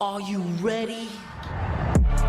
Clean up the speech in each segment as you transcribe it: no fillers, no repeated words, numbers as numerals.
Are you ready?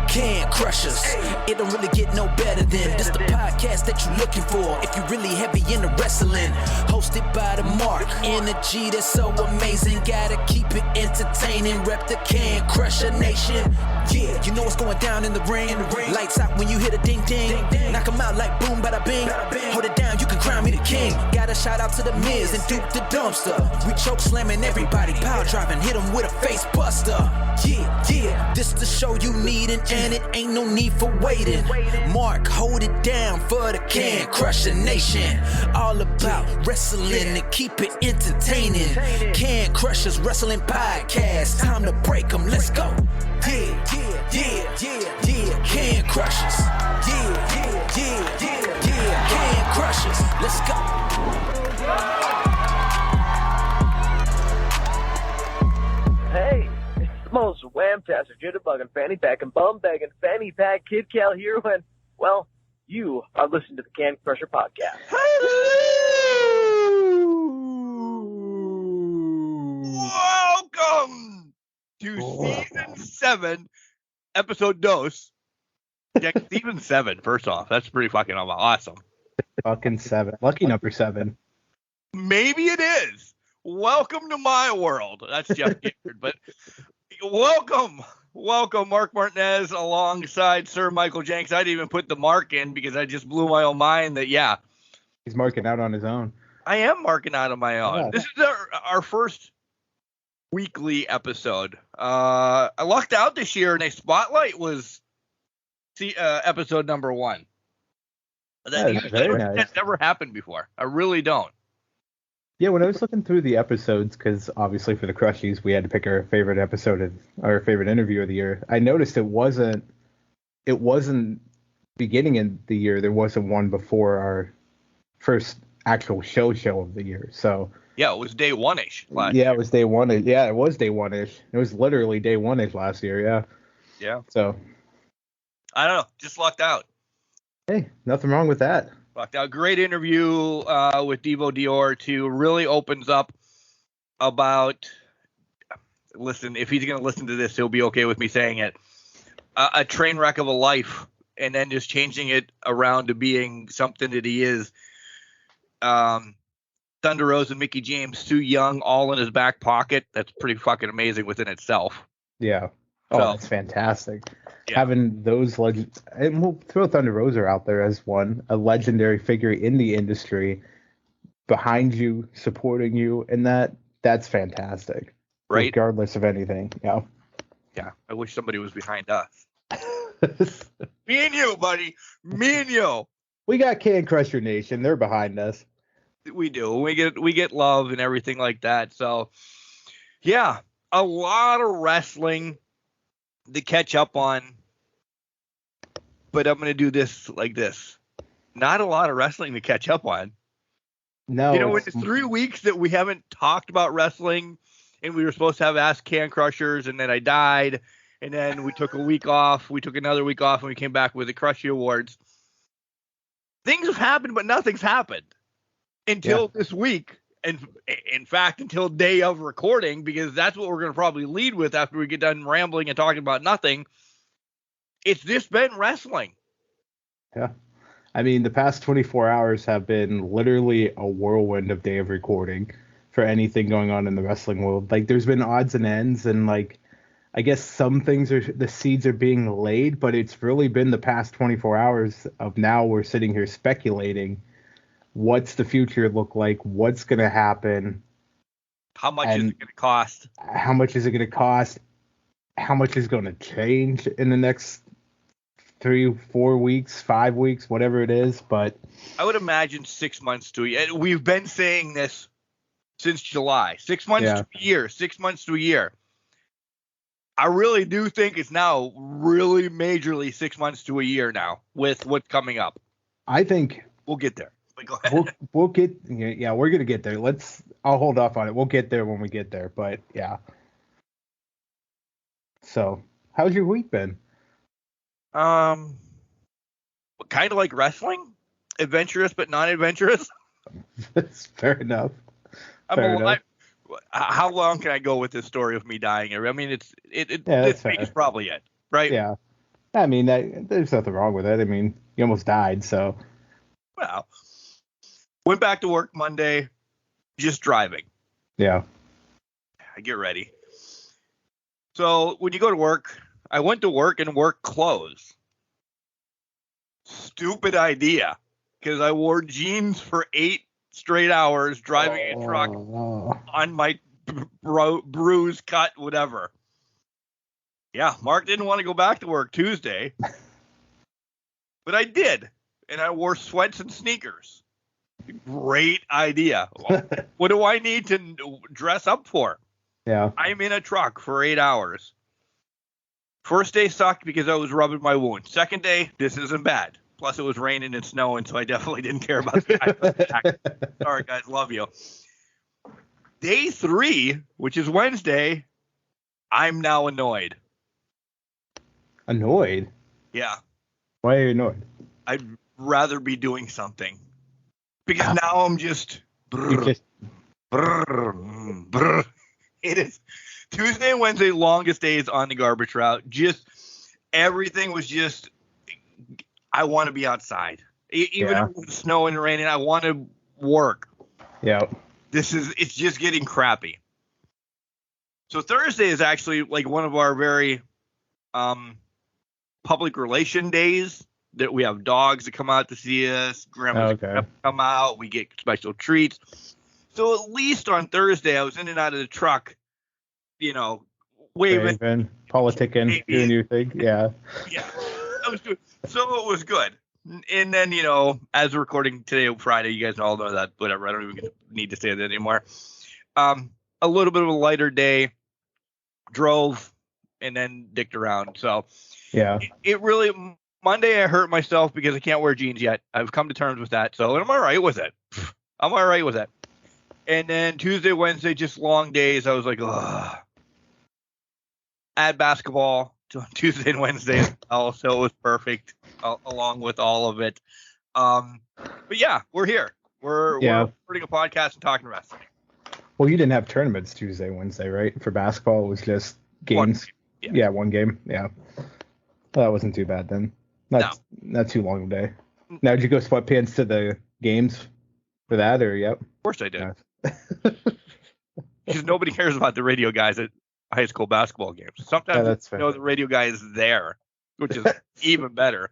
Can crush us. It don't really get no better than this the podcast that you're looking for if you're really heavy into wrestling. Hosted by the Mark. Energy that's so amazing. Gotta keep it entertaining. Rep the Can Crusher Nation. Yeah, you know what's going down in the ring. Lights out when you hit a ding ding. Knock 'em out like boom bada bing. Hold it down, you can crown me the king. Got a shout out to the Miz and Duke the Dumpster. We choke slamming everybody, power driving, hit 'em with a face buster. Yeah, this the show you need and it ain't no need for waiting. Mark, hold it down for the Can Crusher Nation. All about wrestling and keep it entertaining. Can Crushers Wrestling Podcast. Time to break 'em, let's go. Yeah. Can Crushers. Yeah. Can Crushers, let's go. Hey, it's the most wham-tastic, jitterbugging, fanny-packing, bum-bagging, fanny-pack Kid Cal here when, well, you are listening to the Can Crusher Podcast. Welcome to Season 7, Episode Dos. Yeah, Season 7, first off. That's pretty fucking awesome. Fucking 7. Lucky number 7. Maybe it is. Welcome to my world. That's Jeff Gifford, but welcome, Mark Martinez alongside Sir Michael Jenks. I didn't even put the mark in because I just blew my own mind that, yeah. He's marking out on his own. I am marking out on my own. Yeah. This is our first weekly episode. I lucked out this year, and a spotlight was episode number 1. That's never happened before. I really don't. Yeah, when I was looking through the episodes, because obviously for the Crushies we had to pick our favorite episode of our favorite interview of the year. I noticed it wasn't beginning in the year. There wasn't one before our first actual show of the year. So yeah, it was day one-ish. Yeah, it was day one. Yeah, it was day one-ish. It was literally day one-ish last year. Yeah. Yeah. So I don't know. Just lucked out. Hey, nothing wrong with that. Lucked out. Great interview with Devo Dior too. Really opens up about. Listen, if he's going to listen to this, he'll be okay with me saying it. A train wreck of a life, and then just changing it around to being something that he is. Thunder Rose and Mickey James, Sue Young, all in his back pocket. That's pretty fucking amazing within itself. Yeah. Oh, So, that's fantastic. Yeah. Having those legends, and we'll throw Thunder Rosa out there as a legendary figure in the industry behind you, supporting you, and that's fantastic. Right? Regardless of anything. Yeah. Yeah. I wish somebody was behind us. Me and you, buddy. Me and you. We got Can Crusher Nation. They're behind us. We do. We get love and everything like that. So, yeah, a lot of wrestling to catch up on. But I'm going to do this like this. Not a lot of wrestling to catch up on. No. You know, it's 3 weeks that we haven't talked about wrestling, and we were supposed to have Ask Can Crushers, and then I died, and then we took a week off. We took another week off, and we came back with the Crushy Awards. Things have happened, but nothing's happened until this week. And in fact, until day of recording, because that's what we're going to probably lead with after we get done rambling and talking about nothing. It's just been wrestling. Yeah. I mean, the past 24 hours have been literally a whirlwind of day of recording for anything going on in the wrestling world. Like, there's been odds and ends, and like, I guess some things the seeds are being laid, but it's really been the past 24 hours of now we're sitting here speculating what's the future look like, what's going to happen. How much is it going to cost? How much is it going to cost? How much is going to change in the next 3, 4 weeks, 5 weeks, whatever it is. But I would imagine 6 months to a year. We've been saying this since July. 6 months to a year. 6 months to a year. I really do think it's now really majorly 6 months to a year now with what's coming up. I think we'll get there. But go ahead. We'll get, yeah, we're going to get there. I'll hold off on it. We'll get there when we get there. But yeah. So how's your week been? Kind of like wrestling, adventurous but non-adventurous. That's fair enough. How long can I go with this story of me dying? I mean, this that's week fair. is probably it, right? Yeah. I mean, there's nothing wrong with it. I mean, you almost died, so. Well, went back to work Monday, just driving. Yeah. I get ready. So when you go to work, I went to work and work clothes. Stupid idea, because I wore jeans for 8 straight hours driving a truck on my bruise, cut, whatever. Yeah, Mark didn't want to go back to work Tuesday, but I did, and I wore sweats and sneakers. Great idea. What do I need to dress up for? Yeah. I'm in a truck for 8 hours. First day sucked because I was rubbing my wound. Second day, this isn't bad. Plus, it was raining and snowing, so I definitely didn't care about the Sorry, guys. Love you. Day 3, which is Wednesday, I'm now annoyed. Annoyed? Yeah. Why are you annoyed? I'd rather be doing something. Because now I'm just... It is Tuesday and Wednesday, longest days on the garbage route. Just everything was just... I want to be outside. Even if it was snowing and raining, I want to work. Yeah. It's just getting crappy. So Thursday is actually like one of our very public relation days that we have dogs that come out to see us. Grandma's come out. We get special treats. So at least on Thursday, I was in and out of the truck, waving, politicking, doing your thing. Yeah. Yeah. I was doing, so it was good. And then, as we're recording today, Friday, you guys all know that, whatever. I don't even need to say that anymore. A little bit of a lighter day, drove, and then dicked around. So yeah, it really, Monday I hurt myself because I can't wear jeans yet. I've come to terms with that. So I'm all right with it. And then Tuesday, Wednesday, just long days. I was like, ugh. Add basketball to Tuesday and Wednesday as well, so it was perfect along with all of it. But yeah, we're here. We're recording a podcast and talking wrestling. Well, you didn't have tournaments Tuesday, Wednesday, right? For basketball, it was just games. One game. Yeah. Well, that wasn't too bad then. Not too long a day. Now, did you go sweatpants to the games for that, or yep? Of course I did. Because nobody cares about the radio guys at high school basketball games. Sometimes the radio guy is there, which is even better.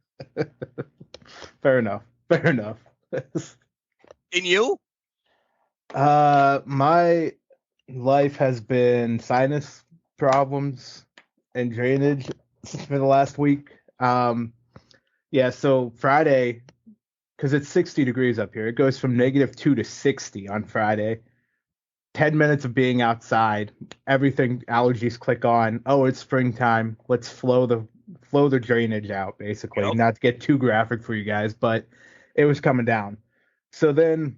Fair enough. And you? My life has been sinus problems and drainage for the last week. So Friday, because it's 60 degrees up here, it goes from -2 to 60 on Friday. 10 minutes of being outside, everything, allergies click on. Oh, it's springtime. Let's flow the drainage out, basically. Yep. Not to get too graphic for you guys, but it was coming down. So then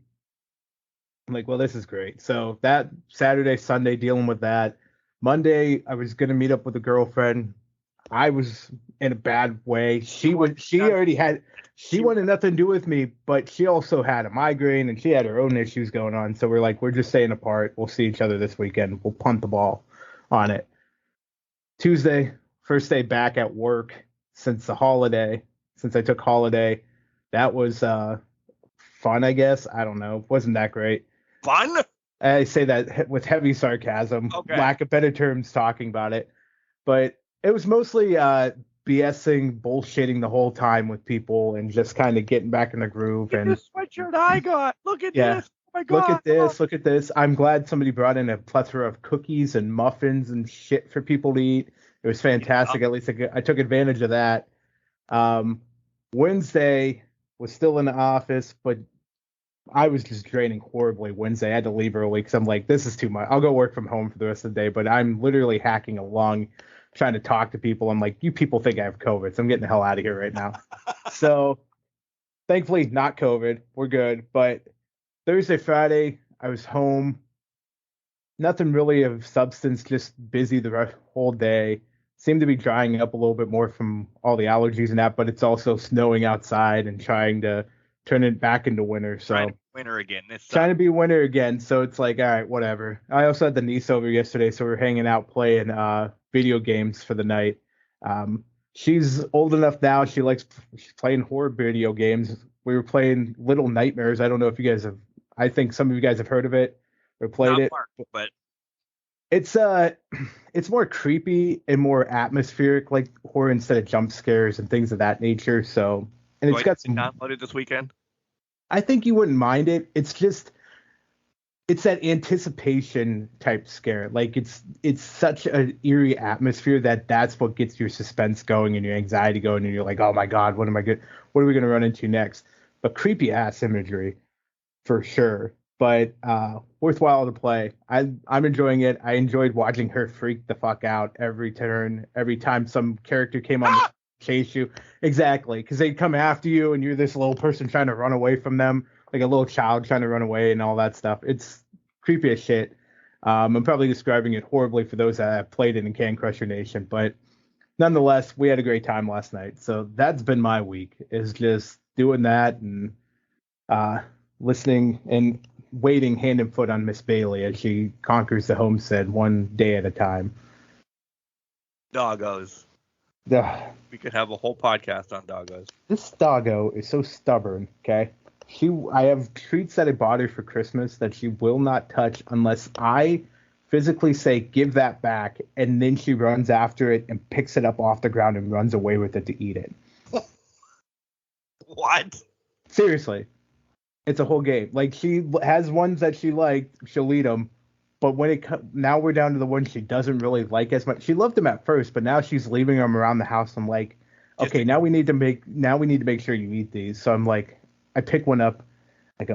I'm like, well, this is great. So that Saturday, Sunday, dealing with that. Monday, I was going to meet up with a girlfriend. I was in a bad way. She wanted nothing to do with me, but she also had a migraine and she had her own issues going on. So we're like, we're just staying apart. We'll see each other this weekend. We'll punt the ball on it. Tuesday, first day back at work since I took holiday. That was fun, I guess. I don't know. Wasn't that great. Fun? I say that with heavy sarcasm, lack of better terms talking about it. But it was mostly BSing, bullshitting the whole time with people and just kind of getting back in the groove. Look at this sweatshirt I got. Look at this. Oh my God. Look at this. I'm glad somebody brought in a plethora of cookies and muffins and shit for people to eat. It was fantastic. At least I took advantage of that. Wednesday was still in the office, but I was just draining horribly Wednesday. I had to leave early because I'm like, this is too much. I'll go work from home for the rest of the day, but I'm literally hacking along trying to talk to people. I'm like, you people think I have COVID, so I'm getting the hell out of here right now. So thankfully not COVID. We're good. But Thursday, Friday, I was home. Nothing really of substance, just busy the whole day. Seemed to be drying up a little bit more from all the allergies and that, but it's also snowing outside and trying to turn it back into winter. So trying to be winter again. Trying to be winter again. So it's like, all right, whatever. I also had the niece over yesterday, so we're hanging out playing video games for the night. She's old enough now. She's playing horror video games. We were playing Little Nightmares. I don't know if you guys have. I think some of you guys have heard of it or played it. But it's more creepy and more atmospheric, like horror instead of jump scares and things of that nature. So, and it's got some. Downloaded this weekend. I think you wouldn't mind it. It's that anticipation type scare. Like it's such an eerie atmosphere that's what gets your suspense going and your anxiety going, and you're like, oh my god, what are we gonna run into next? But creepy ass imagery for sure. But worthwhile to play. I'm enjoying it. I enjoyed watching her freak the fuck out every turn, every time some character came on to chase you. Exactly, because they'd come after you, and you're this little person trying to run away from them, like a little child trying to run away and all that stuff. It's creepy as shit. I'm probably describing it horribly for those that have played it in Can Crusher Nation, but nonetheless, we had a great time last night. So that's been my week, is just doing that and listening and waiting hand and foot on Miss Bailey as she conquers the homestead one day at a time. Doggos. Ugh. We could have a whole podcast on doggos. This doggo is so stubborn, okay? I have treats that I bought her for Christmas that she will not touch unless I physically say, give that back, and then she runs after it and picks it up off the ground and runs away with it to eat it. What? Seriously. It's a whole game. Like, she has ones that she liked, she'll eat them, but now we're down to the ones she doesn't really like as much. She loved them at first, but now she's leaving them around the house. I'm like, okay, now we need to make sure you eat these. So I'm like, I pick one up, I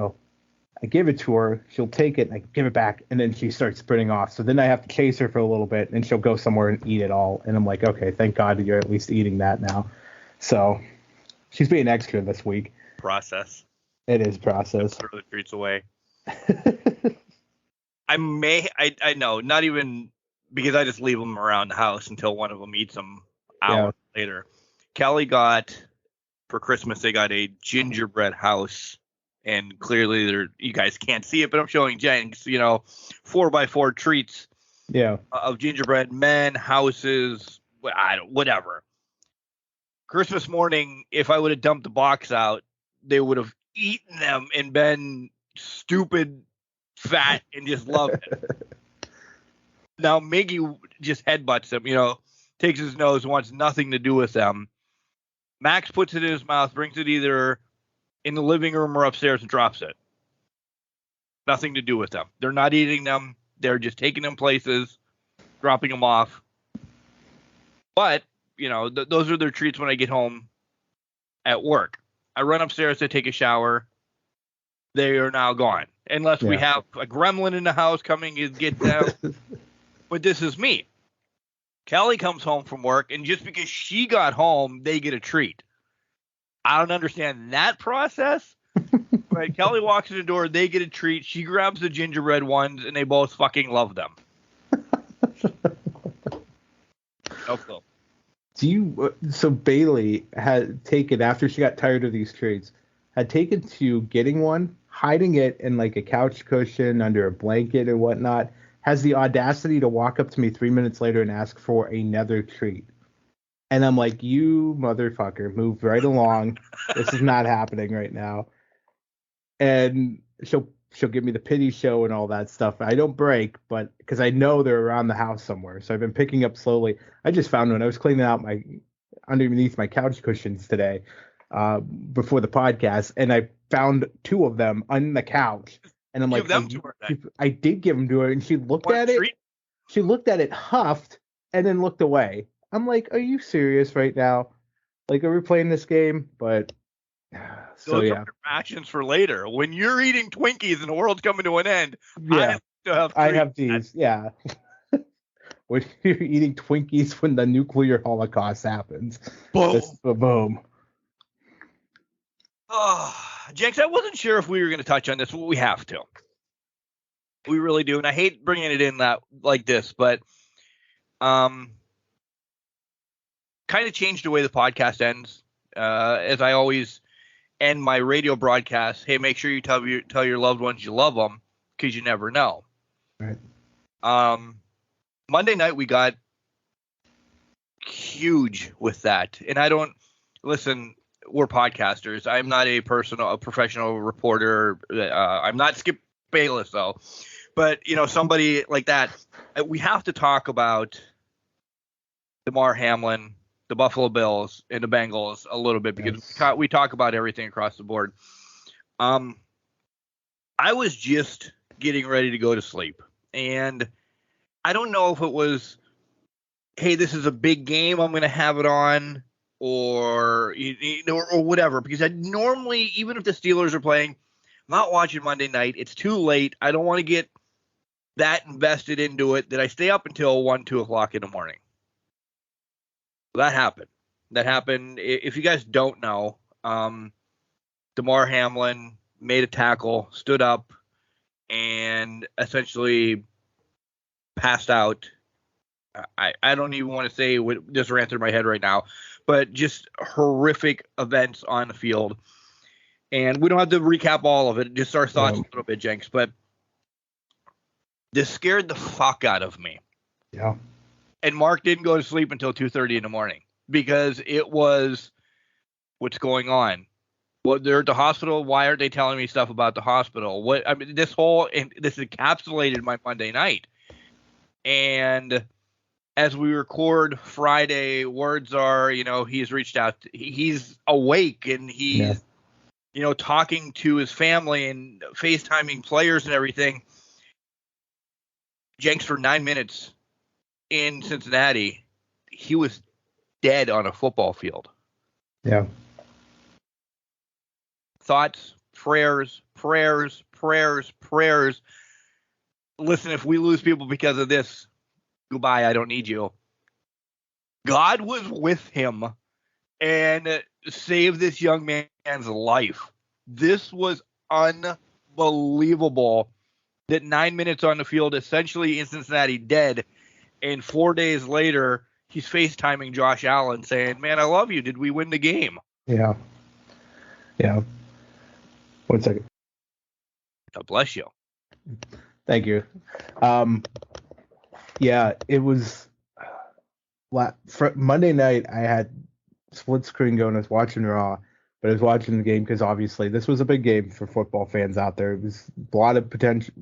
give it to her, she'll take it, and I give it back, and then she starts sprinting off. So then I have to chase her for a little bit, and she'll go somewhere and eat it all. And I'm like, okay, thank God you're at least eating that now. So she's being extra this week. Process. It is process. Throw the treats away. I know, not even because I just leave them around the house until one of them eats them hours later. Kelly got, for Christmas, they got a gingerbread house, and clearly you guys can't see it, but I'm showing Jenks, 4x4 treats of gingerbread men, houses, whatever. Christmas morning, if I would have dumped the box out, they would have eaten them and been stupid, fat, and just loved it. Now Miggy just headbutts them, takes his nose, wants nothing to do with them. Max puts it in his mouth, brings it either in the living room or upstairs and drops it. Nothing to do with them. They're not eating them. They're just taking them places, dropping them off. But, those are their treats when I get home at work. I run upstairs to take a shower. They are now gone. Unless we have a gremlin in the house coming and get them. But this is me. Kelly comes home from work, and just because she got home, they get a treat. I don't understand that process. But Kelly walks in the door, they get a treat. She grabs the gingerbread ones, and they both fucking love them. No clue. So Bailey had taken, after she got tired of these treats, had taken to getting one, hiding it in like a couch cushion under a blanket or whatnot, has the audacity to walk up to me 3 minutes later and ask for another treat. And I'm like, you motherfucker, move right along. This is not happening right now. And she'll give me the pity show and all that stuff. I don't break, but because I know they're around the house somewhere. So I've been picking up slowly. I just found one. I was cleaning out underneath my couch cushions today before the podcast, and I found two of them on the couch. And I'm like, I did give them to her, and she looked at it. She looked at it, huffed, and then looked away. I'm like, are you serious right now? Like, are we playing this game? But those are actions for later. When you're eating Twinkies and the world's coming to an end, I have these. Yeah. When you're eating Twinkies when the nuclear holocaust happens. Boom. Jenks, I wasn't sure if we were going to touch on this, but we have to. We really do. And I hate bringing it in like this, but kind of changed the way the podcast ends. As I always and my radio broadcast, hey, make sure you tell your loved ones you love them, because you never know. Right. Monday night we got huge with that, and I don't listen. We're podcasters. I'm not a professional reporter. I'm not Skip Bayless though, but somebody like that. We have to talk about Damar Hamlin, the Buffalo Bills, and the Bengals a little bit, because we talk about everything across the board. I was just getting ready to go to sleep, and I don't know if it was, hey, this is a big game, I'm going to have it on, or or whatever, because I normally, even if the Steelers are playing, I'm not watching Monday night. It's too late. I don't want to get that invested into it that I stay up until 1, 2 o'clock in the morning. That happened. If you guys don't know, Damar Hamlin made a tackle, stood up, and essentially passed out. I don't even want to say what just ran through my head right now, but just horrific events on the field. And we don't have to recap all of it, just our thoughts a little bit, Jenks. But this scared the fuck out of me. Yeah. And Mark didn't go to sleep until 2:30 in the morning, because it was, what's going on? Well, they're at the hospital. Why aren't they telling me stuff about the hospital? This encapsulated my Monday night. And as we record Friday, words are, he's reached out. He's awake, and he's, talking to his family and FaceTiming players and everything. Jenks, for 9 minutes in Cincinnati, he was dead on a football field. Yeah. Thoughts, prayers. Listen, if we lose people because of this, goodbye, I don't need you. God was with him and saved this young man's life. This was unbelievable that 9 minutes on the field, essentially in Cincinnati, dead, and 4 days later, he's FaceTiming Josh Allen saying, man, I love you. Did we win the game? Yeah. 1 second. God bless you. Thank you. It was Monday night. I had split screen going. I was watching Raw, but I was watching the game because obviously this was a big game for football fans out there. It was a lot of potential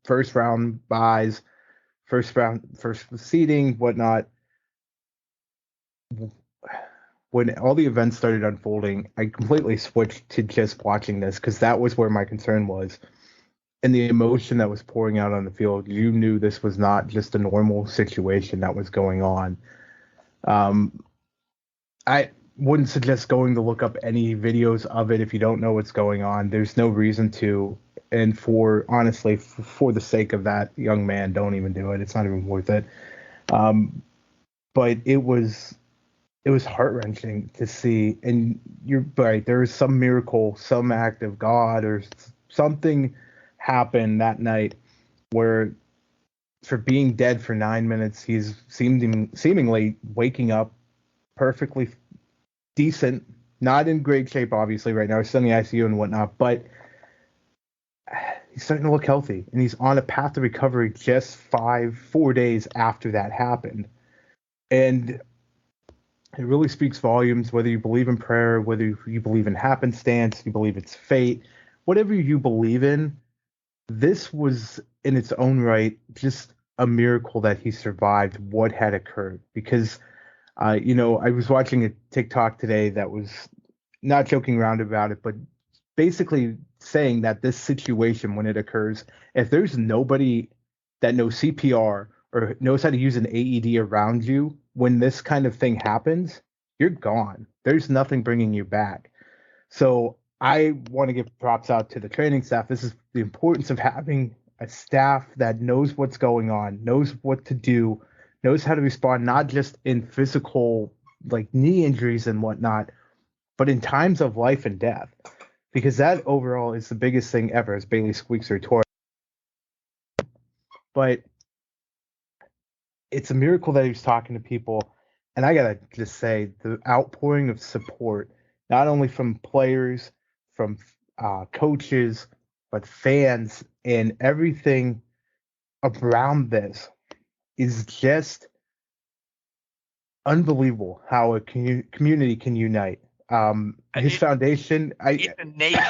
first round buys, first seeding, whatnot. When all the events started unfolding, I completely switched to just watching this, because that was where my concern was. And the emotion that was pouring out on the field, you knew this was not just a normal situation that was going on. I wouldn't suggest going to look up any videos of it if you don't know what's going on. There's no reason to. And for the sake of that young man, don't even do it. It's not even worth it. But it was heart-wrenching to see. And you're right, there was some miracle, some act of God or something happened that night where, for being dead for 9 minutes, he's seemingly waking up perfectly decent, not in great shape obviously right now, he's still in the ICU and whatnot, but he's starting to look healthy, and he's on a path to recovery just 4 days after that happened. And it really speaks volumes, whether you believe in prayer, whether you believe in happenstance, you believe it's fate, whatever you believe in. This was, in its own right, just a miracle that he survived what had occurred. Because, I was watching a TikTok today that was not joking around about it, but basically saying that this situation, when it occurs, if there's nobody that knows CPR or knows how to use an AED around you, when this kind of thing happens, you're gone. There's nothing bringing you back. So I want to give props out to the training staff. This is the importance of having a staff that knows what's going on, knows what to do, knows how to respond, not just in physical, like knee injuries and whatnot, but in times of life and death. Because that overall is the biggest thing ever, as Bailey squeaks her toy. But it's a miracle that he was talking to people. And I got to just say, the outpouring of support, not only from players, from coaches, but fans and everything around this is just unbelievable how a community can unite. His foundation, it's a nation.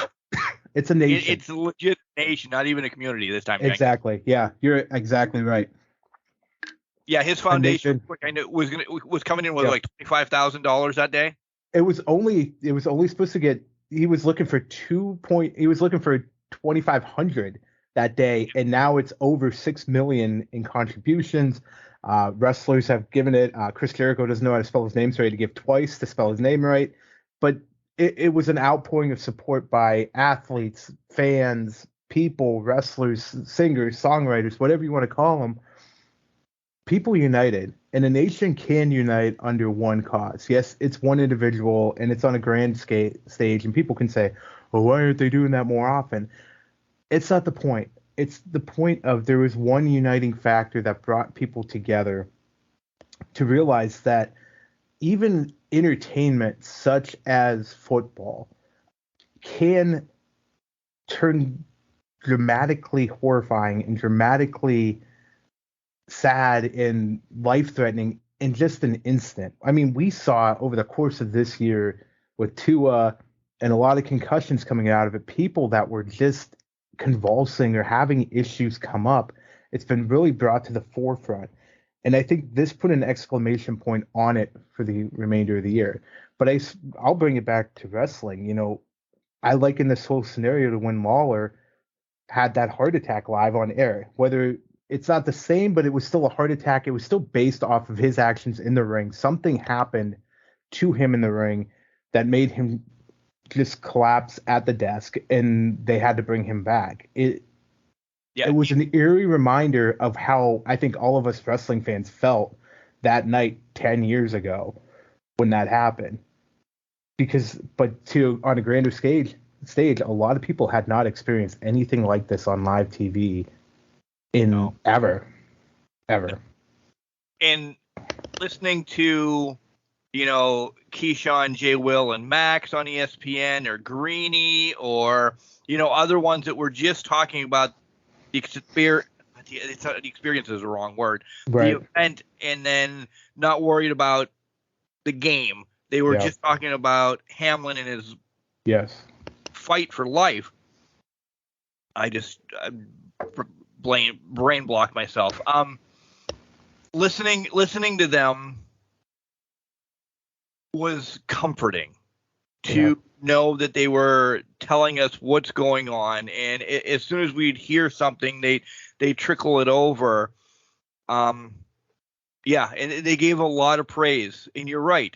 It's a nation. It's a legit nation, not even a community this time. Exactly. Yeah, you're exactly right. Yeah, his foundation was coming in with like $25,000 that day. It was only supposed to get. He was looking for 2,500 that day, and now it's over 6 million in contributions. Wrestlers have given it. Chris Jericho doesn't know how to spell his name, so he had to give twice to spell his name right. But it was an outpouring of support by athletes, fans, people, wrestlers, singers, songwriters, whatever you want to call them. People united, and a nation can unite under one cause. Yes, it's one individual, and it's on a grand stage, and people can say, well, why aren't they doing that more often? It's not the point. It's the point of there was one uniting factor that brought people together to realize that even entertainment such as football can turn dramatically horrifying and dramatically sad and life-threatening in just an instant. I mean, we saw over the course of this year with Tua and a lot of concussions coming out of it, people that were just convulsing or having issues come up. It's been really brought to the forefront. And I think this put an exclamation point on it for the remainder of the year. But I'll bring it back to wrestling. You know, I liken this whole scenario to when Lawler had that heart attack live on air. Whether it's not the same, but it was still a heart attack. It was still based off of his actions in the ring. Something happened to him in the ring that made him just collapse at the desk, and they had to bring him back. It was an eerie reminder of how I think all of us wrestling fans felt that night 10 years ago when that happened. But on a grander stage, a lot of people had not experienced anything like this on live TV ever. And listening to, Keyshawn, J. Will, and Max on ESPN, or Greeny, or, other ones that were just talking about the experience. The experience is the wrong word. Right. The event, and then not worried about the game. They were just talking about Hamlin and his fight for life. I just brain blocked myself. Listening to them was comforting to know that they were telling us what's going on, and as soon as we'd hear something, they trickle it over. And they gave a lot of praise. And you're right,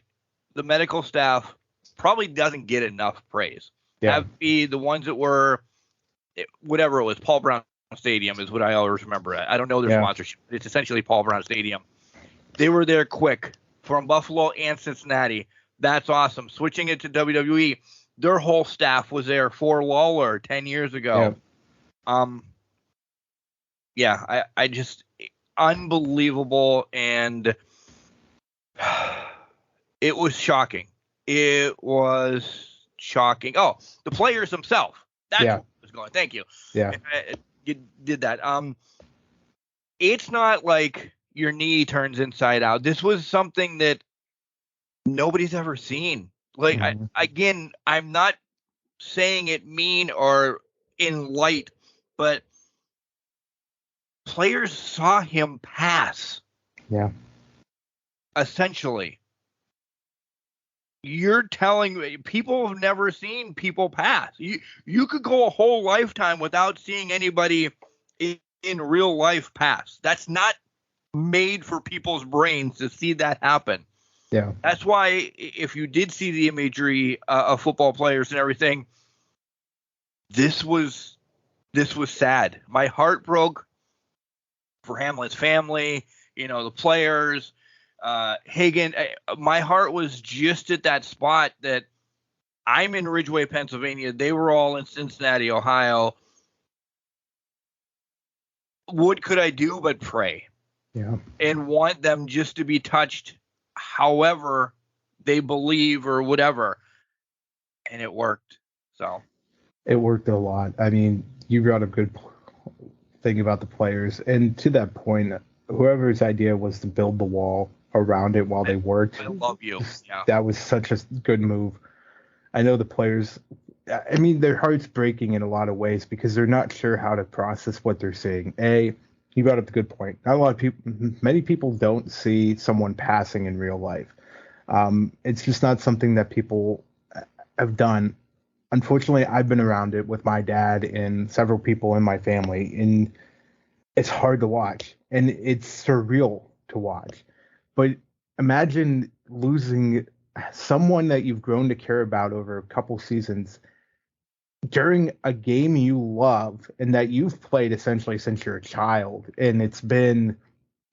the medical staff probably doesn't get enough praise. Have be the ones that were, whatever it was, Paul Brown Stadium is what I always remember. I don't know their sponsorship. It's essentially Paul Brown Stadium. They were there quick from Buffalo and Cincinnati. That's awesome. Switching it to WWE, their whole staff was there for Lawler 10 years ago. I just unbelievable, and it was shocking. It was shocking. Oh, the players themselves. That's what was going. Thank you. Yeah. You did that. It's not like your knee turns inside out. This was something that nobody's ever seen. Like, I'm not saying it mean or in light, but players saw him pass. Yeah. Essentially. You're telling me people have never seen people pass. You could go a whole lifetime without seeing anybody in real life pass. That's not made for people's brains to see that happen. Yeah. That's why if you did see the imagery of football players and everything, this was sad. My heart broke for Hamlin's family, the players. Hagen, my heart was just at that spot that I'm in Ridgeway, Pennsylvania. They were all in Cincinnati, Ohio. What could I do but pray? Yeah. And want them just to be touched however they believe or whatever. And it worked. So It worked a lot. I mean, you brought up good thing about the players, and to that point, whoever's idea was to build the wall around it while they worked. I love you. Yeah. That was such a good move. I know the players. I mean, their heart's breaking in a lot of ways because they're not sure how to process what they're seeing. You brought up a good point. Not a lot of people. Many people don't see someone passing in real life. It's just not something that people have done. Unfortunately, I've been around it with my dad and several people in my family, and it's hard to watch, and it's surreal to watch. But imagine losing someone that you've grown to care about over a couple seasons during a game you love and that you've played essentially since you're a child, and it's been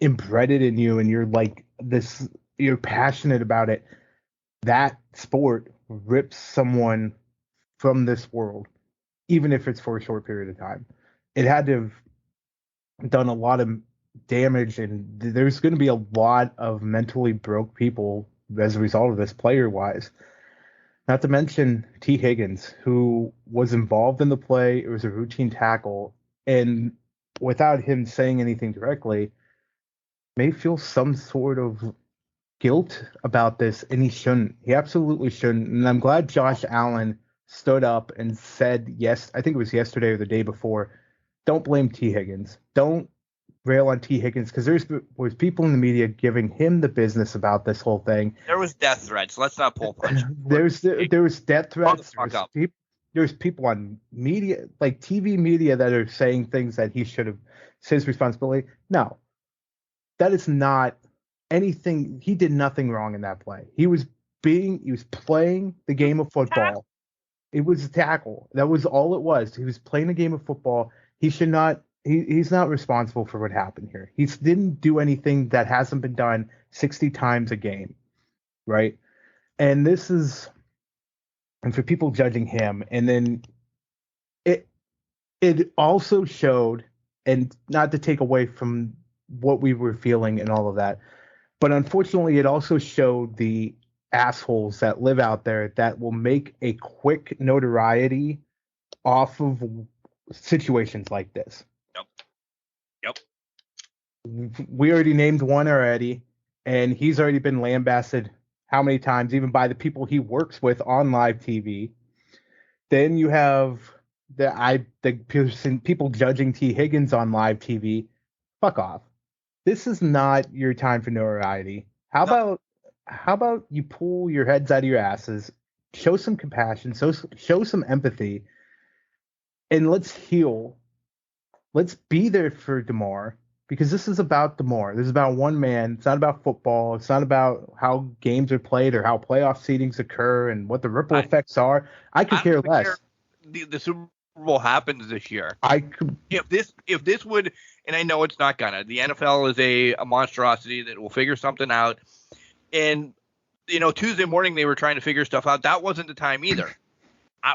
embedded in you, and you're like this, you're passionate about it. That sport rips someone from this world, even if it's for a short period of time. It had to have done a lot of damage, and there's going to be a lot of mentally broke people as a result of this, player-wise. Not to mention T. Higgins, who was involved in the play. It was a routine tackle, and without him saying anything directly, may feel some sort of guilt about this, and he shouldn't. He absolutely shouldn't. And I'm glad Josh Allen stood up and said, yes, I think it was yesterday or the day before, don't blame T. Higgins. Don't rail on T. Higgins, because was people in the media giving him the business about this whole thing. There was death threats. Let's not pull punch. There was death threats. There's people on media, like TV media, that are saying things that he should have. It's his responsibility. No, that is not anything. He did nothing wrong in that play. He was playing the game of football. It was a tackle. That was all it was. He was playing a game of football. He should not. He's not responsible for what happened here. He didn't do anything that hasn't been done 60 times a game, right? And for people judging him, and then it also showed, and not to take away from what we were feeling and all of that, but unfortunately it also showed the assholes that live out there that will make a quick notoriety off of situations like this. Yep. We already named one already, and he's already been lambasted how many times, even by the people he works with on live TV. Then you have the people judging T. Higgins on live TV. Fuck off. This is not your time for notoriety. How about you pull your heads out of your asses, show some compassion, show some empathy, and let's heal. Let's be there for DeMar, because this is about DeMar. This is about one man. It's not about football. It's not about how games are played or how playoff seedings occur and what the ripple effects are. I could care less. The Super Bowl happens this year. If this would, and I know it's not gonna. The NFL is a monstrosity that will figure something out. And Tuesday morning they were trying to figure stuff out. That wasn't the time either.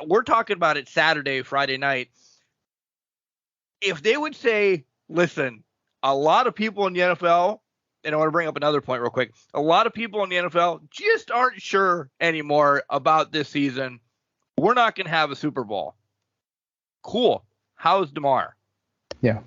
We're talking about it Saturday, Friday night. If they would say, listen, a lot of people in the NFL, and I want to bring up another point real quick, a lot of people in the NFL just aren't sure anymore about this season. We're not going to have a Super Bowl. Cool. How's DeMar? Yeah.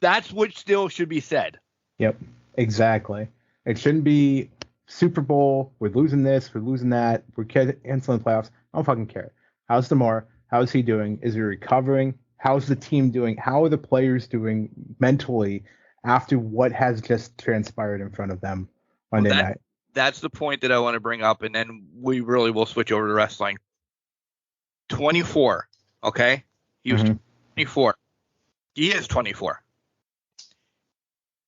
That's what still should be said. Yep, exactly. It shouldn't be Super Bowl, we're losing this, we're losing that, we're canceling the playoffs. I don't fucking care. How's DeMar? How's he doing? Is he recovering? How's the team doing? How are the players doing mentally after what has just transpired in front of them Monday night? That's the point that I want to bring up, and then we really will switch over to wrestling. 24, okay? He was 24. He is 24.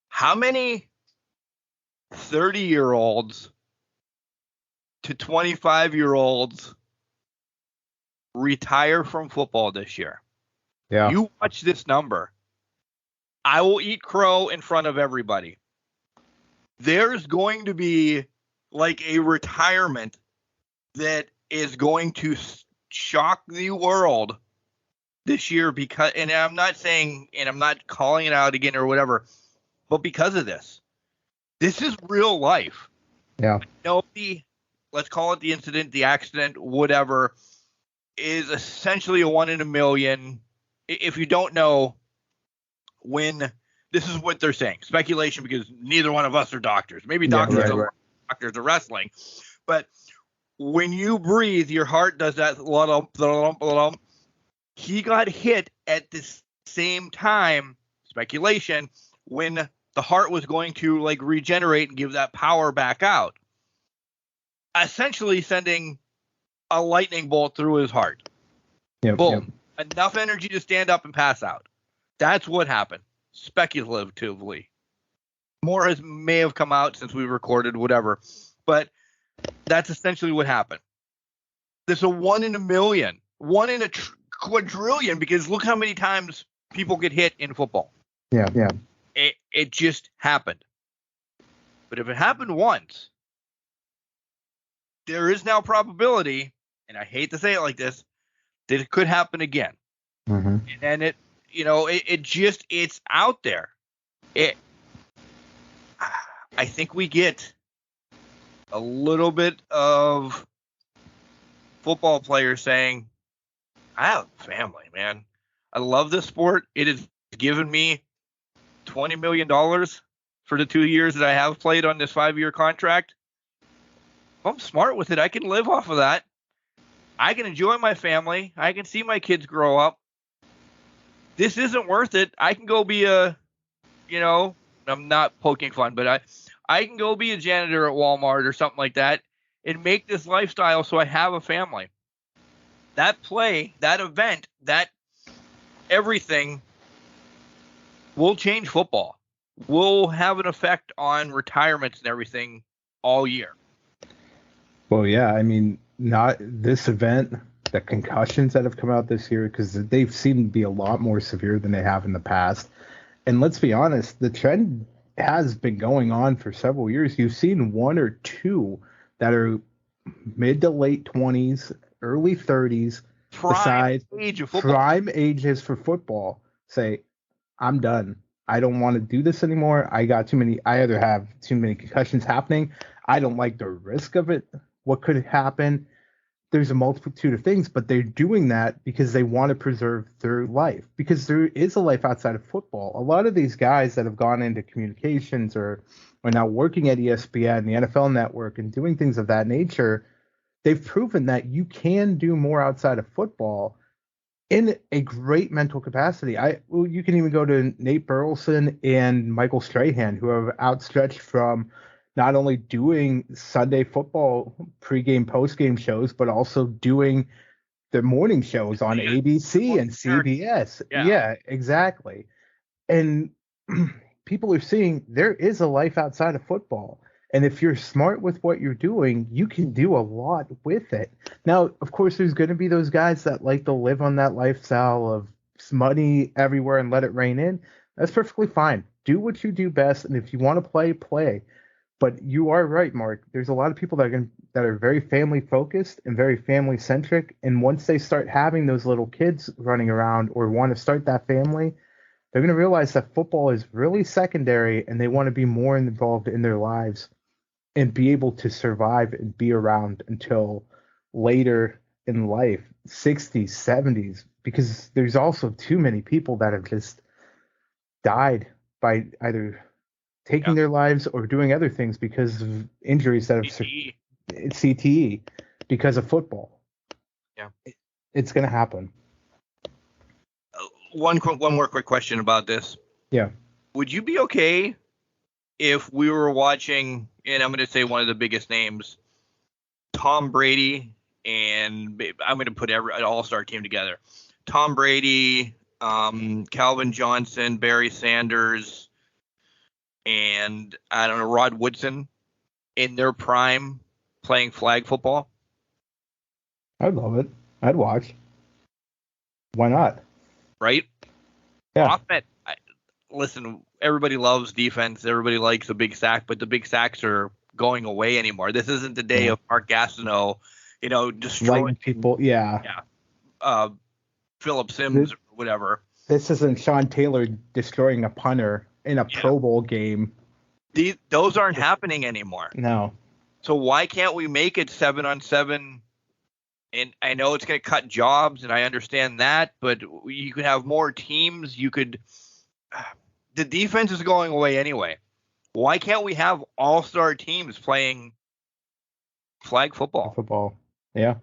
How many 30-year-olds to 25-year-olds retire from football this year? Yeah. You watch this number. I will eat crow in front of everybody. There's going to be like a retirement that is going to shock the world this year, because, and I'm not saying, and I'm not calling it out again or whatever, but because of this. This is real life. Yeah. Let's call it the incident, the accident, whatever. is essentially a 1 in a million. If you don't know, when this is what they're saying, speculation, because neither one of us are doctors. Maybe doctors are doctors of wrestling, but when you breathe, your heart does that. He got hit at the same time, speculation, when the heart was going to like regenerate and give that power back out, essentially sending a lightning bolt through his heart. Boom. Enough energy to stand up and pass out. That's what happened, speculatively. More may have come out since we recorded, whatever. But that's essentially what happened. There's a 1 in a million, 1 in a quadrillion, because look how many times people get hit in football. Yeah. It just happened. But if it happened once, there is now probability, and I hate to say it like this, that it could happen again. Mm-hmm. And it, it's out there. I think we get a little bit of football players saying, I have a family, man. I love this sport. It has given me $20 million for the 2 years that I have played on this 5-year contract. If I'm smart with it, I can live off of that. I can enjoy my family. I can see my kids grow up. This isn't worth it. I can go be I'm not poking fun, but I can go be a janitor at Walmart or something like that and make this lifestyle so I have a family. That play, that event, that everything will change football. Will have an effect on retirements and everything all year. Well, yeah, I mean, not this event, the concussions that have come out this year, because they've seemed to be a lot more severe than they have in the past. And let's be honest, the trend has been going on for several years. You've seen 1 or 2 that are mid to late 20s, early 30s, prime age of football. Prime ages for football. Say, I'm done. I don't want to do this anymore. I either have too many concussions happening. I don't like the risk of it. What could happen? There's a multitude of things, but they're doing that because they want to preserve their life, because there is a life outside of football. A lot of these guys that have gone into communications or are now working at ESPN, the NFL Network, and doing things of that nature, they've proven that you can do more outside of football in a great mental capacity. You can even go to Nate Burleson and Michael Strahan, who have outstretched from not only doing Sunday football pregame, postgame shows, but also doing the morning shows on ABC and CBS. Yeah, exactly. And people are seeing there is a life outside of football. And if you're smart with what you're doing, you can do a lot with it. Now, of course, there's going to be those guys that like to live on that lifestyle of money everywhere and let it rain in. That's perfectly fine. Do what you do best. And if you want to play, play. But you are right, Mark. There's a lot of people that are very family focused and very family centric. And once they start having those little kids running around or want to start that family, they're going to realize that football is really secondary and they want to be more involved in their lives and be able to survive and be around until later in life, 60s, 70s, because there's also too many people that have just died by either taking their lives or doing other things because of injuries that have CTE because of football. Yeah, it's going to happen. One more quick question about this. Yeah. Would you be okay if we were watching, and I'm going to say one of the biggest names, Tom Brady, and I'm going to put an all-star team together. Tom Brady, Calvin Johnson, Barry Sanders, and I don't know, Rod Woodson in their prime playing flag football? I'd love it. I'd watch. Why not? Right? Yeah. Listen, everybody loves defense. Everybody likes a big sack, but the big sacks are going away anymore. This isn't the day of Mark Gastineau, destroying people. Yeah. Philip Sims or whatever. This isn't Sean Taylor destroying a punter in a Pro Bowl game. Those aren't happening anymore. No. So why can't we make it 7-on-7 And I know it's going to cut jobs, and I understand that, but you could have more teams. The defense is going away anyway. Why can't we have all-star teams playing flag football? Football, yeah.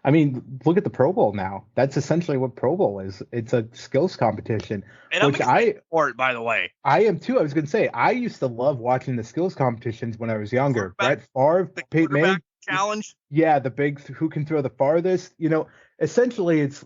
I mean, look at the Pro Bowl now. That's essentially what Pro Bowl is. It's a skills competition, and which I for it, by the way. I am too. I was going to say, I used to love watching the skills competitions when I was younger. Brett Favre, Peyton Manning challenge. Yeah, the big who can throw the farthest. Essentially, it's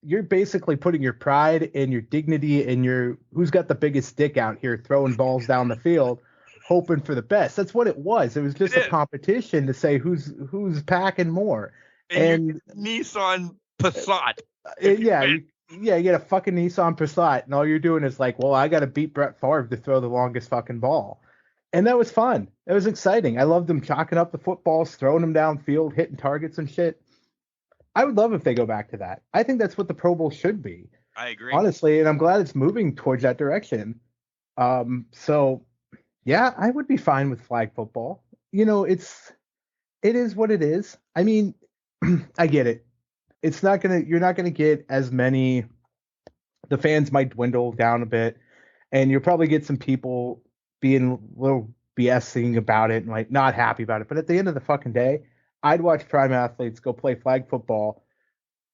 you're basically putting your pride and your dignity and who's got the biggest dick out here throwing balls down the field, hoping for the best. That's what it was. It was just a competition to say who's packing more. And Nissan Passat. You get a fucking Nissan Passat, and all you're doing is like, well, I got to beat Brett Favre to throw the longest fucking ball. And that was fun. It was exciting. I loved them chalking up the footballs, throwing them downfield, hitting targets and shit. I would love if they go back to that. I think that's what the Pro Bowl should be. I agree. Honestly, and I'm glad it's moving towards that direction. So, yeah, I would be fine with flag football. It is what it is. I mean, I get it. You're not gonna get as many. The fans might dwindle down a bit, and you'll probably get some people being a little BSing about it and like not happy about it. But at the end of the fucking day, I'd watch prime athletes go play flag football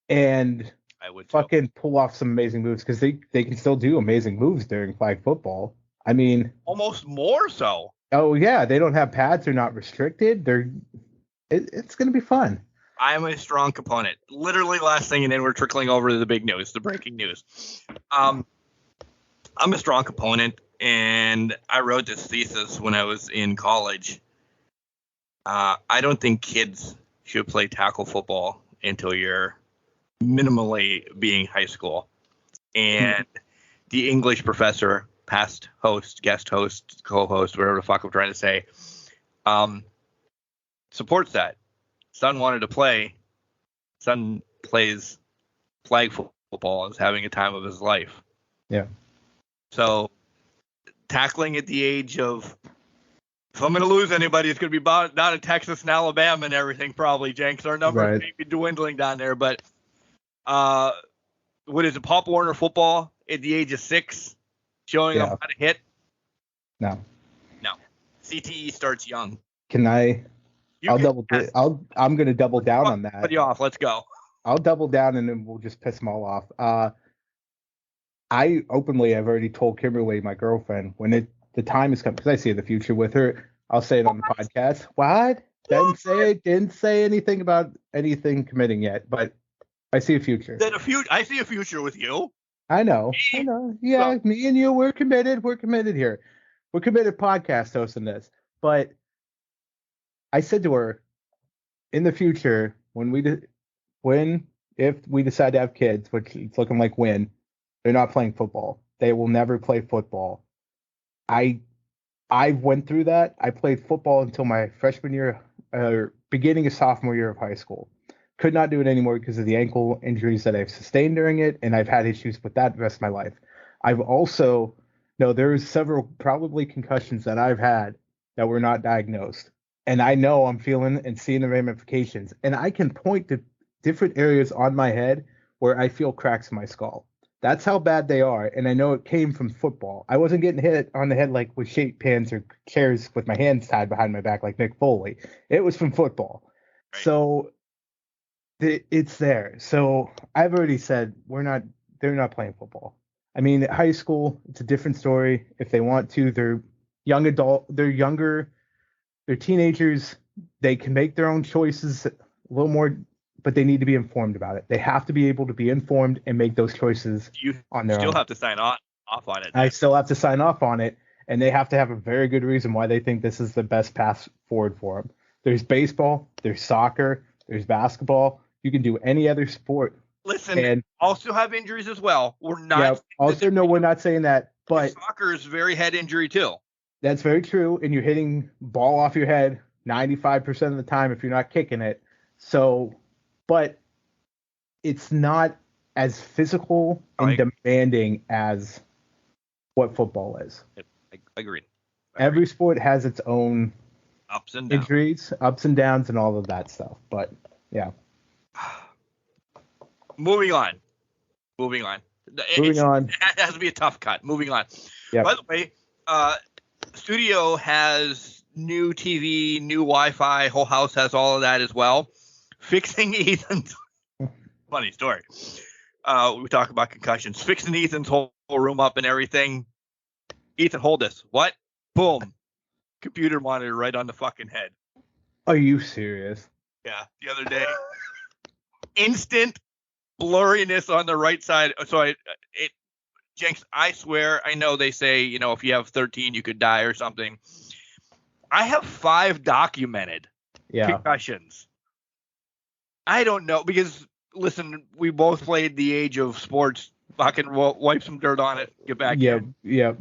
and I would fucking pull off some amazing moves, because they can still do amazing moves during flag football. I mean, almost more so. Oh yeah, they don't have pads. They're not restricted. It's going to be fun. I'm a strong component. Literally last thing, and then we're trickling over to the big news, the breaking news. I'm a strong component. And I wrote this thesis when I was in college. I don't think kids should play tackle football until you're minimally being high school. And the English professor, past host, guest host, co-host, whatever the fuck I'm trying to say, supports that. Son wanted to play. Son plays flag football, is having a time of his life. Yeah. So tackling at the age of, if I'm going to lose anybody, it's going to be down in Texas and Alabama and everything, probably, Jenks. Our numbers may be dwindling down there. But what is it, Pop Warner football at the age of 6, showing them how to hit? No. CTE starts young. I'm going to double down on that. Put you off. Let's go. I'll double down, and then we'll just piss them all off. I've already told Kimberly, my girlfriend, when the time is coming, because I see the future with her, I'll say it on the podcast. What? Didn't say anything about anything committing yet, but I see a future. I see a future with you. I know. Yeah, me and you, we're committed. We're committed here. We're committed podcast hosts in this. But I said to her, in the future, if we decide to have kids, which it's looking like when, they're not playing football. They will never play football. I went through that. I played football until my freshman year, beginning of sophomore year of high school. Could not do it anymore because of the ankle injuries that I've sustained during it, and I've had issues with that the rest of my life. There's several probably concussions that I've had that were not diagnosed. And I know I'm feeling and seeing the ramifications. And I can point to different areas on my head where I feel cracks in my skull. That's how bad they are, and I know it came from football. I wasn't getting hit on the head like with shape pans or chairs with my hands tied behind my back like Mick Foley. It was from football. Right. So it's there. So I've already said they're not playing football. I mean, at high school, it's a different story. If they want to, they're younger, they're teenagers. They can make their own choices a little more, but they need to be informed about it. They have to be able to be informed and make those choices on their own. You still have to sign off on it. I still have to sign off on it, and they have to have a very good reason why they think this is the best path forward for them. There's baseball, there's soccer, there's basketball. You can do any other sport. Listen, and also have injuries as well. We're not. Yeah, we're not saying that, but soccer is very head injury too. That's very true, and you're hitting ball off your head 95% of the time if you're not kicking it. So, but it's not as physical and demanding as what football is. Agreed. Every sport has its own ups and downs. Injuries, ups and downs, and all of that stuff. But yeah. Moving on. Moving on. It has to be a tough cut. Moving on. Yep. By the way, studio has new TV, new Wi-Fi. Whole house has all of that as well. Fixing Ethan's funny story. We talk about concussions. Fixing Ethan's whole room up and everything. Ethan, hold this. What? Boom. Computer monitor right on the fucking head. Are you serious? Yeah. The other day. Instant blurriness on the right side. So Jenks, I swear, I know they say, if you have 13, you could die or something. I have 5 documented concussions. I don't know because, listen, we both played the age of sports. Fucking wipe some dirt on it, get back in. Yep.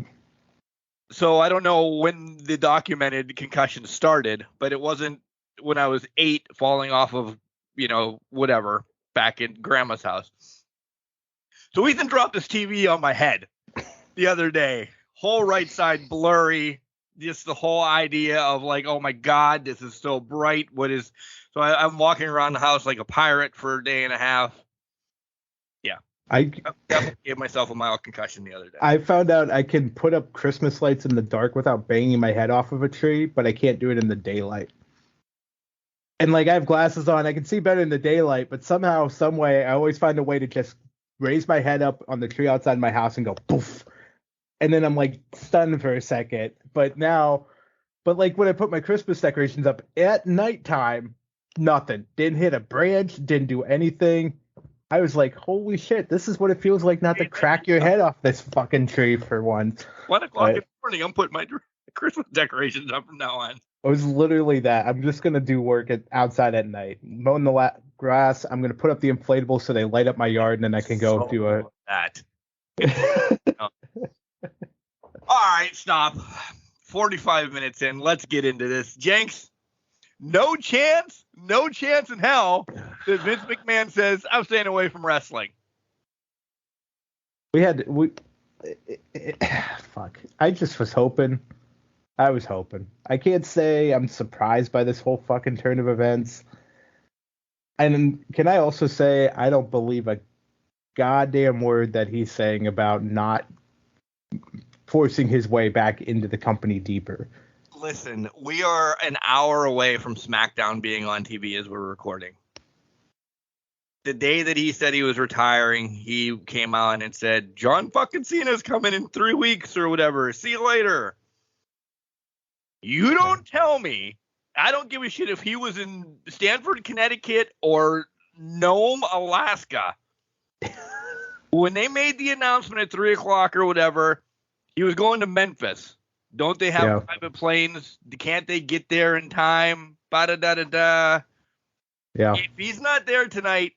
So I don't know when the documented concussion started, but it wasn't when I was 8 falling off of, whatever, back in grandma's house. So Ethan dropped his TV on my head the other day. Whole right side blurry. Just the whole idea of like, oh my God, this is so bright. So I'm walking around the house like a pirate for a day and a half. Yeah. I definitely gave myself a mild concussion the other day. I found out I can put up Christmas lights in the dark without banging my head off of a tree, but I can't do it in the daylight. And like I have glasses on, I can see better in the daylight, but somehow, some way, I always find a way to just raise my head up on the tree outside my house and go poof. And then I'm like stunned for a second. But like when I put my Christmas decorations up at nighttime, nothing. Didn't hit a branch, didn't do anything. I was like, holy shit, this is what it feels like not to crack your head off this fucking tree for once. 1 o'clock in the morning, I'm putting my Christmas decorations up from now on. It was literally that. I'm just going to do work outside at night. Mowing the grass. I'm going to put up the inflatables so they light up my yard, and then I can go do it. That. All right, stop. 45 minutes in. Let's get into this. Jenks, no chance in hell that Vince McMahon says, I'm staying away from wrestling. Fuck. I just was hoping. I can't say I'm surprised by this whole fucking turn of events. And can I also say I don't believe a goddamn word that he's saying about not forcing his way back into the company deeper. Listen, we are an hour away from SmackDown being on TV as we're recording. The day that he said he was retiring, he came on and said, John fucking Cena's coming in 3 weeks or whatever. See you later. You don't tell me. I don't give a shit if he was in Stamford, Connecticut or Nome, Alaska. When they made the announcement at 3 o'clock or whatever, he was going to Memphis. Don't they have private planes? Can't they get there in time? Ba-da-da-da-da. Yeah. If he's not there tonight,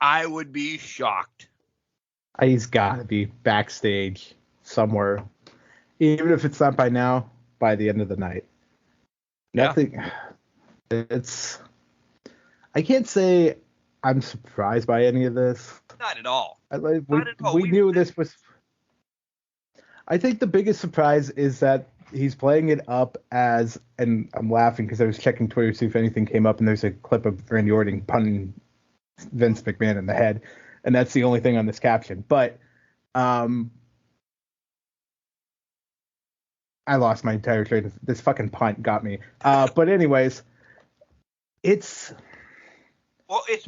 I would be shocked. He's got to be backstage somewhere. Even if it's not by now, by the end of the night. Nothing. I can't say I'm surprised by any of this. Not at all. We knew this was. I think the biggest surprise is that he's playing it up as, and I'm laughing because I was checking Twitter to see if anything came up, and there's a clip of Randy Orton punting Vince McMahon in the head, and that's the only thing on this caption. But I lost my entire train of this fucking punt got me. But anyways, it's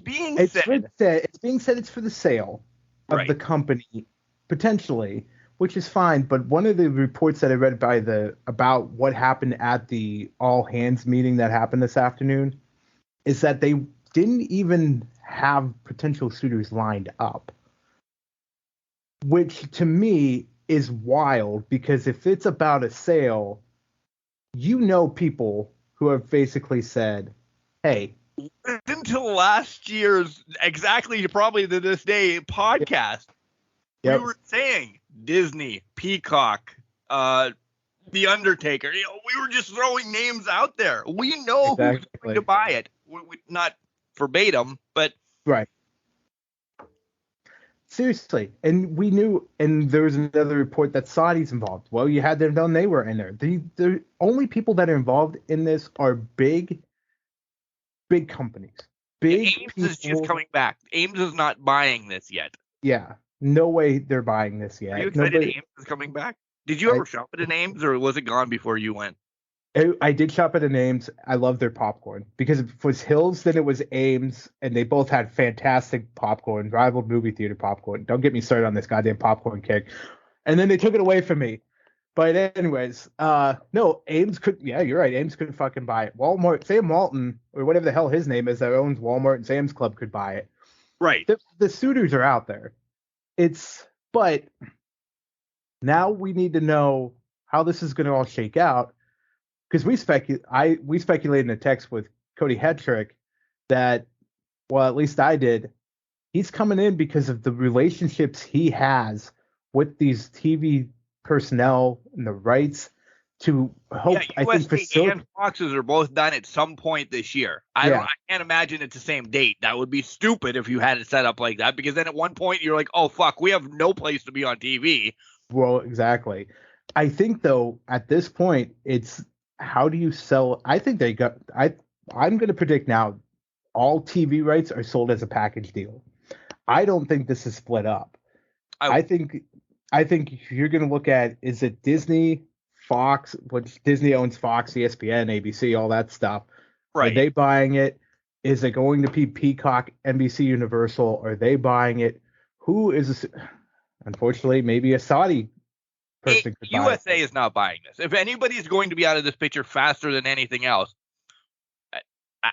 being said it's for the sale of the company potentially, which is fine. But one of the reports that I read about what happened at the all hands meeting that happened this afternoon is that they didn't even have potential suitors lined up, which to me is wild, because if it's about a sale, people who have basically said, hey, until last year's exactly probably to this day podcast, we were saying Disney, Peacock, The Undertaker. We were just throwing names out there. We know who's going to buy it. Not verbatim, but right. Seriously, and we knew, and there was another report that Saudi's involved. Well, you had them done; they were in there. The only people that are involved in this are big companies. big Ames people, is just coming back. Ames is not buying this yet. Yeah, no way they're buying this Are yet. you excited Ames is coming back? Did you ever shop at an Ames, or was it gone before you went? I did shop at an Ames. I love their popcorn because if it was Hills, then it was Ames, and they both had fantastic popcorn, rivaled movie theater popcorn. Don't get me started on this goddamn popcorn kick. And then they took it away from me. But anyways, no, Ames could. Yeah, you're right. Ames couldn't fucking buy it. Walmart, Sam Walton, or whatever the hell his name is, that owns Walmart and Sam's Club, could buy it. Right. The suitors are out there. But now we need to know how this is going to all shake out. Because we speculated in a text with Cody Hetrick that, well, at least I did, he's coming in because of the relationships he has with these TV personnel and the rights to help. Yeah, USA and Foxes are both done at some point this year. I can't imagine it's the same date. That would be stupid if you had it set up like that, because then at one point you're like, oh fuck, we have no place to be on TV. Well, exactly. I think though at this point it's, how do you sell? I think I'm going to predict now all TV rights are sold as a package deal. I don't think this is split up. I think if you're going to look at, is it Disney, Fox, which Disney owns Fox, ESPN, ABC, all that stuff. Right. Are they buying it? Is it going to be Peacock, NBC Universal? Are they buying it? Who is, unfortunately, maybe a Saudi person could buy USA is not buying this. If anybody's going to be out of this picture faster than anything else,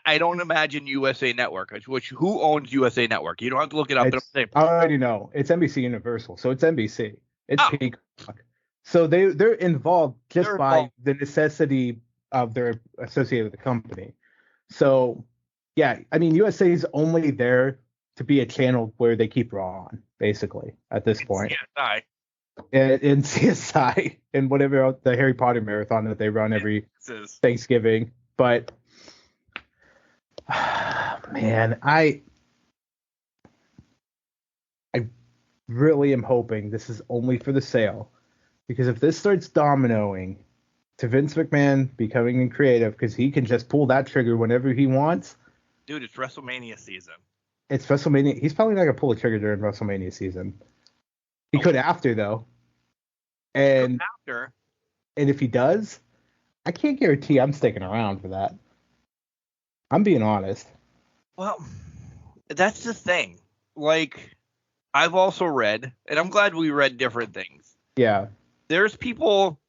I don't imagine USA Network. Who owns USA Network? You don't have to look it up. I already know. It's NBC Universal, so it's NBC. It's Peacock. So they're involved by the necessity of their associated with the company. So yeah, I mean USA is only there to be a channel where they keep Raw on, basically, at this point. CSI. And CSI and whatever else, the Harry Potter marathon that they run every Thanksgiving. But man, I really am hoping this is only for the sale, because if this starts dominoing to Vince McMahon becoming creative, because he can just pull that trigger whenever he wants. Dude, it's WrestleMania season. It's WrestleMania. He's probably not gonna pull a trigger during WrestleMania season. He could after, though. And if he does, I can't guarantee I'm sticking around for that. I'm being honest. Well, that's the thing. Like, I've also read, and I'm glad we read different things. Yeah. There's people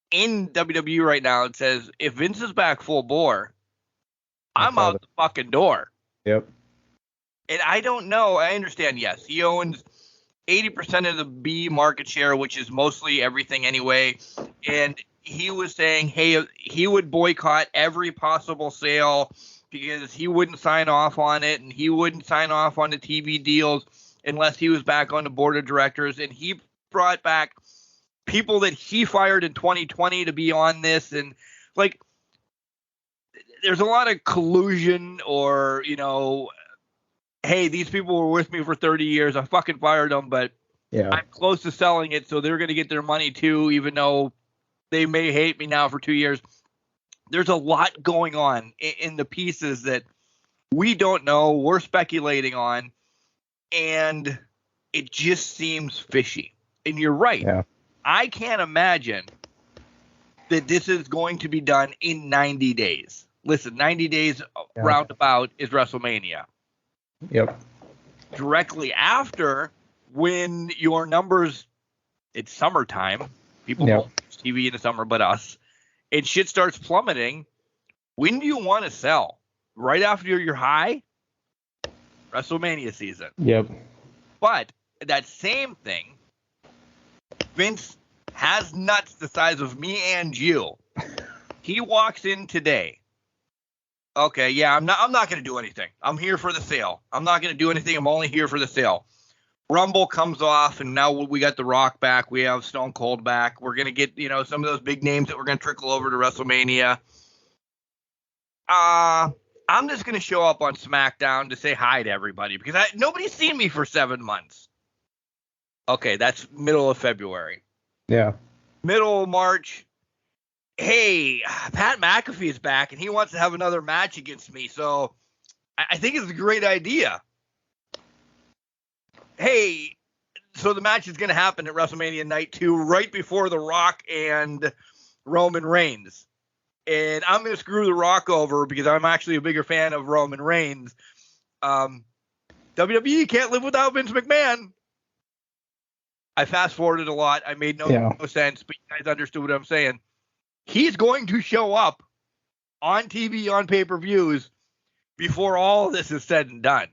in WWE right now that says, if Vince is back full bore, I'm out the fucking door. Yep. And I don't know. I understand, yes. He owns 80% of the B market share, which is mostly everything anyway. And he was saying, hey, he would boycott every possible sale because he wouldn't sign off on it, and he wouldn't sign off on the TV deals unless he was back on the board of directors. And he brought back people that he fired in 2020 to be on this. And like, there's a lot of collusion, or, you know, hey, these people were with me for 30 years. I fucking fired them, but I'm close to selling it, so they're going to get their money too, even though they may hate me now for 2 years. There's a lot going on in the pieces that we don't know, we're speculating on, and it just seems fishy. And you're right. Yeah. I can't imagine that this is going to be done in 90 days. Listen, 90 days roundabout is WrestleMania. Yep. Directly after, when your numbers, it's summertime, people won't watch TV in the summer but us, and shit starts plummeting, when do you want to sell? Right after your high? WrestleMania season. Yep. But that same thing, Vince has nuts the size of me and you. He walks in today. Okay, yeah, I'm not going to do anything. I'm here for the sale. I'm not going to do anything. I'm only here for the sale. Rumble comes off, and now we got The Rock back. We have Stone Cold back. We're going to get, you know, some of those big names that we're going to trickle over to WrestleMania. I'm just going to show up on SmackDown to say hi to everybody, because nobody's seen me for 7 months. Okay, that's middle of February. Yeah. Middle of March. Hey, Pat McAfee is back, and he wants to have another match against me. So I think it's a great idea. Hey, so the match is going to happen at WrestleMania Night 2 right before The Rock and Roman Reigns. And I'm going to screw The Rock over because I'm actually a bigger fan of Roman Reigns. WWE can't live without Vince McMahon. I fast forwarded a lot. I made no sense, but you guys understood what I'm saying. He's going to show up on TV, on pay-per-views before all of this is said and done.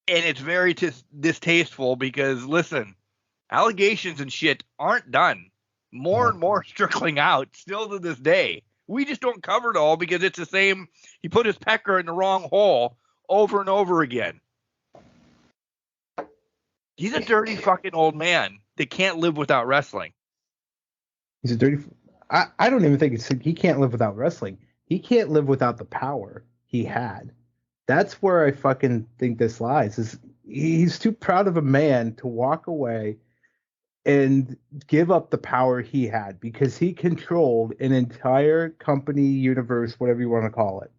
And it's very distasteful because, listen, allegations and shit aren't done. More and more trickling out still to this day. We just don't cover it all because it's the same. He put his pecker in the wrong hole over and over again. He's a dirty fucking old man that can't live without wrestling. He's a dirty. I don't even think he can't live without wrestling. He can't live without the power he had. That's where I fucking think this lies. Is he's too proud of a man to walk away and give up the power he had because he controlled an entire company, universe, whatever you want to call it.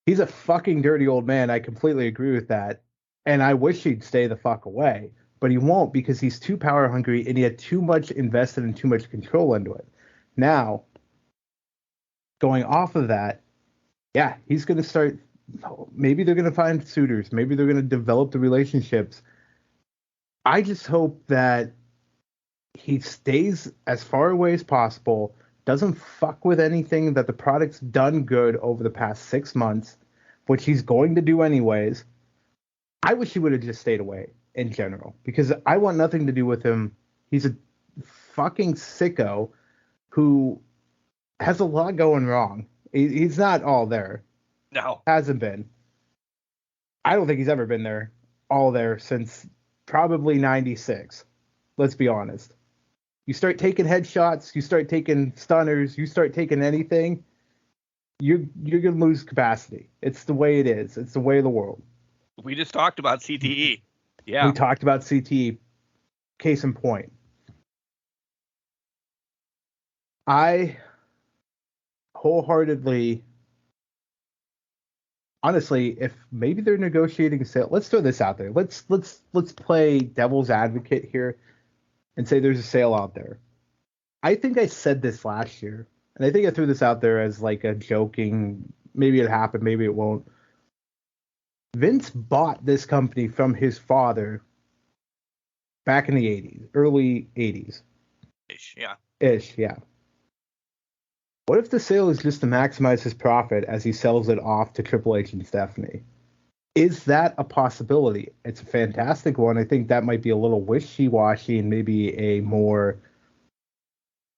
He's a fucking dirty old man. I completely agree with that. And I wish he'd stay the fuck away. But he won't because he's too power hungry and he had too much invested and too much control into it. Now, going off of that, yeah, he's going to start. Maybe they're going to find suitors. Maybe they're going to develop the relationships. I just hope that he stays as far away as possible, doesn't fuck with anything that the product's done good over the past 6 months, which he's going to do anyways. I wish he would have just stayed away in general because I want nothing to do with him. He's a fucking sicko who has a lot going wrong. He's not all there. No. Hasn't been. I don't think he's ever been there, all there since probably 96. Let's be honest. You start taking headshots, you start taking stunners, you start taking anything, you're going to lose capacity. It's the way it is. It's the way of the world. We just talked about CTE. Yeah. We talked about CTE. Case in point. I wholeheartedly, honestly, if maybe they're negotiating a sale, let's throw this out there. Let's play devil's advocate here and say there's a sale out there. I think I said this last year, and I think I threw this out there as like a joking, maybe it happened, maybe it won't. Vince bought this company from his father back in the 80s, early 80s. Ish, yeah. What if the sale is just to maximize his profit as he sells it off to Triple H and Stephanie? Is that a possibility? It's a fantastic one. I think that might be a little wishy-washy and maybe a more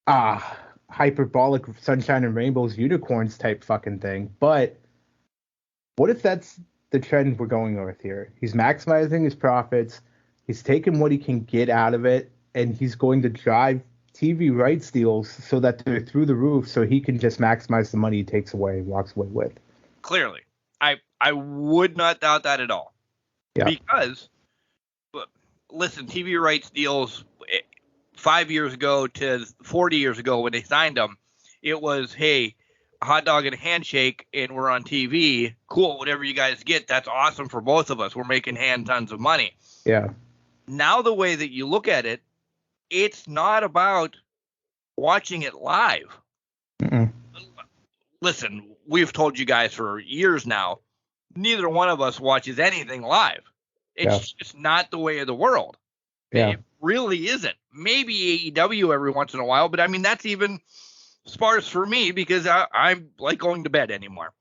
hyperbolic sunshine and rainbows, unicorns type fucking thing. But what if that's the trend we're going with here? He's maximizing his profits. He's taking what he can get out of it, and he's going to drive TV rights deals so that they're through the roof so he can just maximize the money he takes away and walks away with. Clearly. I would not doubt that at all. Yeah. Because, listen, TV rights deals 5 years ago to 40 years ago when they signed them, it was, hey, a hot dog and a handshake and we're on TV. Cool, whatever you guys get, that's awesome for both of us. We're making tons of money. Yeah. Now the way that you look at it, it's not about watching it live. Mm-mm. Listen, we've told you guys for years now, neither one of us watches anything live. It's just not the way of the world. Yeah. It really isn't. Maybe AEW every once in a while, but I mean, that's even sparse for me because I'm like going to bed anymore.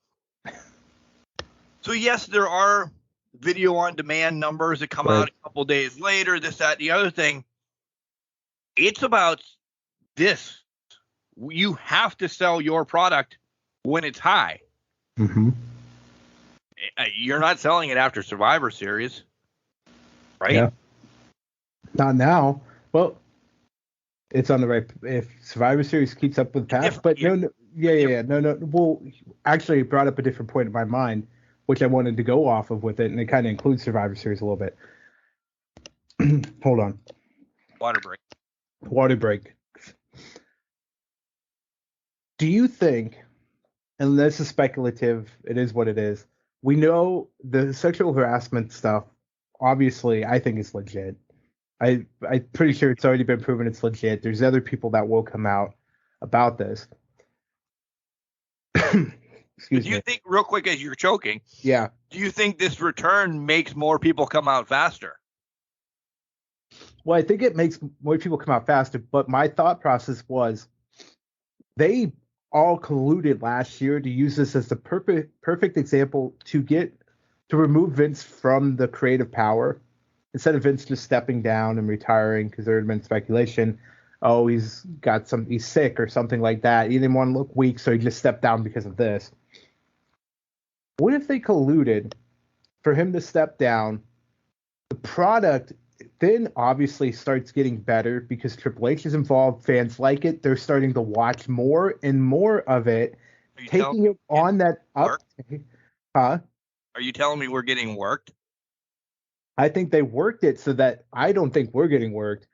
So yes, there are video on demand numbers that come out a couple days later, this, that, the other thing. It's about this. You have to sell your product when it's high. Mm-hmm. You're not selling it after Survivor Series, right? Yeah. Not now. Well, it's on the right. If Survivor Series keeps up with past, but no. Well, actually, it brought up a different point in my mind, which I wanted to go off of with it, and it kind of includes Survivor Series a little bit. Hold on. Water break. Do you think and this is speculative. It is what it is. We know the sexual harassment stuff. Obviously, I think it's legit. I'm pretty sure it's already been proven it's legit. There's other people that will come out about this. Excuse Do you me. think, real quick, as you're choking, Yeah. do you think this return makes more people come out faster? Well, I think it makes more people come out faster, but my thought process was they all colluded last year to use this as the perfect example to remove Vince from the creative power. Instead of Vince just stepping down and retiring, because there had been speculation, oh, he's sick or something like that. He didn't want to look weak, so he just stepped down because of this. What if they colluded for him to step down? The product then obviously starts getting better because Triple H is involved. Fans like it. They're starting to watch more and more of it, taking it on that up. Huh? Are you telling me we're getting worked? I think they worked it so that I don't think we're getting worked.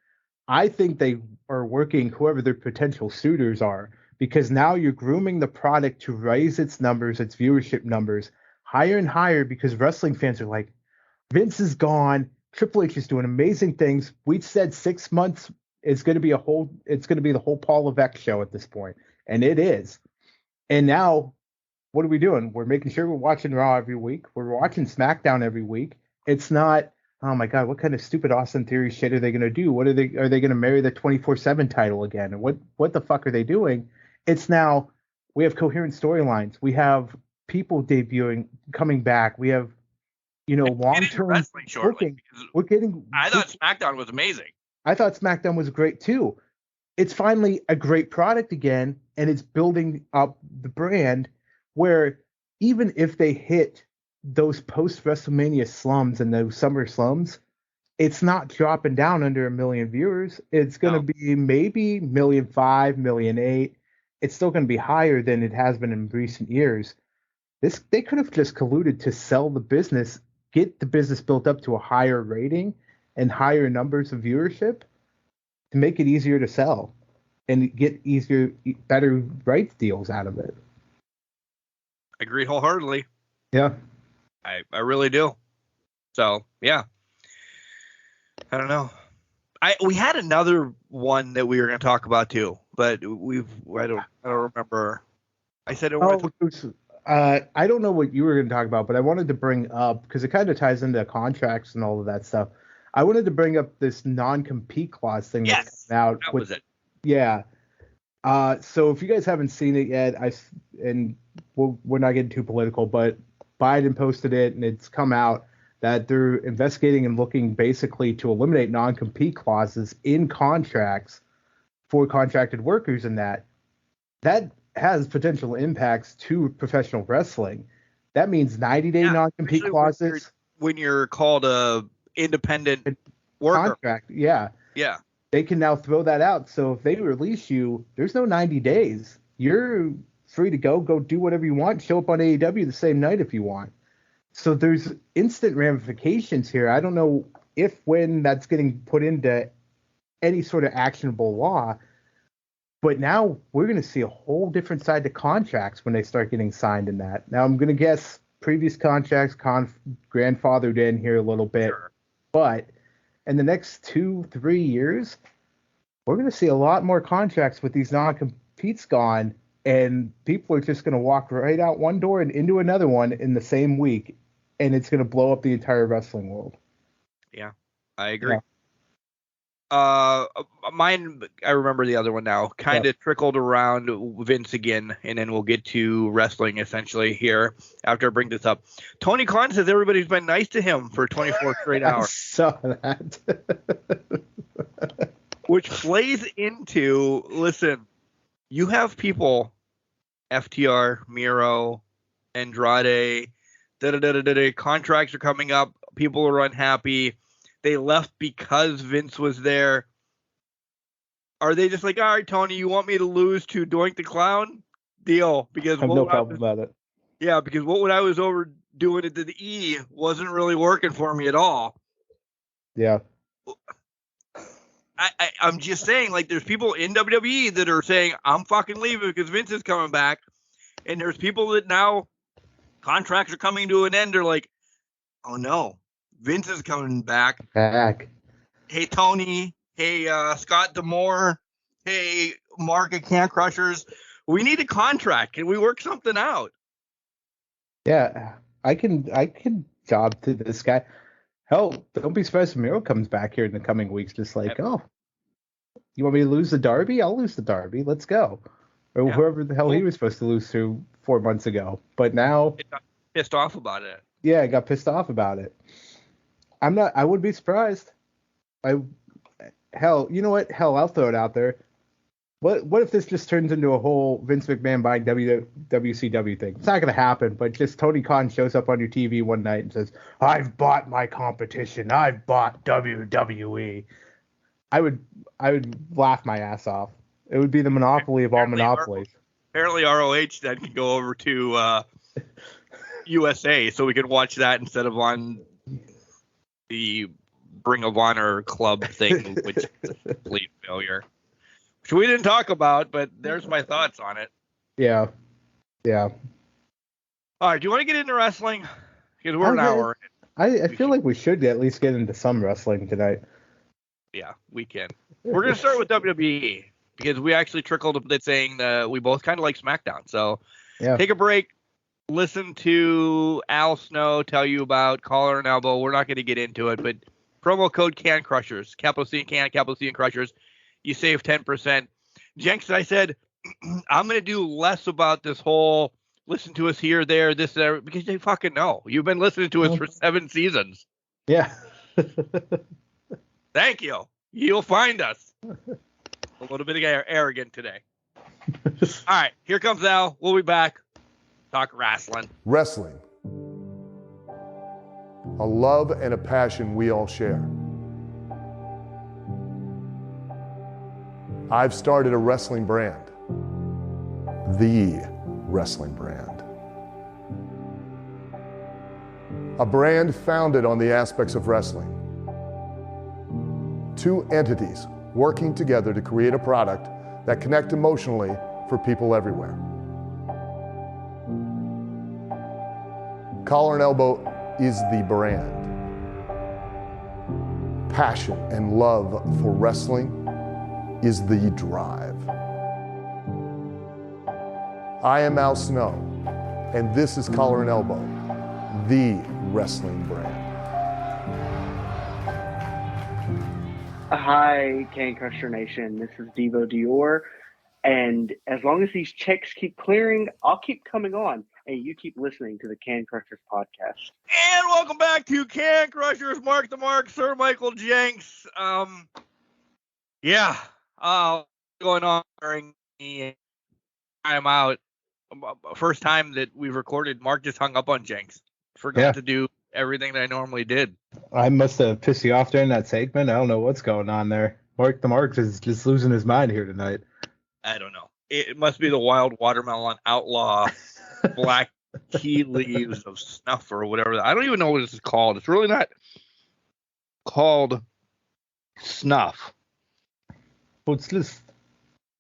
I think they are working whoever their potential suitors are, because now you're grooming the product to raise its numbers, its viewership numbers higher and higher, because wrestling fans are like, Vince is gone. Triple H is doing amazing things. We said 6 months is going to be the whole Paul Levesque show at this point, and it is. And now, what are we doing? We're making sure we're watching Raw every week. We're watching SmackDown every week. It's not, oh my God, what kind of stupid Austin Theory shit are they going to do? Are they going to marry the 24/7 title again? And what the fuck are they doing? It's now, we have coherent storylines. We have people debuting, coming back. We have, long-term wrestling shortly. I thought SmackDown was amazing. I thought SmackDown was great too. It's finally a great product again, and it's building up the brand where even if they hit those post-WrestleMania slums and those summer slums, it's not dropping down under 1 million viewers. It's going to be maybe 1.5 million, 1.8 million. It's still going to be higher than it has been in recent years. They could have just colluded to sell the business, get the business built up to a higher rating and higher numbers of viewership to make it easier to sell and get better rights deals out of it. I agree wholeheartedly. Yeah. I really do. So, yeah. I don't know. We had another one that we were going to talk about too, but I don't remember. I said I don't know what you were going to talk about, but I wanted to bring up, because it kind of ties into contracts and all of that stuff. I wanted to bring up this non-compete clause thing that's coming out. That was it. Yeah. So if you guys haven't seen it yet, we're not getting too political, but Biden posted it, and it's come out that they're investigating and looking basically to eliminate non-compete clauses in contracts for contracted workers, and that has potential impacts to professional wrestling. That means 90-day non-compete clauses. When you're called a independent worker. Contract, yeah. Yeah. They can now throw that out. So if they release you, there's no 90 days. You're free to go do whatever you want. Show up on AEW the same night if you want. So there's instant ramifications here. I don't know when that's getting put into any sort of actionable law. But now we're going to see a whole different side to contracts when they start getting signed in that. Now I'm going to guess previous contracts grandfathered in here a little bit. Sure. But in the next 2-3 years, we're going to see a lot more contracts with these non-competes gone, and people are just going to walk right out one door and into another one in the same week, and it's going to blow up the entire wrestling world. Yeah, I agree. Mine, I remember the other one now, kind of trickled around Vince again, and then we'll get to wrestling essentially here after I bring this up. Tony Khan says everybody's been nice to him for 24 straight hours. I saw that. Which plays into, listen, you have people, FTR, Miro, Andrade, contracts are coming up, people are unhappy. They left because Vince was there. Are they just like, all right, Tony, you want me to lose to Doink the Clown? Deal. Because I have no problem about it. Yeah, because what I was over doing at the E wasn't really working for me at all. Yeah. I'm just saying, like, there's people in WWE that are saying, I'm fucking leaving because Vince is coming back. And there's people that now contracts are coming to an end. They're like, oh no, Vince is coming back. Hey, Tony. Hey, Scott D'Amore. Hey, Mark at Can Crushers. We need a contract. Can we work something out? Yeah, I can job to this guy. Hell, don't be surprised if Miro comes back here in the coming weeks, just like, oh, you want me to lose the Derby? I'll lose the Derby. Let's go. Or whoever the hell he was supposed to lose to 4 months ago. But now... Got pissed off about it. Yeah, I got pissed off about it. I wouldn't be surprised. Hell, you know what? Hell, I'll throw it out there. What if this just turns into a whole Vince McMahon buying WCW thing? It's not going to happen, but just Tony Khan shows up on your TV one night and says, I've bought my competition. I've bought WWE. I would laugh my ass off. It would be the monopoly of all monopolies. Apparently ROH then can go over to USA so we can watch that instead of on the Ring of Honor club thing, which is a complete failure. Which we didn't talk about, but there's my thoughts on it. Yeah. Yeah. All right, do you want to get into wrestling? Because we're an hour. I feel like we should at least get into some wrestling tonight. Yeah, we can. We're going to start with WWE because we actually trickled a bit saying that we both kind of like SmackDown. So take a break, listen to Al Snow tell you about Collar and Elbow. We're not going to get into it, but promo code Can Crushers, capital C and Can, capital C and Crushers. You save 10%. Jenks, I said, I'm going to do less about this whole listen to us here, there, this, there, because they fucking know. You've been listening to us for 7 seasons. Yeah. Thank you. You'll find us. A little bit arrogant today. All right, here comes Al. We'll be back. Talk wrestling. Wrestling. A love and a passion we all share. I've started a wrestling brand. The wrestling brand. A brand founded on the aspects of wrestling. 2 entities working together to create a product that connect emotionally for people everywhere. Collar and Elbow is the brand. Passion and love for wrestling is the drive. I am Al Snow, and this is Collar and Elbow, the wrestling brand. Hi, Can Crusher Nation. This is Devo Dior, and as long as these checks keep clearing, I'll keep coming on, and you keep listening to the Can Crushers podcast. And welcome back to Can Crushers, Mark the Mark, Sir Michael Jenks. Going on during the time out. First time that we've recorded, Mark just hung up on Jenks. Forgot to do everything that I normally did. I must have pissed you off during that segment. I don't know what's going on there. Mark the Mark is just losing his mind here tonight. I don't know. It must be the wild watermelon outlaw black tea leaves of snuff or whatever. I don't even know what this is called. It's really not called snuff. Well, it's just...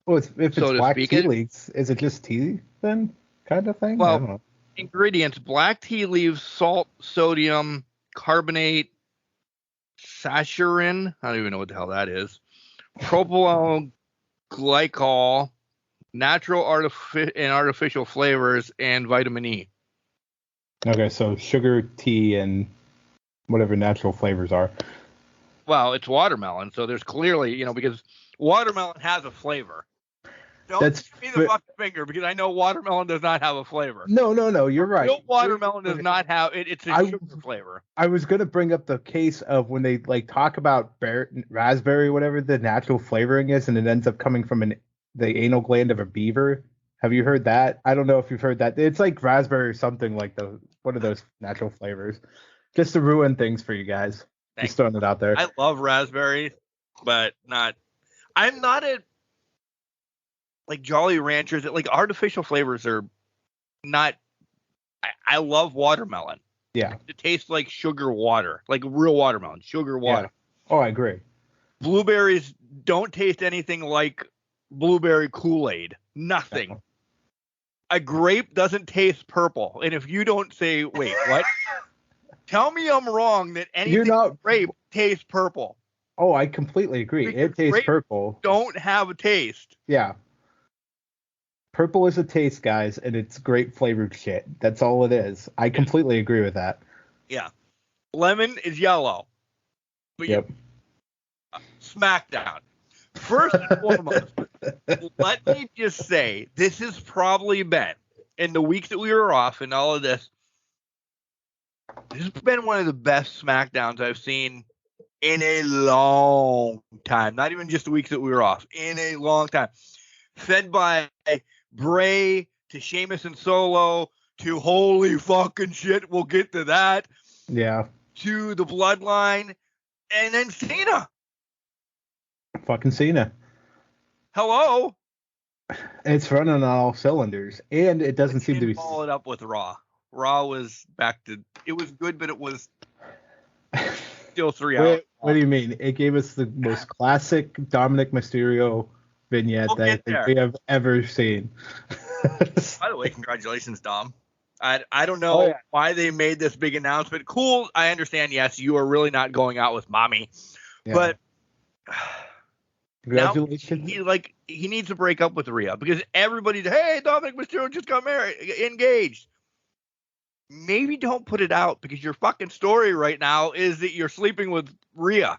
Well, if it's black tea leaves, is it just tea then, kind of thing? Well, I don't know. Ingredients: black tea leaves, salt, sodium, carbonate, saccharin. I don't even know what the hell that is. Propyl glycol, natural and artificial flavors, and vitamin E. Okay, so sugar, tea, and whatever natural flavors are. Well, it's watermelon, so there's clearly, because watermelon has a flavor. Don't give me the fucking finger, because I know watermelon does not have a flavor. No, you're right. Real watermelon does not have it. It's a sugar flavor. I was going to bring up the case of when they talk about raspberry, whatever the natural flavoring is, and it ends up coming from the anal gland of a beaver. Have you heard that? I don't know if you've heard that. It's like raspberry or something like one of those natural flavors. Just to ruin things for you guys. Thanks. Just throwing it out there. I love raspberries, but I'm not a Jolly Ranchers. Artificial flavors are not. I love watermelon. Yeah. It tastes like sugar water, like real watermelon, sugar water. Yeah. Oh, I agree. Blueberries don't taste anything like blueberry Kool-Aid. Nothing. a grape doesn't taste purple. And if you don't say, wait, what? Tell me I'm wrong that anything grape tastes purple. Oh, I completely agree. Because it tastes purple. Don't have a taste. Yeah. Purple is a taste, guys, and it's grape flavored shit. That's all it is. I completely agree with that. Yeah. Lemon is yellow. But yep. Smackdown. First and foremost, let me just say, this has probably been, in the weeks that we were off and all of this has been one of the best Smackdowns I've seen in a long time. Not even just the weeks that we were off. In a long time. Fed by Bray to Sheamus and Solo to holy fucking shit, we'll get to that. Yeah. To the Bloodline and then Cena. Fucking Cena. Hello. It's running on all cylinders, and it doesn't seem to be. Follow it up with Raw. Raw was back to. It was good, but it was still 3 hours. What do you mean? It gave us the most classic Dominic Mysterio vignette that I think we have ever seen. By the way, congratulations, Dom. I don't know why they made this big announcement. Cool, I understand. Yes, you are really not going out with mommy, but. Congratulations. Now, he needs to break up with Rhea because everybody's, hey, Dominic Mysterio just got married, engaged. Maybe don't put it out because your fucking story right now is that you're sleeping with Rhea.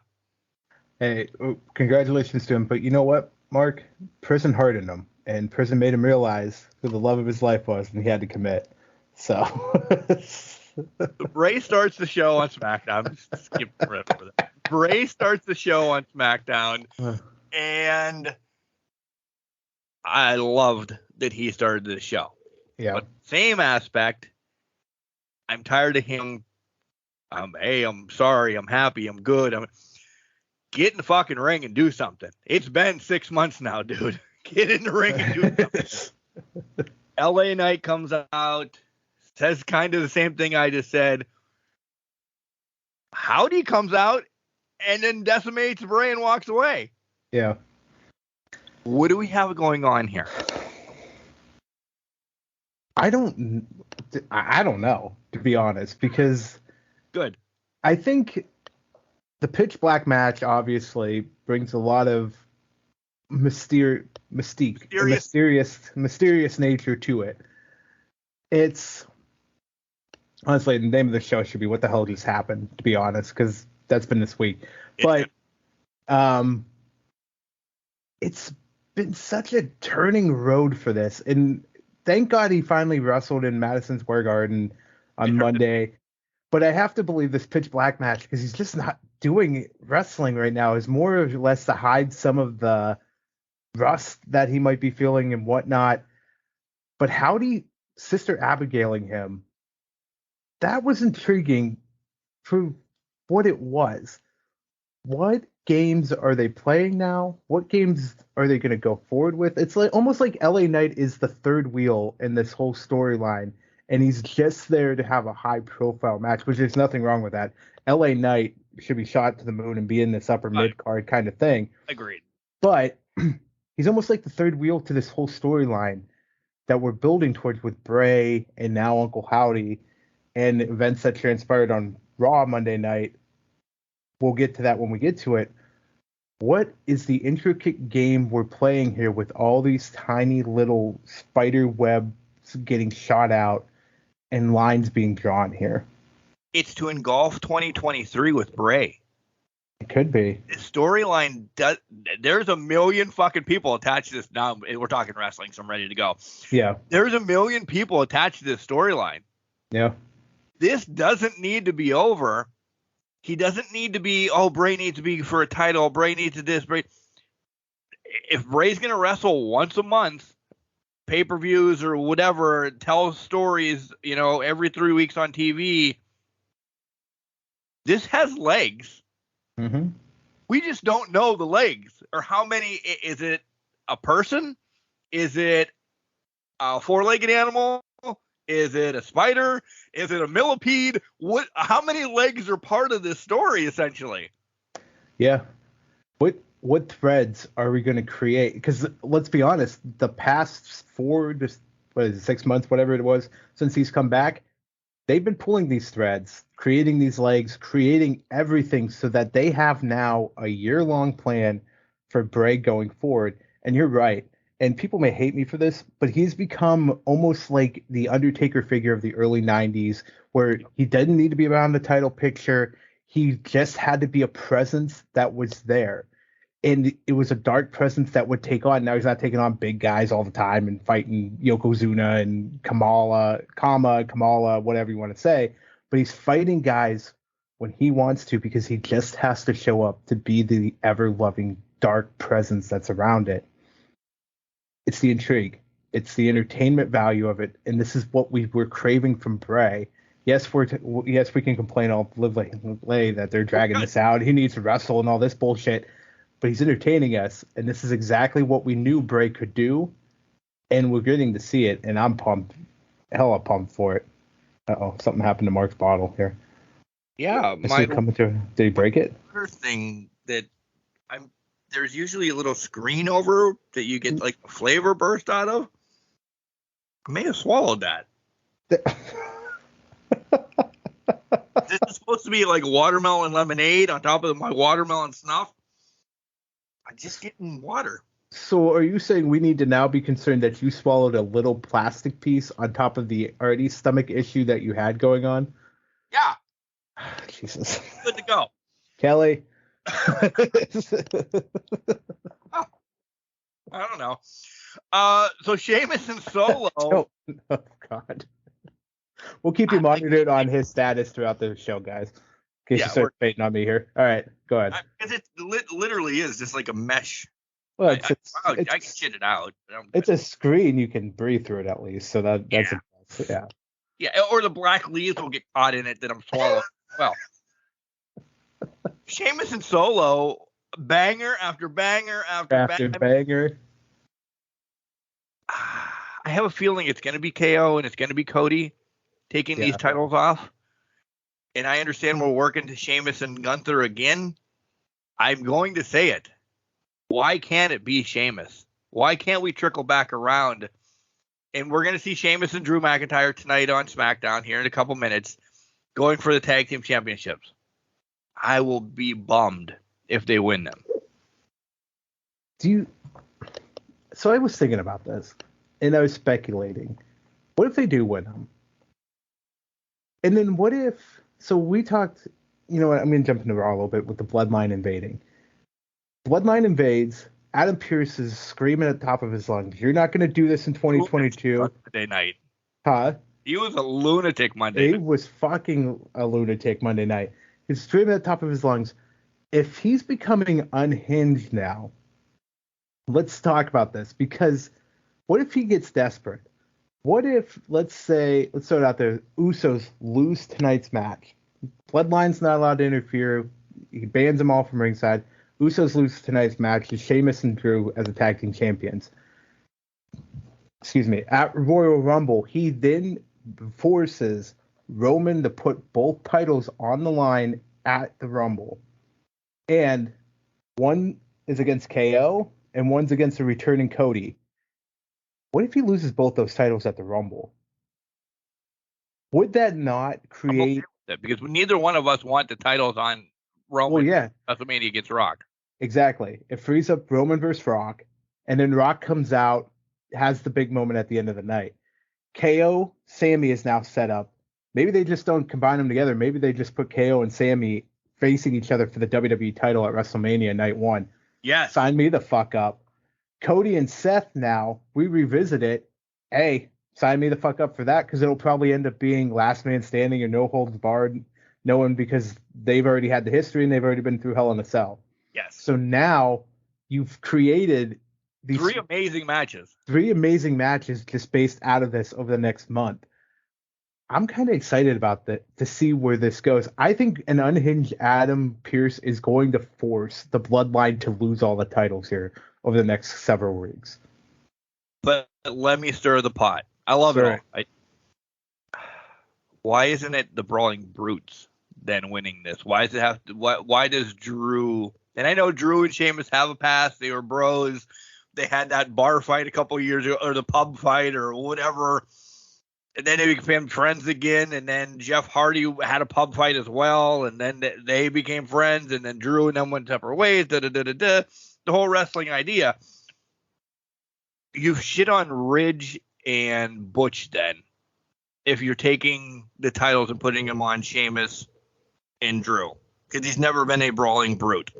Hey, congratulations to him. But you know what, Mark? Prison hardened him, and prison made him realize who the love of his life was, and he had to commit. So. Bray starts the show on SmackDown. Skip over that. Bray starts the show on SmackDown. And I loved that he started the show. Yeah. But same aspect, I'm tired of him. Hey, I'm sorry. I'm happy. I'm good. Get in the fucking ring and do something. It's been 6 months now, dude. Get in the ring and do something. LA Knight comes out, says kind of the same thing I just said. Howdy comes out and then decimates Bray and walks away. Yeah. What do we have going on here? I don't know, to be honest, because good. I think the pitch black match obviously brings a lot of mysterious nature to it. It's honestly, the name of the show should be "What the Hell Just Happened," to be honest, because that's been this week. But it's been such a turning road for this, and thank God he finally wrestled in Madison Square Garden on Monday. But I have to believe this pitch black match, because he's just not doing wrestling right now, is more or less to hide some of the rust that he might be feeling and whatnot. But Howdy Sister Abigailing him, that was intriguing for what it was. What games are they playing now? What games are they going to go forward with? It's like almost like LA Knight is the third wheel in this whole storyline, and he's just there to have a high profile match, which there's nothing wrong with that. LA Knight should be shot to the moon and be in this upper mid card kind of thing. Agreed. But he's almost like the third wheel to this whole storyline that we're building towards with Bray and now Uncle Howdy and events that transpired on Raw Monday night. We'll get to that when we get to it. What is the intricate game we're playing here with all these tiny little spider webs getting shot out and lines being drawn here? It's to engulf 2023 with Bray. It could be. The storyline does. There's a million fucking people attached to this. Now we're talking wrestling, so I'm ready to go. Yeah. There's a million people attached to this storyline. Yeah. This doesn't need to be over. He doesn't need to be, Bray needs to be for a title. Bray needs to this. Bray. If Bray's going to wrestle once a month, pay-per-views or whatever, tell stories, every 3 weeks on TV, this has legs. Mm-hmm. We just don't know the legs or how many. Is it a person? Is it a four-legged animal? Is it a spider? Is it a millipede? How many legs are part of this story, essentially? Yeah. What threads are we going to create? Because let's be honest, the past 4 to what is it, 6 months, whatever it was, since he's come back, they've been pulling these threads, creating these legs, creating everything so that they have now a year-long plan for Bray going forward. And you're right. And people may hate me for this, but he's become almost like the Undertaker figure of the early 90s, where he didn't need to be around the title picture. He just had to be a presence that was there. And it was a dark presence that would take on. Now he's not taking on big guys all the time and fighting Yokozuna and Kamala, whatever you want to say. But he's fighting guys when he wants to, because he just has to show up to be the ever-loving dark presence that's around it. It's the intrigue. It's the entertainment value of it. And this is what we were craving from Bray. Yes, we can complain all lay that they're dragging this out. He needs to wrestle and all this bullshit. But he's entertaining us, and this is exactly what we knew Bray could do, and we're getting to see it, and I'm pumped, hella pumped for it. Uh-oh, something happened to Mark's bottle here. Yeah, did he break it? Other thing that there's usually a little screen over that you get like a flavor burst out of. I may have swallowed that. This is supposed to be like watermelon lemonade on top of my watermelon snuff. I'm just getting water. So are you saying we need to now be concerned that you swallowed a little plastic piece on top of the already stomach issue that you had going on? Yeah. Jesus. Good to go. Kelly. I don't know. So Sheamus and Solo. Oh God. We'll keep you monitored on his status throughout the show, guys. In case you start baiting on me here. All right, go ahead. Because it literally is just like a mesh. Well, I can shit it out. It's a screen. You can breathe through it at least. So that's yeah. Yeah, or the black leaves will get caught in it that I'm swallowing. Well, Sheamus and Solo, banger after banger after banger. I have a feeling it's going to be KO and it's going to be Cody taking these titles off. And I understand we're working to Sheamus and Gunther again. I'm going to say it. Why can't it be Sheamus? Why can't we trickle back around? And we're going to see Sheamus and Drew McIntyre tonight on SmackDown here in a couple minutes, going for the tag team championships. I will be bummed if they win them. So I was thinking about this, and I was speculating. What if they do win them? And then what if... So we talked, you know what, I'm going to jump into Raw a little bit with the Bloodline invading. Bloodline invades. Adam Pearce is screaming at the top of his lungs. You're not going to do this in 2022. Monday night. Huh? He was a lunatic Monday night. He was fucking a lunatic Monday night. He's screaming at the top of his lungs. If he's becoming unhinged now, let's talk about this. Because what if he gets desperate? What if, let's throw it out there, Usos lose tonight's match. Bloodline's not allowed to interfere. He bans them all from ringside. Usos lose tonight's match to Sheamus and Drew as the tag team champions. Excuse me. At Royal Rumble, he then forces Roman to put both titles on the line at the Rumble. And one is against KO and one's against the returning Cody. What if he loses both those titles at the Rumble? Would that not create... Because neither one of us want the titles on Roman WrestleMania against Rock. Exactly. It frees up Roman versus Rock, and then Rock comes out, has the big moment at the end of the night. KO, Sammy is now set up. Maybe they just don't combine them together. Maybe they just put KO and Sammy facing each other for the WWE title at WrestleMania Night 1. Yes. Sign me the fuck up. Cody and Seth now, we revisit it. Hey, sign me the fuck up for that, because it'll probably end up being last man standing or no holds barred, no one, because they've already had the history and they've already been through Hell in a Cell. Yes. So now you've created these three amazing matches just based out of this over the next month. I'm kind of excited about that to see where this goes. I think an unhinged Adam Pearce is going to force the Bloodline to lose all the titles here over the next several weeks. But let me stir the pot. I love it all. Why isn't it the Brawling Brutes then winning this? Why does it have to? Why does Drew? And I know Drew and Sheamus have a past. They were bros, they had that bar fight a couple years ago, or the pub fight or whatever. And then they became friends again. And then Jeff Hardy had a pub fight as well. And then they became friends. And then Drew and them went separate ways. The whole wrestling idea. You've shit on Ridge and Butch then. If you're taking the titles and putting them on Sheamus and Drew. Because he's never been a brawling brute.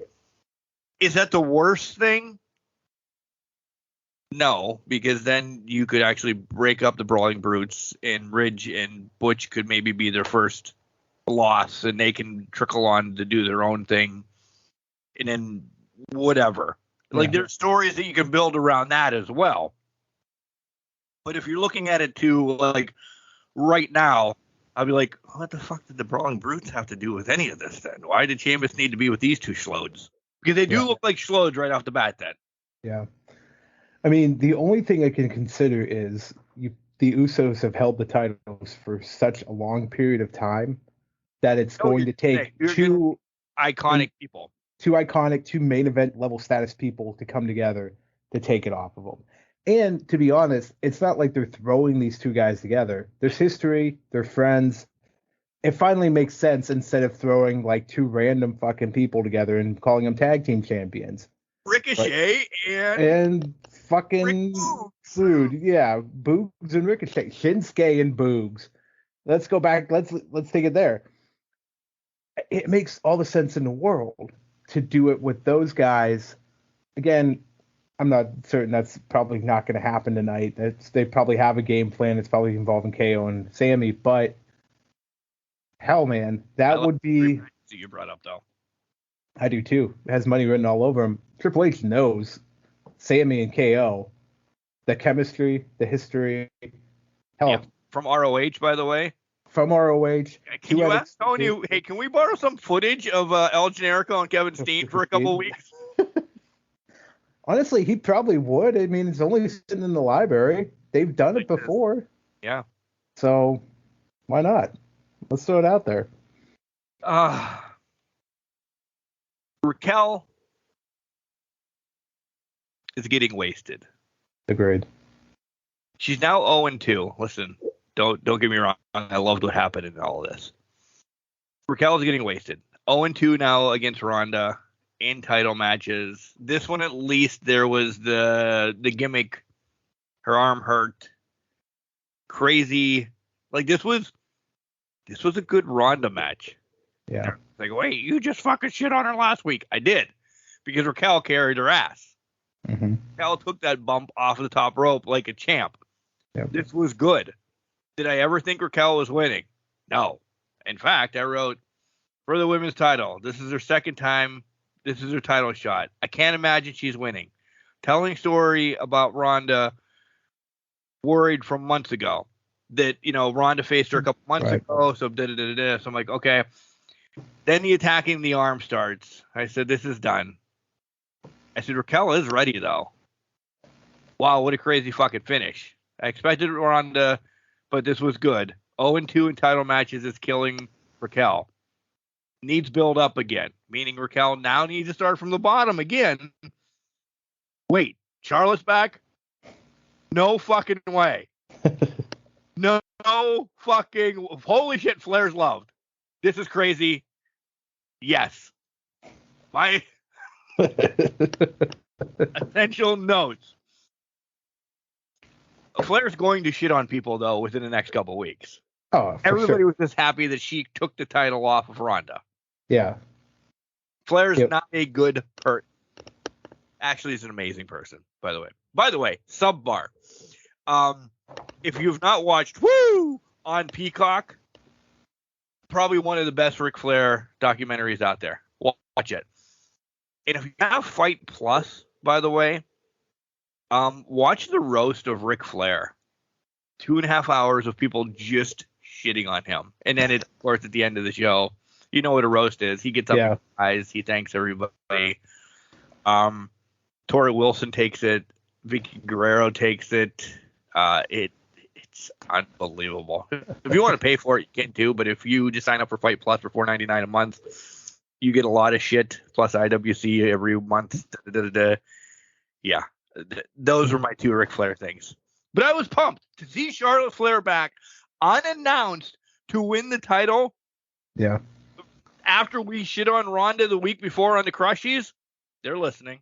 Is that the worst thing? No, because then you could actually break up the Brawling Brutes, and Ridge and Butch could maybe be their first loss, and they can trickle on to do their own thing, and then whatever. Like, there's stories that you can build around that as well. But if you're looking at it too, like, right now, I'll be like, what the fuck did the Brawling Brutes have to do with any of this then? Why did Sheamus need to be with these two schlodes? Because they do look like schlodes right off the bat then. Yeah. I mean, the only thing I can consider is the Usos have held the titles for such a long period of time that it's going to take two iconic people. Two main event level status people to come together to take it off of them. And to be honest, it's not like they're throwing these two guys together. There's history, they're friends. It finally makes sense instead of throwing like two random fucking people together and calling them tag team champions. Ricochet and fucking dude, yeah, Boogs and Ricochet, Shinsuke and Boogs. Let's go back. Let's take it there. It makes all the sense in the world to do it with those guys. Again, I'm not certain that's probably not going to happen tonight. They probably have a game plan. It's probably involving KO and Sammy, but hell, man, that would be. You brought up though. I do too. It has money written all over him. Triple H knows Sammy and KO, the chemistry, the history. Hell, yeah, from ROH, by the way. From ROH. Can you ask Tony, hey, can we borrow some footage of El Generico and Kevin Steen for a couple of weeks? Honestly, he probably would. I mean, it's only sitting in the library. They've done it before. Yeah. So why not? Let's throw it out there. Raquel is getting wasted. Agreed. She's now 0-2. Listen, don't get me wrong. I loved what happened in all of this. Raquel is getting wasted. 0-2 now against Ronda in title matches. This one, at least, there was the gimmick. Her arm hurt. Crazy. Like, this was a good Ronda match. Yeah. Like, wait, you just fucking shit on her last week. I did. Because Raquel carried her ass. Mm-hmm. Raquel took that bump off of the top rope like a champ. Yep. This was good. Did I ever think Raquel was winning? No. In fact, I wrote, for the women's title, this is her second time. This is her title shot. I can't imagine she's winning. Telling story about Ronda, worried from months ago that, Ronda faced her a couple months ago. So So I'm like, okay. Then the attacking the arm starts. I said, this is done. I said, Raquel is ready, though. Wow, what a crazy fucking finish. I expected Ronda, but this was good. 0-2 in title matches is killing Raquel. Needs build up again, meaning Raquel now needs to start from the bottom again. Wait, Charlotte's back? No fucking way. No fucking... Holy shit, Flair's loved. This is crazy. Yes. My essential notes. Flair's going to shit on people, though, within the next couple weeks. Oh, everybody was just happy that she took the title off of Ronda. Yeah. Flair's not a good person. Actually, he's an amazing person, by the way. By the way, Subbar. If you've not watched Woo on Peacock, probably one of the best Ric Flair documentaries out there. Watch it. And if you have Fight Plus, by the way, watch the roast of Ric Flair. 2.5 hours of people just shitting on him. And then, of course, at the end of the show, you know what a roast is. He gets up and eyes. He thanks everybody. Tori Wilson takes it. Vicky Guerrero takes it. It's unbelievable. If you want to pay for it, you can too. But if you just sign up for Fight Plus for $4.99 a month, you get a lot of shit plus IWC every month. Yeah. Those were my two Ric Flair things. But I was pumped to see Charlotte Flair back unannounced to win the title. Yeah. After we shit on Ronda the week before on the Crushies, they're listening.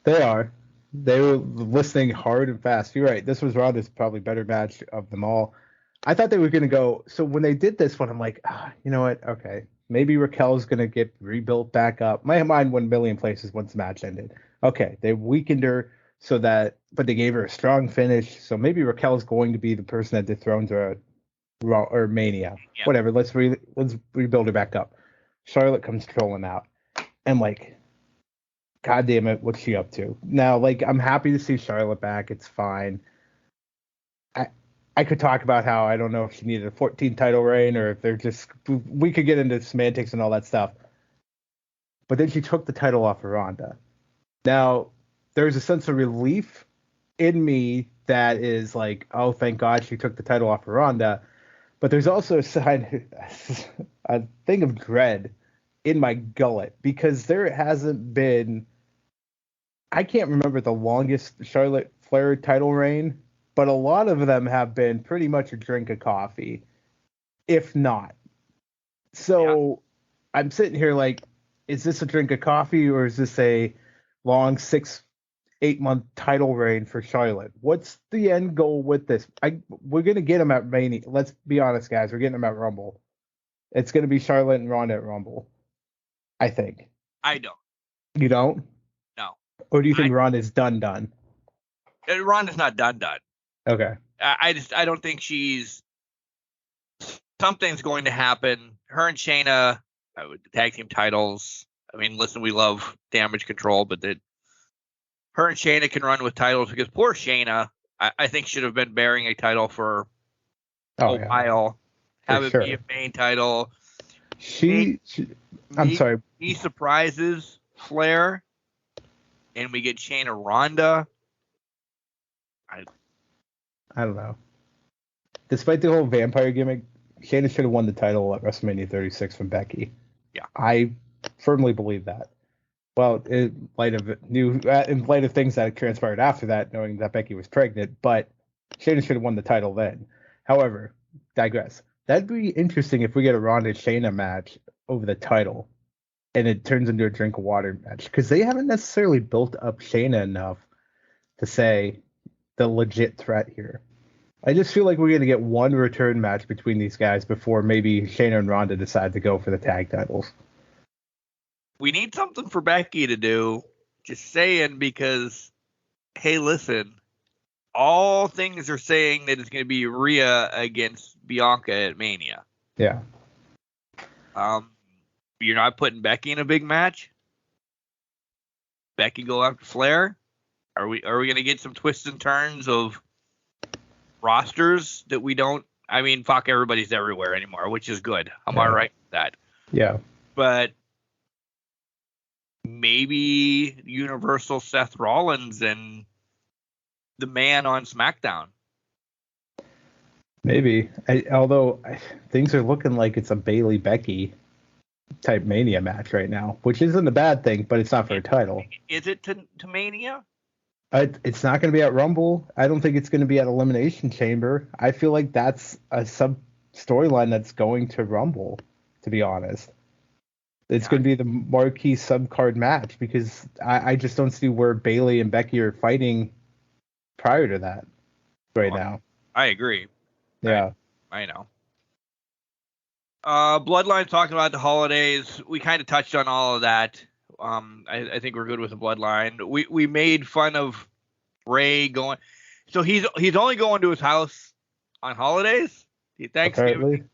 They are. They were listening hard and fast. You're right. This was Ronda's probably better match of them all. I thought they were going to go. So when they did this one, I'm like, you know what? Okay. Maybe Raquel's going to get rebuilt back up. My mind went a million places once the match ended. Okay. They weakened her but they gave her a strong finish. So maybe Raquel's going to be the person that dethrones her or Mania. Yeah. Whatever. Let's rebuild her back up. Charlotte comes trolling out. And like, God damn it, what's she up to? Now, like, I'm happy to see Charlotte back. It's fine. I could talk about how I don't know if she needed a 14 title reign or if they're just, we could get into semantics and all that stuff. But then she took the title off of Ronda. Now, there's a sense of relief in me that is like, oh, thank God she took the title off of Ronda. But there's also a thing of dread in my gullet because there hasn't been, I can't remember the longest Charlotte Flair title reign, but a lot of them have been pretty much a drink of coffee, if not. So yeah. I'm sitting here like, is this a drink of coffee or is this a long 6-8 month title reign for Charlotte? What's the end goal with this? We're going to get them at Mania. Let's be honest, guys. We're getting them at Rumble. It's going to be Charlotte and Ronda at Rumble, I think. I don't. You don't? No. Or do you think Ronda's done? Ronda's not done. Okay. I don't think something's going to happen. Her and Shayna, the tag team titles. I mean, listen, we love Damage Control, but her and Shayna can run with titles because poor Shayna, I think should have been bearing a title for a while. Have it be a main title. I'm sorry. He surprises Flair, and we get Shayna Ronda. I don't know. Despite the whole vampire gimmick, Shayna should have won the title at WrestleMania 36 from Becky. Yeah, I firmly believe that. Well, in light of things that transpired after that, knowing that Becky was pregnant, but Shayna should have won the title then. However, digress. That'd be interesting if we get a Ronda Shayna match over the title, and it turns into a drink of water match because they haven't necessarily built up Shayna enough to say the legit threat here. I just feel like we're going to get one return match between these guys before maybe Shayna and Ronda decide to go for the tag titles. We need something for Becky to do. Just saying, because, hey, listen, all things are saying that it's going to be Rhea against Bianca at Mania. Yeah. You're not putting Becky in a big match? Becky go after Flair? Are we going to get some twists and turns of rosters that we don't? I mean, fuck, everybody's everywhere anymore, which is good. I'm all right with that. Yeah. But maybe Universal Seth Rollins and the man on SmackDown. Maybe. Although things are looking like it's a Bayley Becky type Mania match right now, which isn't a bad thing, but it's not for a title. Is it to Mania? It's not going to be at Rumble. I don't think it's going to be at Elimination Chamber. I feel like that's a sub storyline that's going to Rumble, to be honest. It's going to be the marquee sub-card match because I just don't see where Bayley and Becky are fighting prior to that now. I agree. Yeah. I know. Bloodline talking about the holidays. We kind of touched on all of that. I think we're good with the Bloodline. We made fun of Ray going. So he's only going to his house on holidays. Thanksgiving. Apparently.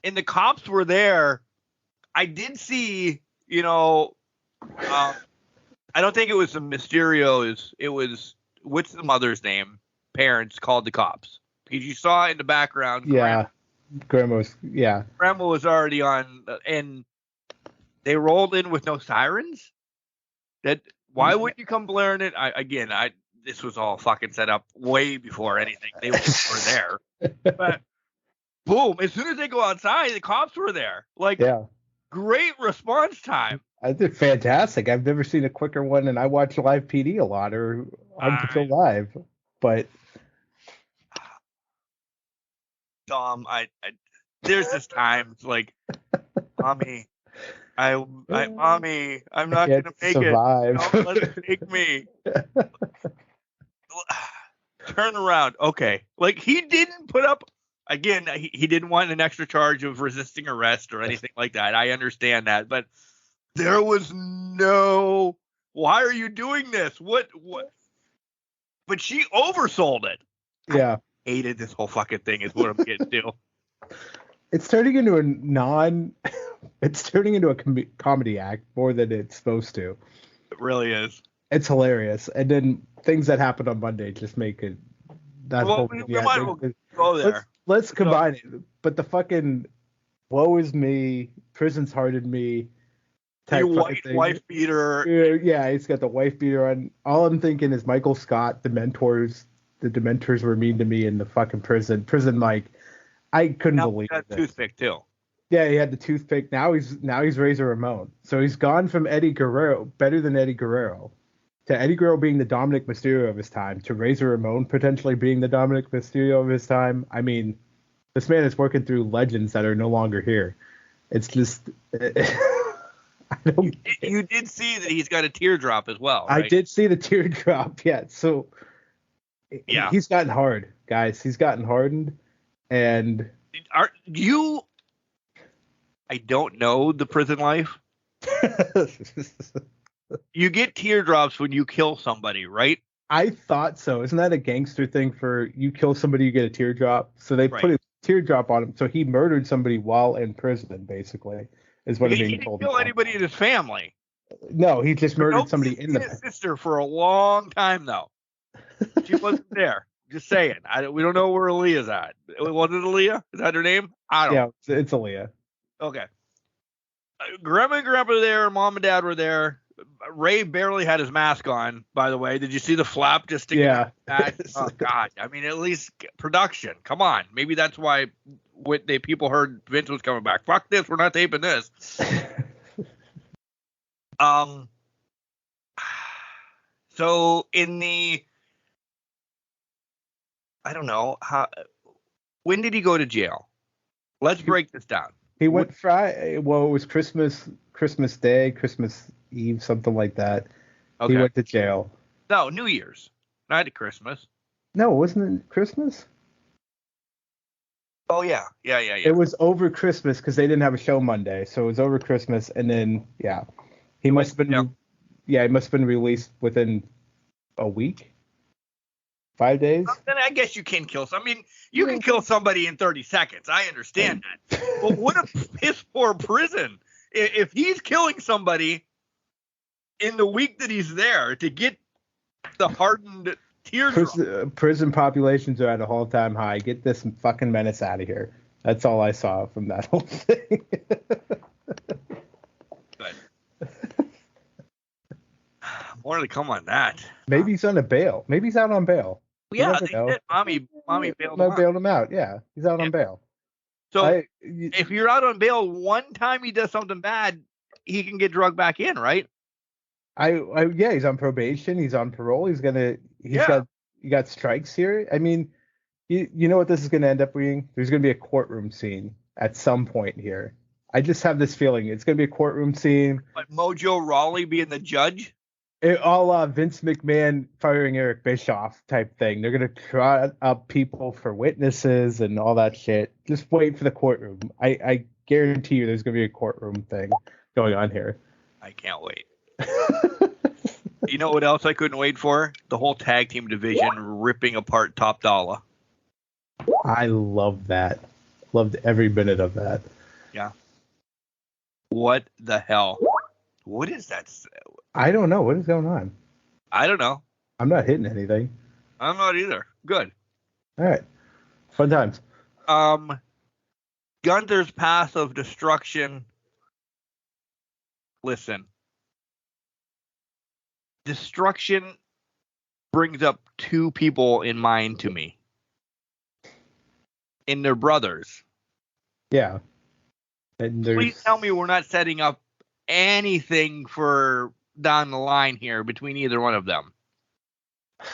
And the cops were there. I did see, I don't think it was the Mysterios. It was, what's the mother's name? Parents called the cops. Because you saw in the background. Yeah. Grandma was already on, and they rolled in with no sirens. Why wouldn't you come blaring it? This was all fucking set up way before anything. They were there. But boom, as soon as they go outside, the cops were there. Like, yeah. Great response time. I did fantastic. I've never seen a quicker one, and I watch Live PD a lot or on Patrol Live. But Dom, I there's just times like, mommy, mommy, I'm not gonna make survive. it. Don't let it take me. Turn around. Okay. Like, he didn't put up, again, he didn't want an extra charge of resisting arrest or anything like that. I understand that. But there was no, why are you doing this? What? But she oversold it. Yeah. I hated this whole fucking thing is what I'm getting to. It's turning into it's turning into a comedy act more than it's supposed to. It really is. It's hilarious. And then things that happen on Monday just make it. We might as well go there. Let's combine it. But the fucking woe is me, prison's hearted me. Your wife beater. Yeah, he's got the wife beater on. All I'm thinking is Michael Scott, the Dementors were mean to me in the fucking prison. Prison Mike. I couldn't believe it. Toothpick too. Yeah, he had the toothpick. Now he's Razor Ramon. So he's gone from Eddie Guerrero, better than Eddie Guerrero, to Eddie Guerrero being the Dominic Mysterio of his time, to Razor Ramon potentially being the Dominic Mysterio of his time. I mean, this man is working through legends that are no longer here. It's just... You did see that he's got a teardrop as well, right? I did see the teardrop, yeah. So yeah, he's gotten hard, guys. He's gotten hardened. And... I don't know the prison life. You get teardrops when you kill somebody, right? I thought so. Isn't that a gangster thing for you kill somebody, you get a teardrop? So they put a teardrop on him. So he murdered somebody while in prison, basically, is what I'm being told. He didn't kill anybody in his family. No, he just murdered somebody in the sister for a long time, though. She wasn't there. Just saying. We don't know where Aaliyah's at. Was it Aaliyah? Is that her name? I don't know. Yeah, it's Aaliyah. Okay. Grandma and Grandpa were there. Mom and Dad were there. Ray barely had his mask on, by the way. Did you see the flap just sticking out? Oh, God. I mean, at least production. Come on. Maybe that's why people heard Vince was coming back. Fuck this. We're not taping this. So in the... I don't know. When did he go to jail? Let's break this down. He went Friday. Well, it was Christmas Day, Christmas Eve, something like that. Okay. He went to jail. No, New Year's, not at Christmas. No, wasn't it Christmas? Oh yeah. It was over Christmas because they didn't have a show Monday, so it was over Christmas, and then he must have been he must have been released within a week. 5 days? Then I guess you can kill some. I mean, you can kill somebody in 30 seconds. I understand that. But what a piss poor prison. If he's killing somebody in the week that he's there to get the hardened teardrop. Prison populations are at an all-time high. Get this fucking menace out of here. That's all I saw from that whole thing. Good. More to come on that. Maybe he's on a bail. Maybe he's out on bail. Yeah, they did. Mommy bailed him out. Yeah, he's out on bail. So if you're out on bail, one time he does something bad, he can get drugged back in, right? He's on probation. He's on parole. He got strikes here. I mean, you know what this is going to end up being? There's going to be a courtroom scene at some point here. I just have this feeling it's going to be a courtroom scene. But Mojo Rawley being the judge? All Vince McMahon firing Eric Bischoff type thing. They're going to try up people for witnesses and all that shit. Just wait for the courtroom. I guarantee you there's going to be a courtroom thing going on here. I can't wait. You know what else I couldn't wait for? The whole tag team division ripping apart Top Dollar. I love that. Loved every minute of that. Yeah. What the hell? What is that? I don't know. What is going on? I don't know. I'm not hitting anything. I'm not either. Good. All right. Fun times. Gunther's path of destruction. Listen. Destruction brings up two people in mind to me. And they're brothers. Yeah. And Please tell me we're not setting up anything for down the line here between either one of them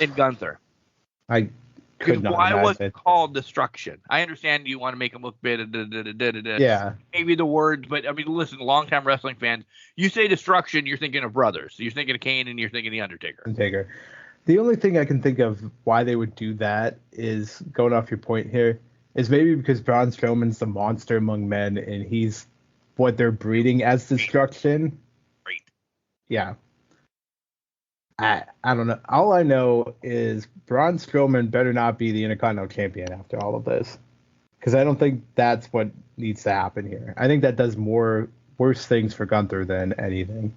and Gunther. I could not why was imagine. it called Destruction? I understand you want to make him look bit. Yeah. Maybe the words, but I mean, listen, longtime wrestling fans, you say Destruction, you're thinking of brothers. You're thinking of Kane and you're thinking of The Undertaker. The only thing I can think of why they would do that is, going off your point here, is maybe because Braun Strowman's the monster among men and he's what they're breeding as Destruction. Great. Yeah. I don't know. All I know is Braun Strowman better not be the Intercontinental Champion after all of this, because I don't think that's what needs to happen here. I think that does worse things for Gunther than anything.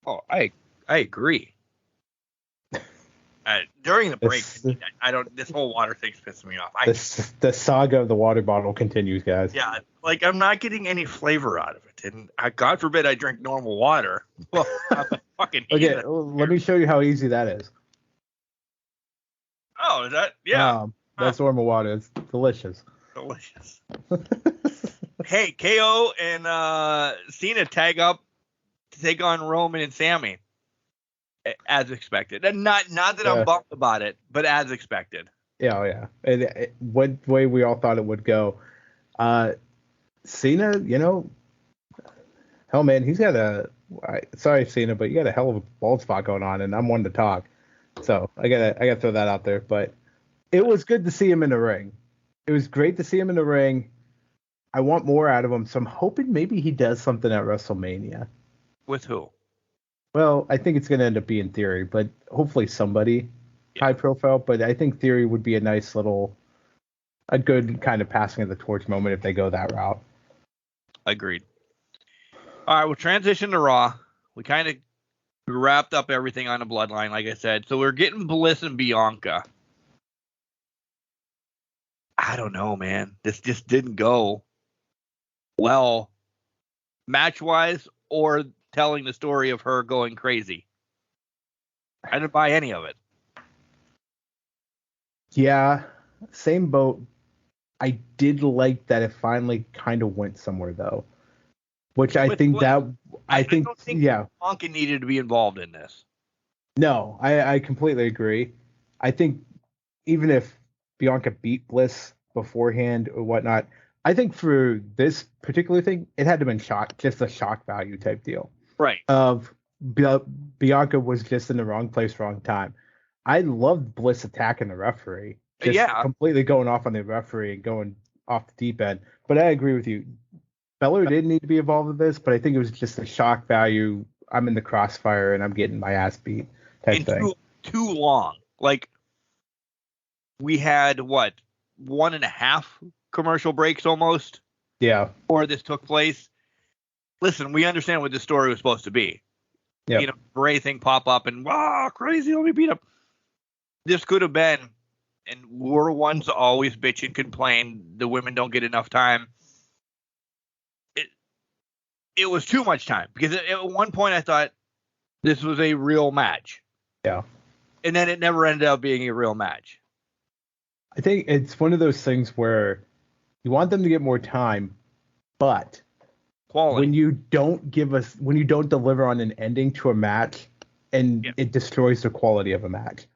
Oh, I agree. During the break, this whole water thing's pissing me off. The saga of the water bottle continues, guys. Yeah, like I'm not getting any flavor out of it, and God forbid I drink normal water. Well, I'm a fucking Okay, let me show you how easy that is. Oh, is that? Yeah. That's normal water. It's delicious. Delicious. Hey, KO and Cena tag up to take on Roman and Sammy, as expected. And not that I'm bummed about it, but as expected. Yeah. It went the way we all thought it would go. Cena, hell man, he's got sorry Cena, but you got a hell of a bald spot going on, and I'm one to talk. So I gotta throw that out there. But it was good to see him in the ring. It was great to see him in the ring. I want more out of him, so I'm hoping maybe he does something at WrestleMania. With who? Well, I think it's going to end up being Theory, but hopefully somebody high profile. But I think Theory would be a good kind of passing of the torch moment if they go that route. Agreed. All right, we'll transition to Raw. We kind of wrapped up everything on the Bloodline, like I said. So we're getting Bliss and Bianca. I don't know, man. This just didn't go well, match-wise or telling the story of her going crazy. I didn't buy any of it. Yeah, same boat. I did like that it finally kind of went somewhere, though. Which I think don't think Bianca needed to be involved in this. No, I completely agree. I think even if Bianca beat Bliss beforehand or whatnot, I think for this particular thing, it had to have been just a shock value type deal. Right. Of Bianca was just in the wrong place, wrong time. I loved Bliss attacking the referee. Completely going off on the referee and going off the deep end. But I agree with you. Beller didn't need to be involved in this, but I think it was just a shock value. I'm in the crossfire and I'm getting my ass beat type thing. Too long. Like, we had, 1.5 commercial breaks almost? Yeah. Before this took place. Listen, we understand what this story was supposed to be. Yep. Bray thing pop up and, wow, crazy, let me beat up. This could have been, and we're ones to always bitch and complain the women don't get enough time. It was too much time, because at one point I thought this was a real match. Yeah. And then it never ended up being a real match. I think it's one of those things where you want them to get more time, but quality. When you don't deliver on an ending to a match, and it destroys the quality of a match.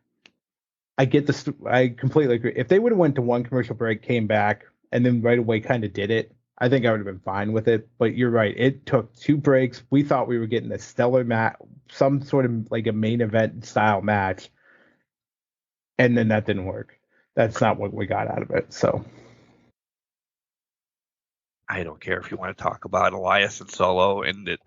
I completely agree. If they would have went to one commercial break, came back, and then right away kind of did it, I think I would have been fine with it. But you're right. It took 2 breaks. We thought we were getting a stellar match, some sort of like a main event style match. And then that didn't work. That's not what we got out of it. So I don't care if you want to talk about Elias and Solo and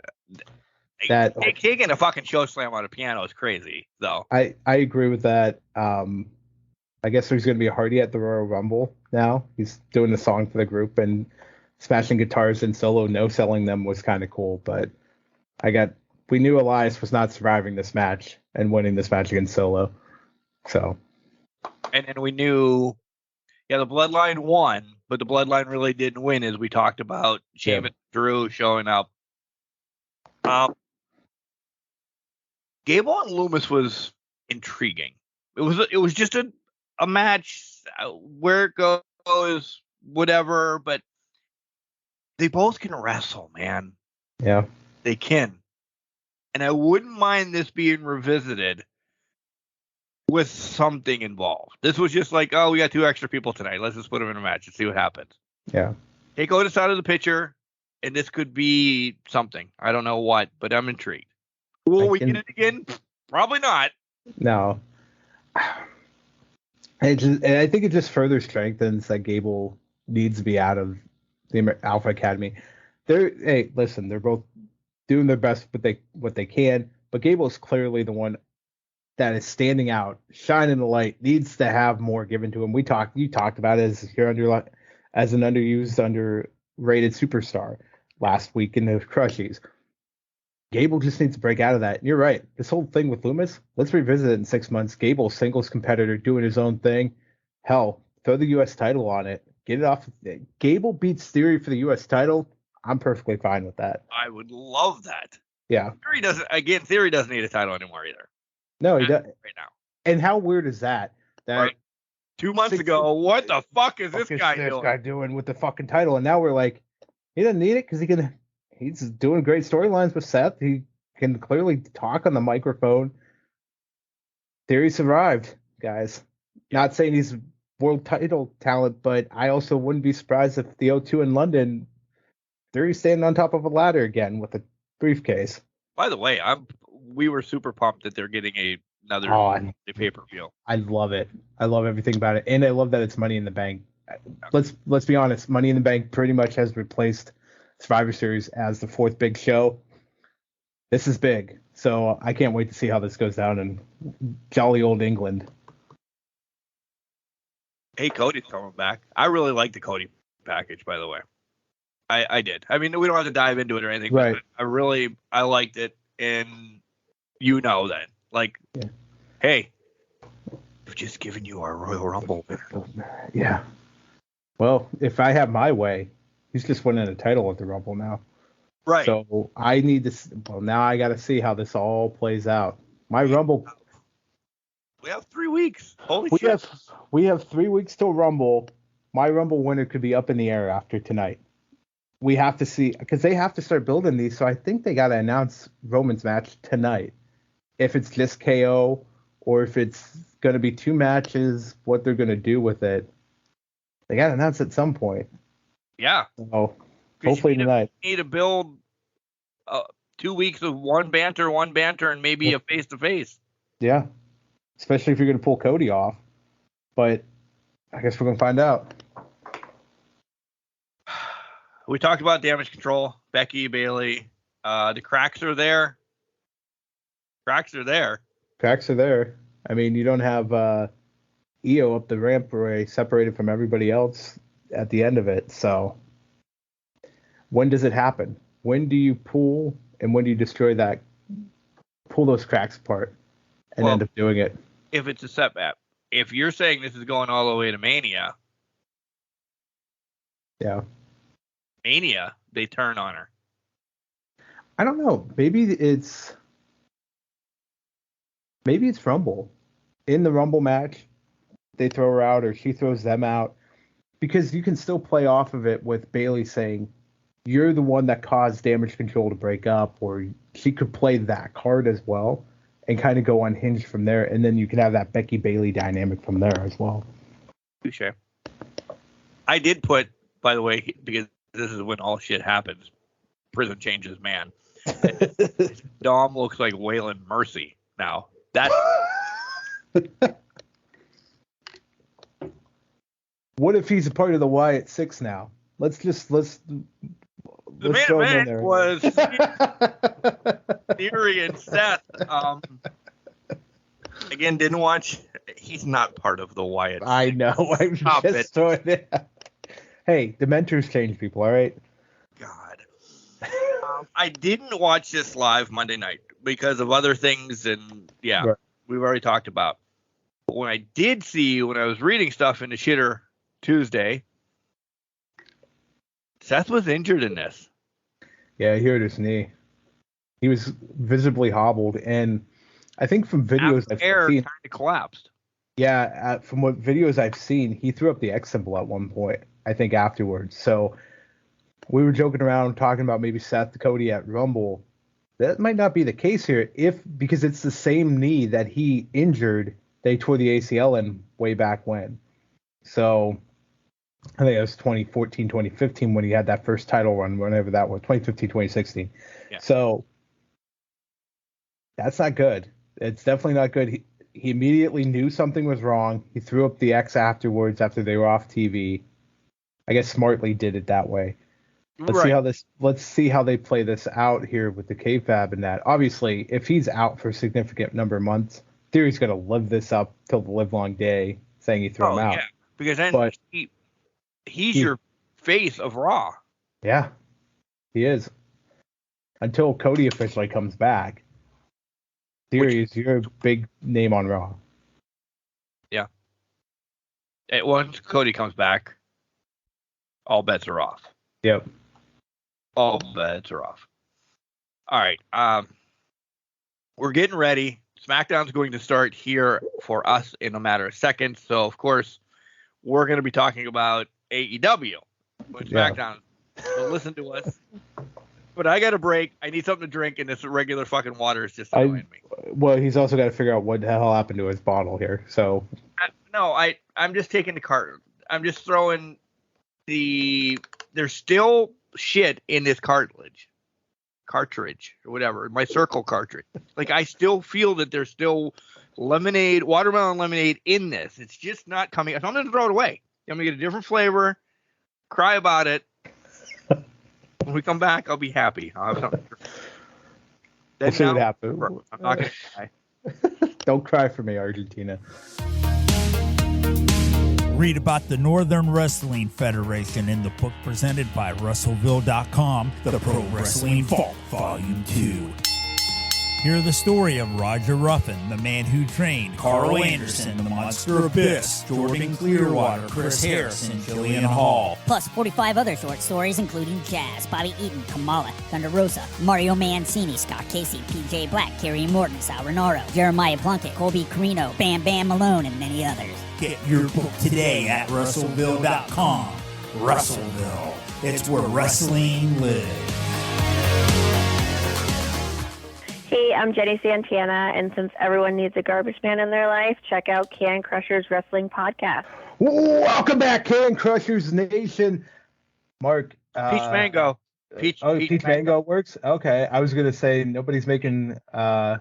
taking a fucking show slam on a piano is crazy, though. I agree with that. I guess there's going to be a Hardy at the Royal Rumble now. He's doing the song for the group, and smashing guitars and Solo no-selling them was kind of cool. But we knew Elias was not surviving this match and winning this match against Solo. So. And then we knew, the Bloodline won, but the Bloodline really didn't win, as we talked about. Sheamus, Drew showing up. Gable and Loomis was intriguing. It was just a match where it goes, whatever. But They both can wrestle, man. Yeah. They can. And I wouldn't mind this being revisited with something involved. This was just like, oh, we got 2 extra people tonight. Let's just put them in a match and see what happens. Yeah. Take Otis out of the picture, and this could be something. I don't know what, but I'm intrigued. Will we get it again? Probably not. No. And I think it just further strengthens that Gable needs to be out of the Alpha Academy. Hey, listen, they're both doing their best what they can, but Gable is clearly the one that is standing out, shining the light, needs to have more given to him. You talked about it as an underused, underrated superstar last week in the Crushies. Gable just needs to break out of that. And you're right. This whole thing with Loomis, let's revisit it in 6 months. Gable, singles competitor, doing his own thing. Hell, throw the U.S. title on it. Get it off. Gable beats Theory for the U.S. title. I'm perfectly fine with that. I would love that. Yeah. Theory doesn't need a title anymore either. No, he doesn't. Right now. And how weird is that? Right. 2 months ago, what the fuck is this guy doing with the fucking title? And now we're like, he doesn't need it because he's doing great storylines with Seth. He can clearly talk on the microphone. Theory survived, guys. Not saying he's world title talent, but I also wouldn't be surprised if the O2 in London, Theory's standing on top of a ladder again with a briefcase. By the way, we were super pumped that they're getting another pay-per-view. I love it. I love everything about it, and I love that it's Money in the Bank. Let's be honest. Money in the Bank pretty much has replaced Survivor Series as the 4th big show. This is big, so I can't wait to see how this goes down in jolly old England. Hey, Cody's coming back. I really like the Cody package, by the way. I did. I mean, we don't have to dive into it or anything, right? But I liked it, and you know that. Like, hey, we've just given you our Royal Rumble winner. Yeah. Well, if I have my way, he's just winning a title at the Rumble now. Right. So I need to. Well, now I got to see how this all plays out. My Rumble. We have 3 weeks. Holy shit. We have 3 weeks till Rumble. My Rumble winner could be up in the air after tonight. We have to see because they have to start building these. So I think they got to announce Roman's match tonight. If it's just KO or if it's going to be 2 matches, what they're going to do with it. They got to announce at some point. Yeah. So hopefully tonight. You need to build 2 weeks of one banter, and maybe a face-to-face. Yeah. Especially if you're going to pull Cody off. But I guess we're going to find out. We talked about Damage Control, Becky, Bayley. The cracks are there. Cracks are there. I mean, you don't have Io up the ramp where separated from everybody else at the end of it. So when does it happen? When do you pull and when do you pull those cracks apart and end up doing it? If it's a setback. If you're saying this is going all the way to Mania. Yeah. Mania, they turn on her. I don't know. Maybe it's Rumble. In the Rumble match, they throw her out or she throws them out. Because you can still play off of it with Bayley saying, you're the one that caused Damage Control to break up, or she could play that card as well and kind of go unhinged from there. And then you can have that Becky Bayley dynamic from there as well. Touche. I did put, by the way, because this is when all shit happens, prison changes man. Dom looks like Waylon Mercy now. That's what if he's a part of the Wyatt Six now? Let's the main event was Theory and Seth. Again, didn't watch. He's not part of the Wyatt. I know. I'm just throwing it. Hey, the mentors change people. All right. God. I didn't watch this live Monday night because of other things, and right. We've already talked about. But when I did see, when I was reading stuff in the Shitter Tuesday, Seth was injured in this. Yeah, he hurt his knee. He was visibly hobbled, and I think from videos I've seen, kind of collapsed. Yeah, from what videos I've seen, he threw up the X symbol at one point. I think afterwards. So we were joking around talking about maybe Seth Cody at Rumble. That might not be the case here because it's the same knee that he injured. They tore the ACL in way back when. So I think it was 2014, 2015 when he had that first title run, whenever that was, 2015, 2016. Yeah. So that's not good. It's definitely not good. He immediately knew something was wrong. He threw up the X afterwards after they were off TV. I guess smartly did it that way. Let's see how they play this out here with the kayfabe and that. Obviously, if he's out for a significant number of months, Theory's going to live this up till the live long day, saying he threw him out. Yeah, because then he's your face of Raw. Yeah, he is. Until Cody officially comes back, Theory is your big name on Raw. Yeah. Once Cody comes back, all bets are off. Yep. All bets are off. All right. We're getting ready. SmackDown's going to start here for us in a matter of seconds. So, of course, we're going to be talking about AEW with SmackDown. So listen to us. But I got a break. I need something to drink, and this regular fucking water is just annoying me. Well, he's also got to figure out what the hell happened to his bottle here. So I'm just taking the cart. I'm just throwing there's still shit in this cartridge or whatever, my circle cartridge. Like, I still feel that there's still watermelon lemonade in this. It's just not coming. So I'm going to throw it away. I'm going to get a different flavor, cry about it. When we come back, I'll be happy. I'll have something. We'll see what happens. I'm not going to cry. Don't cry for me, Argentina. Read about the Northern Wrestling Federation in the book presented by Russellville.com, The Pro Wrestling Vault, Volume 2. Hear the story of Roger Ruffin, the man who trained Carl Anderson, the Monster Abyss, Jordan Clearwater, Chris Harris, and Jillian Hall. Plus 45 other short stories, including Jazz, Bobby Eaton, Kamala, Thunder Rosa, Mario Mancini, Scott Casey, PJ Black, Kerry Morton, Sal Renaro, Jeremiah Plunkett, Colby Carino, Bam Bam Malone, and many others. Get your book today at Russellville.com. Russellville. It's where wrestling lives. Hey, I'm Jenny Santana, and since everyone needs a garbage man in their life, check out Can Crushers Wrestling Podcast. Welcome back, Can Crushers Nation. Mark. Peach Mango. Peach Mango works? Okay. I was going to say nobody's making... what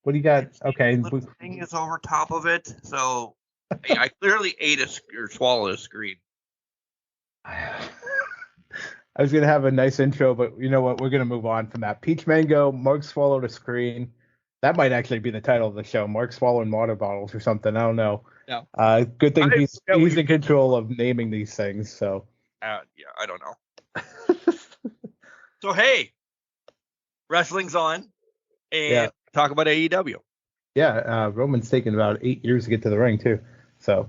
do you got? Okay. The thing is over top of it, so I clearly ate or swallowed a screen. I was going to have a nice intro, but you know what? We're going to move on from that. Peach Mango, Mark swallowed a screen. That might actually be the title of the show. Mark swallowing water bottles or something. I don't know. No. Good thing he's in control of naming these things. So. Yeah, I don't know. So, hey, wrestling's on. And talk about AEW. Yeah, Roman's taken about 8 years to get to the ring, too. So,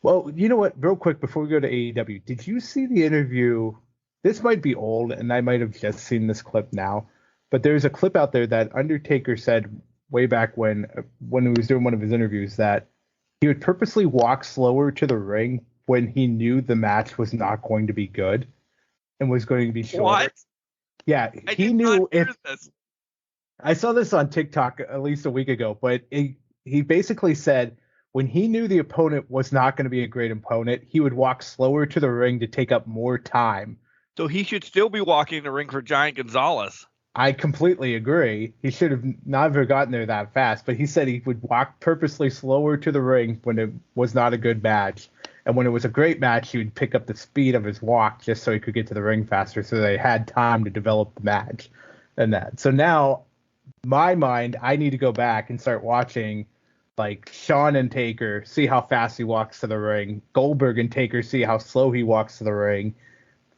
well, you know what? Real quick, before we go to AEW, did you see the interview? This might be old, and I might have just seen this clip now, but there's a clip out there that Undertaker said way back when he was doing one of his interviews that he would purposely walk slower to the ring when he knew the match was not going to be good and was going to be shorter. What? Yeah, he knew if... I saw this on TikTok at least a week ago, but he basically said when he knew the opponent was not going to be a great opponent, he would walk slower to the ring to take up more time. So he should still be walking the ring for Giant Gonzalez. I completely agree. He should have never gotten there that fast, but he said he would walk purposely slower to the ring when it was not a good match. And when it was a great match, he would pick up the speed of his walk just so he could get to the ring faster so they had time to develop the match and that. So now, my mind, I need to go back and start watching like Shawn and Taker, see how fast he walks to the ring. Goldberg and Taker, see how slow he walks to the ring.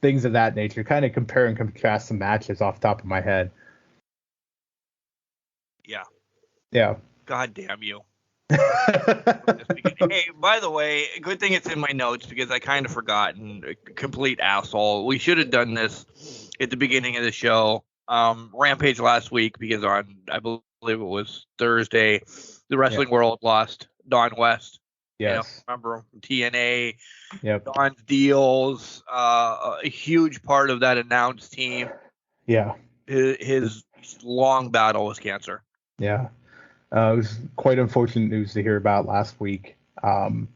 Things of that nature. Kind of compare and contrast some matches off the top of my head. Yeah. Yeah. God damn you. Hey, by the way, good thing it's in my notes because I kind of forgot and complete asshole. We should have done this at the beginning of the show. Rampage last week because on, I believe it was Thursday, the Wrestling World lost Don West Yes. Remember him from TNA, Yep. Don's deals, a huge part of that announced team. Yeah. His long battle with cancer. Yeah. It was quite unfortunate news to hear about last week. And,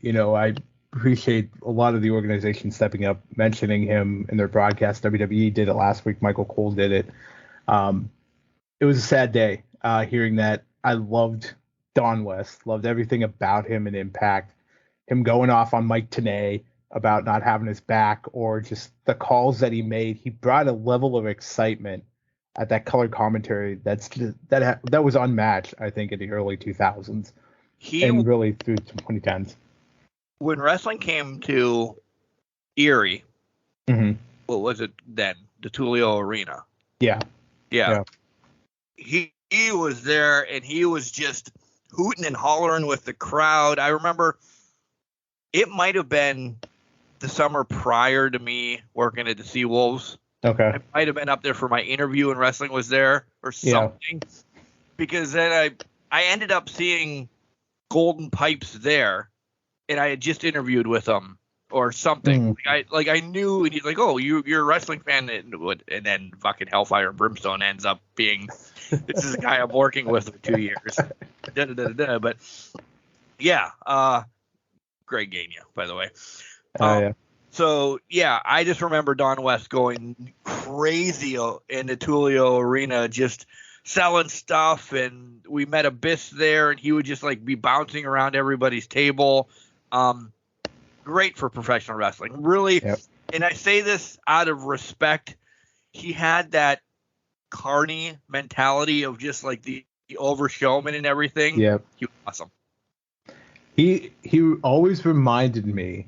I appreciate a lot of the organization stepping up, mentioning him in their broadcast. WWE did it last week. Michael Cole did it. It was a sad day hearing that. I loved Don West, loved everything about him and Impact. Him going off on Mike Tenay about not having his back, or just the calls that he made. He brought a level of excitement at that color commentary that was unmatched, I think, in the early 2000s and really through 2010s. When wrestling came to Erie, what was it then? The Tulio Arena. Yeah. He was there, and he was just hooting and hollering with the crowd. I remember it might have been the summer prior to me working at the Seawolves. Okay. I might have been up there for my interview and wrestling was there or something. Because then I ended up seeing Golden Pipes there, and I had just interviewed with him or something. I knew, and he's like, "Oh, you're a wrestling fan," and then fucking Hellfire and Brimstone ends up being, this is a guy I'm working with for 2 years. But yeah, Greg Gagne, by the way. Yeah. So yeah, I just remember Don West going crazy in the Tulio Arena, just selling stuff, and we met Abyss there, and he would just like be bouncing around everybody's table. Great for professional wrestling, really. Yep. And I say this out of respect. He had that carny mentality of just like the over showman and everything. Yep. He was awesome. He always reminded me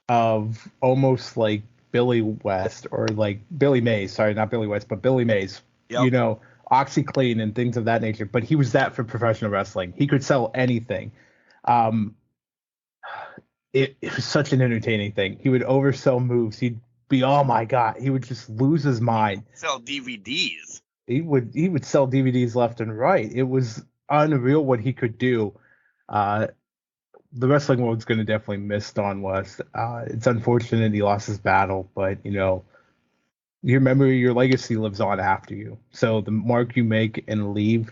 of almost like Billy West, or like Billy Mays. Sorry, not Billy West, but Billy Mays. Yep. OxyClean and things of that nature. But he was that for professional wrestling. He could sell anything. It was such an entertaining thing. He would oversell moves. He'd be, oh my God, he would just lose his mind. Sell DVDs. He would sell DVDs left and right. It was unreal what he could do. The wrestling world's going to definitely miss Don West. It's unfortunate he lost his battle, but you remember your legacy lives on after you. So the mark you make and leave,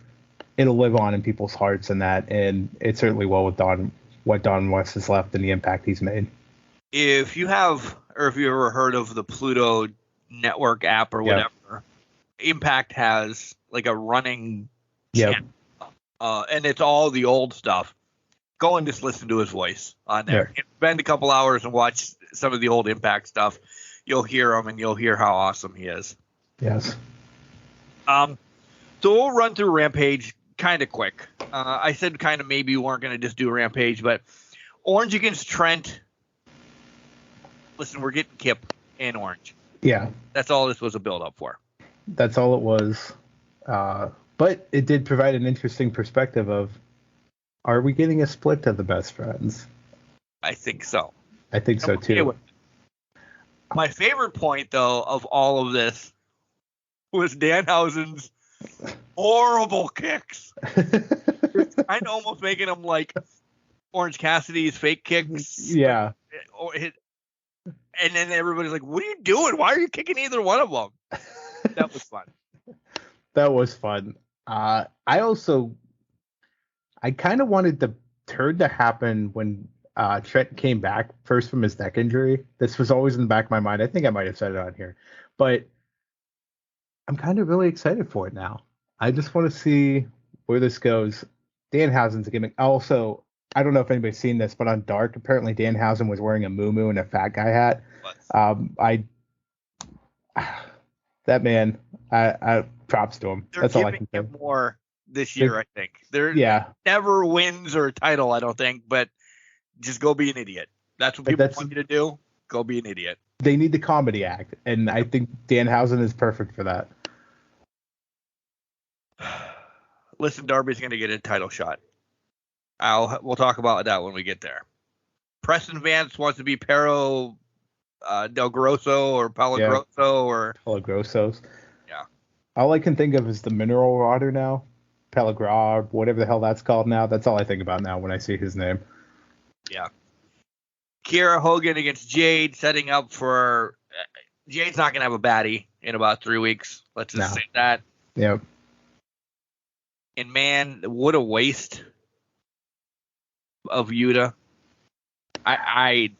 it'll live on in people's hearts, and it's certainly well with what Don West has left and the impact he's made. If you have, or if you ever heard of the Pluto Network app or whatever, Impact has like a running channel, and it's all the old stuff. Go and just listen to his voice on there. Spend a couple hours and watch some of the old Impact stuff. You'll hear him, and you'll hear how awesome he is. Yes. So we'll run through Rampage kind of quick. I said kind of maybe we weren't going to just do Rampage, but Orange against Trent. Listen, we're getting Kip and Orange. Yeah. That's all this was a build-up for. That's all it was. But it did provide an interesting perspective of, are we getting a split of the best friends? I think so. I think so, too. My favorite point, though, of all of this was Danhausen's horrible kicks. It's kind of almost making them like Orange Cassidy's fake kicks. Yeah. And then everybody's like, what are you doing? Why are you kicking either one of them? That was fun. That was fun. I kind of wanted the turn to happen when Trent came back first from his neck injury. This was always in the back of my mind. I think I might have said it on here. But I'm kind of really excited for it now. I just want to see where this goes. Danhausen's a gimmick. Also, I don't know if anybody's seen this, but on Dark, apparently Danhausen was wearing a moo-moo and a fat guy hat. That man, I props to him. That's all I can say. More this year, I think. There never wins or a title, I don't think, but just go be an idiot. That's what people want you to do. Go be an idiot. They need the comedy act, and I think Danhausen is perfect for that. Listen, Darby's going to get a title shot. We'll talk about that when we get there. Preston Vance wants to be Pero Del Grosso or Palagrosso or Palagrossos. Yeah. All I can think of is the mineral water now. Pellegrin, whatever the hell that's called now. That's all I think about now when I see his name. Yeah. Kiera Hogan against Jade, setting up for Jade's not gonna have a baddie in about 3 weeks. Let's just say that. Yep. And man, what a waste of Yuta. I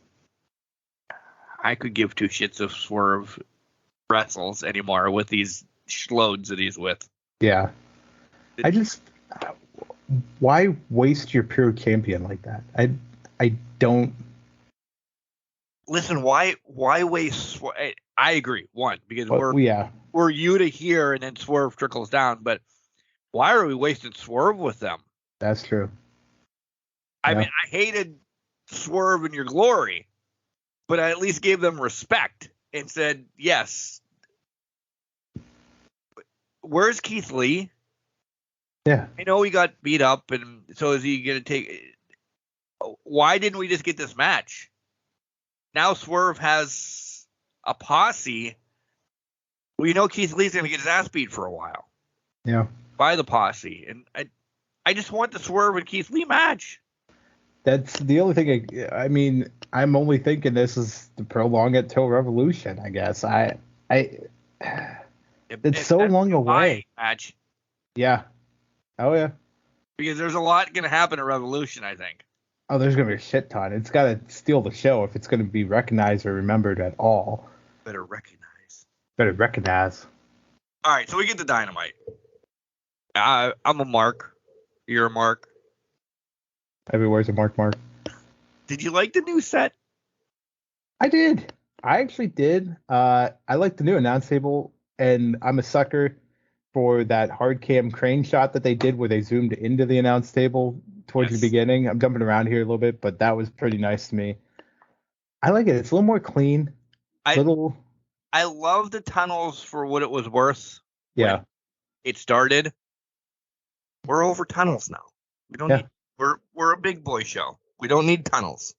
could give two shits if Swerve wrestles anymore with these schloads that he's with. Yeah. Why waste your pure champion like that? I don't. Listen, why waste? I agree. One, because we're Yuta here and then Swerve trickles down. But why are we wasting Swerve with them? That's true. I mean, I hated Swerve in your glory, but I at least gave them respect and said, yes. Where's Keith Lee? Yeah. I know he got beat up, and so is he going to take... Why didn't we just get this match? Now Swerve has a posse. Well, you know Keith Lee's going to get his ass beat for a while. Yeah. By the posse. And I just want the Swerve and Keith Lee match. That's the only thing. I mean, I'm only thinking this is to prolong it till Revolution, I guess. It's so long away. Match. Yeah. Oh, yeah. Because there's a lot going to happen at Revolution, I think. Oh, there's going to be a shit ton. It's got to steal the show if it's going to be recognized or remembered at all. Better recognize. All right, so we get the Dynamite. I'm a Mark. You're a Mark. Everywhere's a Mark. Did you like the new set? I did. I actually did. I like the new announce table, and I'm a sucker for that hard cam crane shot that they did where they zoomed into the announce table towards the beginning. I'm jumping around here a little bit, but that was pretty nice to me. I like it. It's a little more clean. I love the tunnels for what it was worth. Yeah. It started. We're over tunnels now. We don't need. We're a big boy show. We don't need tunnels.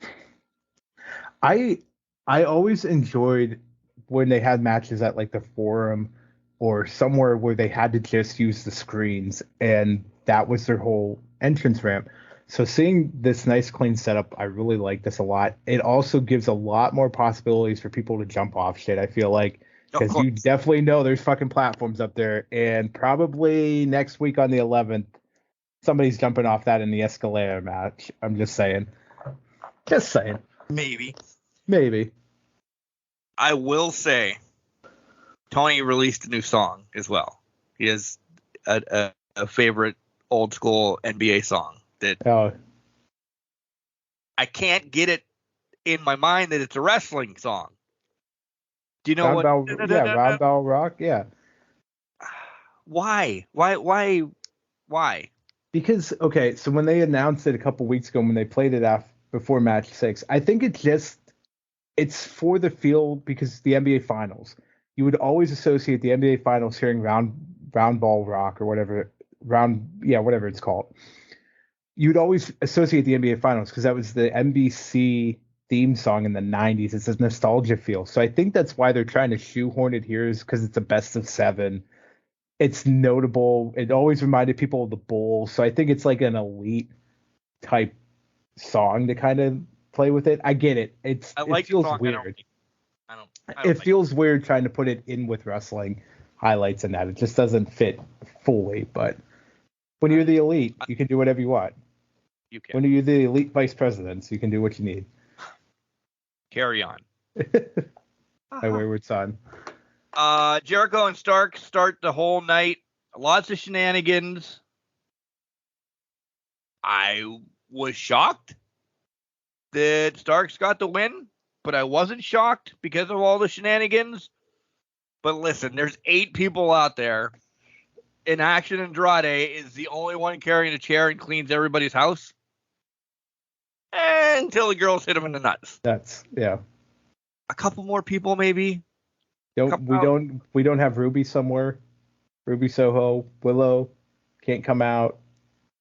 I always enjoyed when they had matches at like the Forum or somewhere where they had to just use the screens and that was their whole entrance ramp. So seeing this nice clean setup, I really like this a lot. It also gives a lot more possibilities for people to jump off shit, I feel like. Because you definitely know there's fucking platforms up there. And probably next week on the 11th, somebody's jumping off that in the escalator match. I'm just saying. Maybe. I will say, Tony released a new song as well. He has a favorite old school NBA song that I can't get it in my mind that it's a wrestling song. Do you know Round Bell Rock? Yeah. Why? Because, okay, so when they announced it a couple weeks ago, when they played it before Match 6, I think it's for the feel because the NBA Finals. You would always associate the NBA Finals hearing Round Ball Rock or whatever, whatever it's called. You'd always associate the NBA Finals because that was the NBC theme song in the 90s. It's a nostalgia feel. So I think that's why they're trying to shoehorn it here is because it's a best of 7. It's notable. It always reminded people of the Bulls. So I think it's like an elite type song to kind of play with it. I get it. It feels weird. It feels weird trying to put it in with wrestling highlights and that. It just doesn't fit fully. But when you're the elite, you can do whatever you want. You can. When you're the elite vice presidents, you can do what you need. Carry on. My wayward son. Jericho and Stark start the whole night. Lots of shenanigans. I was shocked that Starks got the win, but I wasn't shocked because of all the shenanigans. But listen, there's 8 people out there. And Action Andrade is the only one carrying a chair and cleans everybody's house. Until the girls hit him in the nuts. Yeah. A couple more people, maybe. We don't have Ruby somewhere. Ruby Soho, Willow can't come out.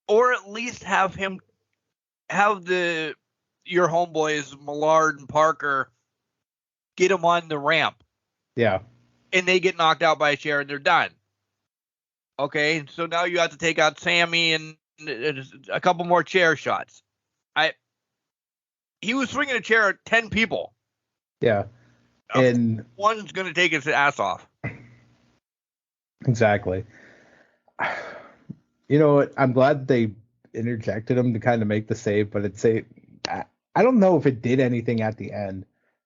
Or at least have your homeboys Millard and Parker get him on the ramp. Yeah. And they get knocked out by a chair and they're done. Okay, so now you have to take out Sammy and a couple more chair shots. He was swinging a chair at 10 people. Yeah. And one's going to take his ass off. Exactly. You know what? I'm glad they interjected him to kind of make the save, but I don't know if it did anything at the end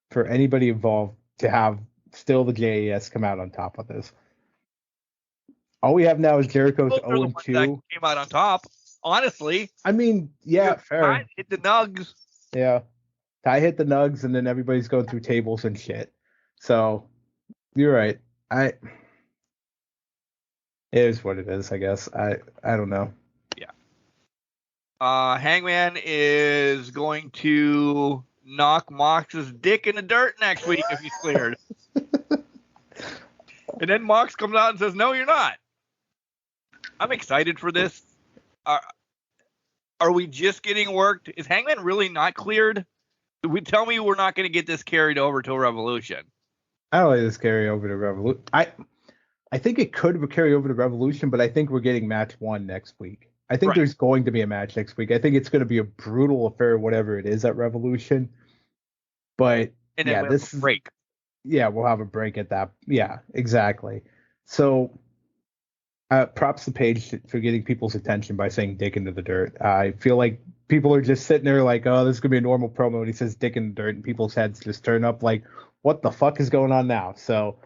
for anybody involved to have still the JAS come out on top of this. All we have now is Jericho's 0-2. Came out on top, honestly. I mean, yeah, fair. Hit the nugs. Yeah. Ty hit the nugs, and then everybody's going through tables and shit. So, you're right. It is what it is, I guess. I don't know. Yeah. Hangman is going to knock Mox's dick in the dirt next week if he's cleared. And then Mox comes out and says, "No, you're not." I'm excited for this. Are we just getting worked? Is Hangman really not cleared? Tell me we're not going to get this carried over to Revolution. I don't like this carry over to Revolution. I think it could carry over to Revolution, but I think we're getting match 1 next week. I think there's going to be a match next week. I think it's going to be a brutal affair, whatever it is at Revolution. But this is break. Yeah, we'll have a break at that. Yeah, exactly. So props to Paige for getting people's attention by saying dick into the dirt. I feel like people are just sitting there like, oh, this is going to be a normal promo. And he says dick in the dirt, and people's heads just turn up like, what the fuck is going on now? So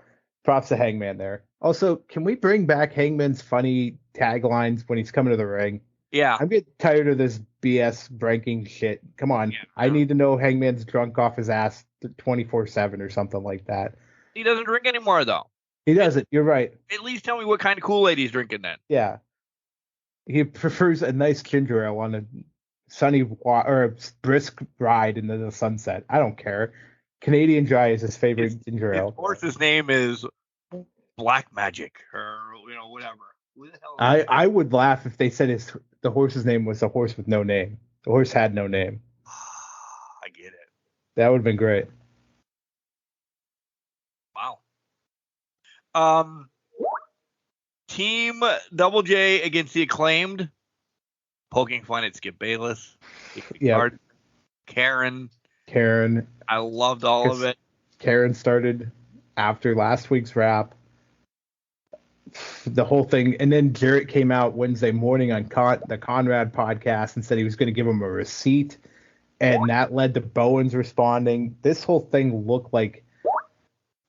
props to Hangman there. Also, can we bring back Hangman's funny taglines when he's coming to the ring? Yeah. I'm getting tired of this BS ranking shit. Come on. Yeah, I need to know Hangman's drunk off his ass 24/7 or something like that. He doesn't drink anymore, though. He doesn't. You're right. At least tell me what kind of Kool-Aid he's drinking then. Yeah. He prefers a nice ginger ale on a sunny or a brisk ride into the sunset. I don't care. Canadian Dry is his favorite ginger ale. His horse's name is Black Magic or whatever. Who the hell I would laugh if they said the horse's name was a horse with no name. The horse had no name. I get it. That would have been great. Wow. Team Double J against the Acclaimed. Poking fun at Skip Bayless. Yeah. Karen. I loved all of it. Karen started after last week's rap. The whole thing, and then Jarrett came out Wednesday morning on the Conrad podcast and said he was going to give him a receipt, and that led to Bowens responding. This whole thing looked like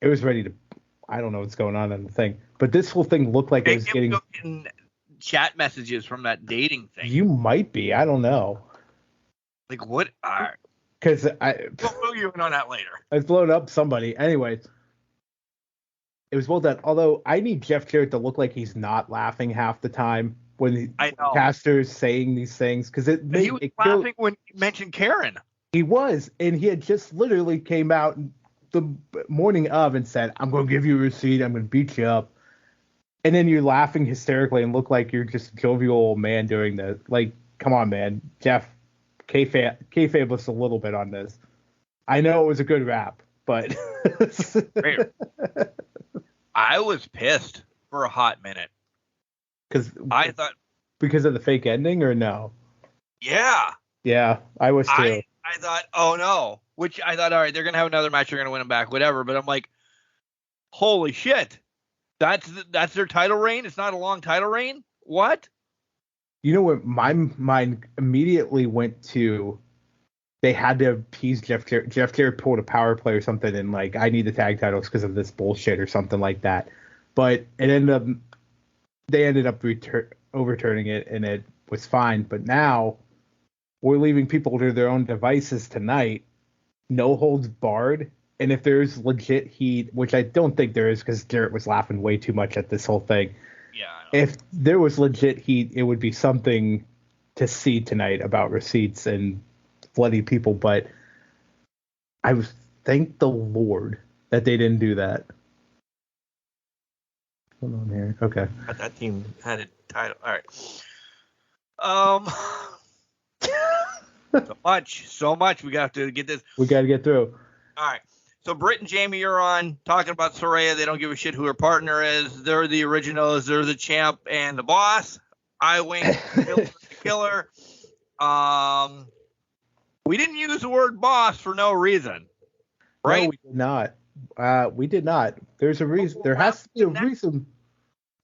it was ready to. I don't know what's going on in the thing, but this whole thing looked like it was getting chat messages from that dating thing. You might be. I don't know. Like what? Because we'll fill you in on that later. I've blown up somebody. Anyways. It was well done. Although I need Jeff Jarrett to look like he's not laughing half the time when Caster's saying these things, because he was laughing when he mentioned Karen. He was, and he had just literally came out the morning of and said, "I'm going to give you a receipt. I'm going to beat you up," and then you're laughing hysterically and look like you're just a jovial old man doing this. Like, come on, man, Jeff, kayfabe us a little bit on this. I know it was a good rap, but. I was pissed for a hot minute. Because of the fake ending, or no? Yeah. Yeah, I was too. I thought, oh no. Which I thought, all right, they're going to have another match. They're going to win them back, whatever. But I'm like, holy shit. That's their title reign? It's not a long title reign? What? You know what? My mind immediately went to, they had to appease Jeff Jarrett. Jeff Jarrett pulled a power play or something, and like, I need the tag titles because of this bullshit or something like that. But they ended up overturning it, and it was fine. But now we're leaving people to their own devices tonight. No holds barred. And if there's legit heat, which I don't think there is, because Jarrett was laughing way too much at this whole thing. Yeah. If there was legit heat, it would be something to see tonight about receipts and bloody people, but I thank the Lord that they didn't do that. Hold on here. Okay. That team had a title. All right. So much. We got to get this. We got to get through. All right. So Britt and Jamie are on talking about Saraya. They don't give a shit who her partner is. They're the originals. They're the champ and the boss. I wink, killer. We didn't use the word boss for no reason, right? No, we did not. We did not. There's a reason. There has to be a reason.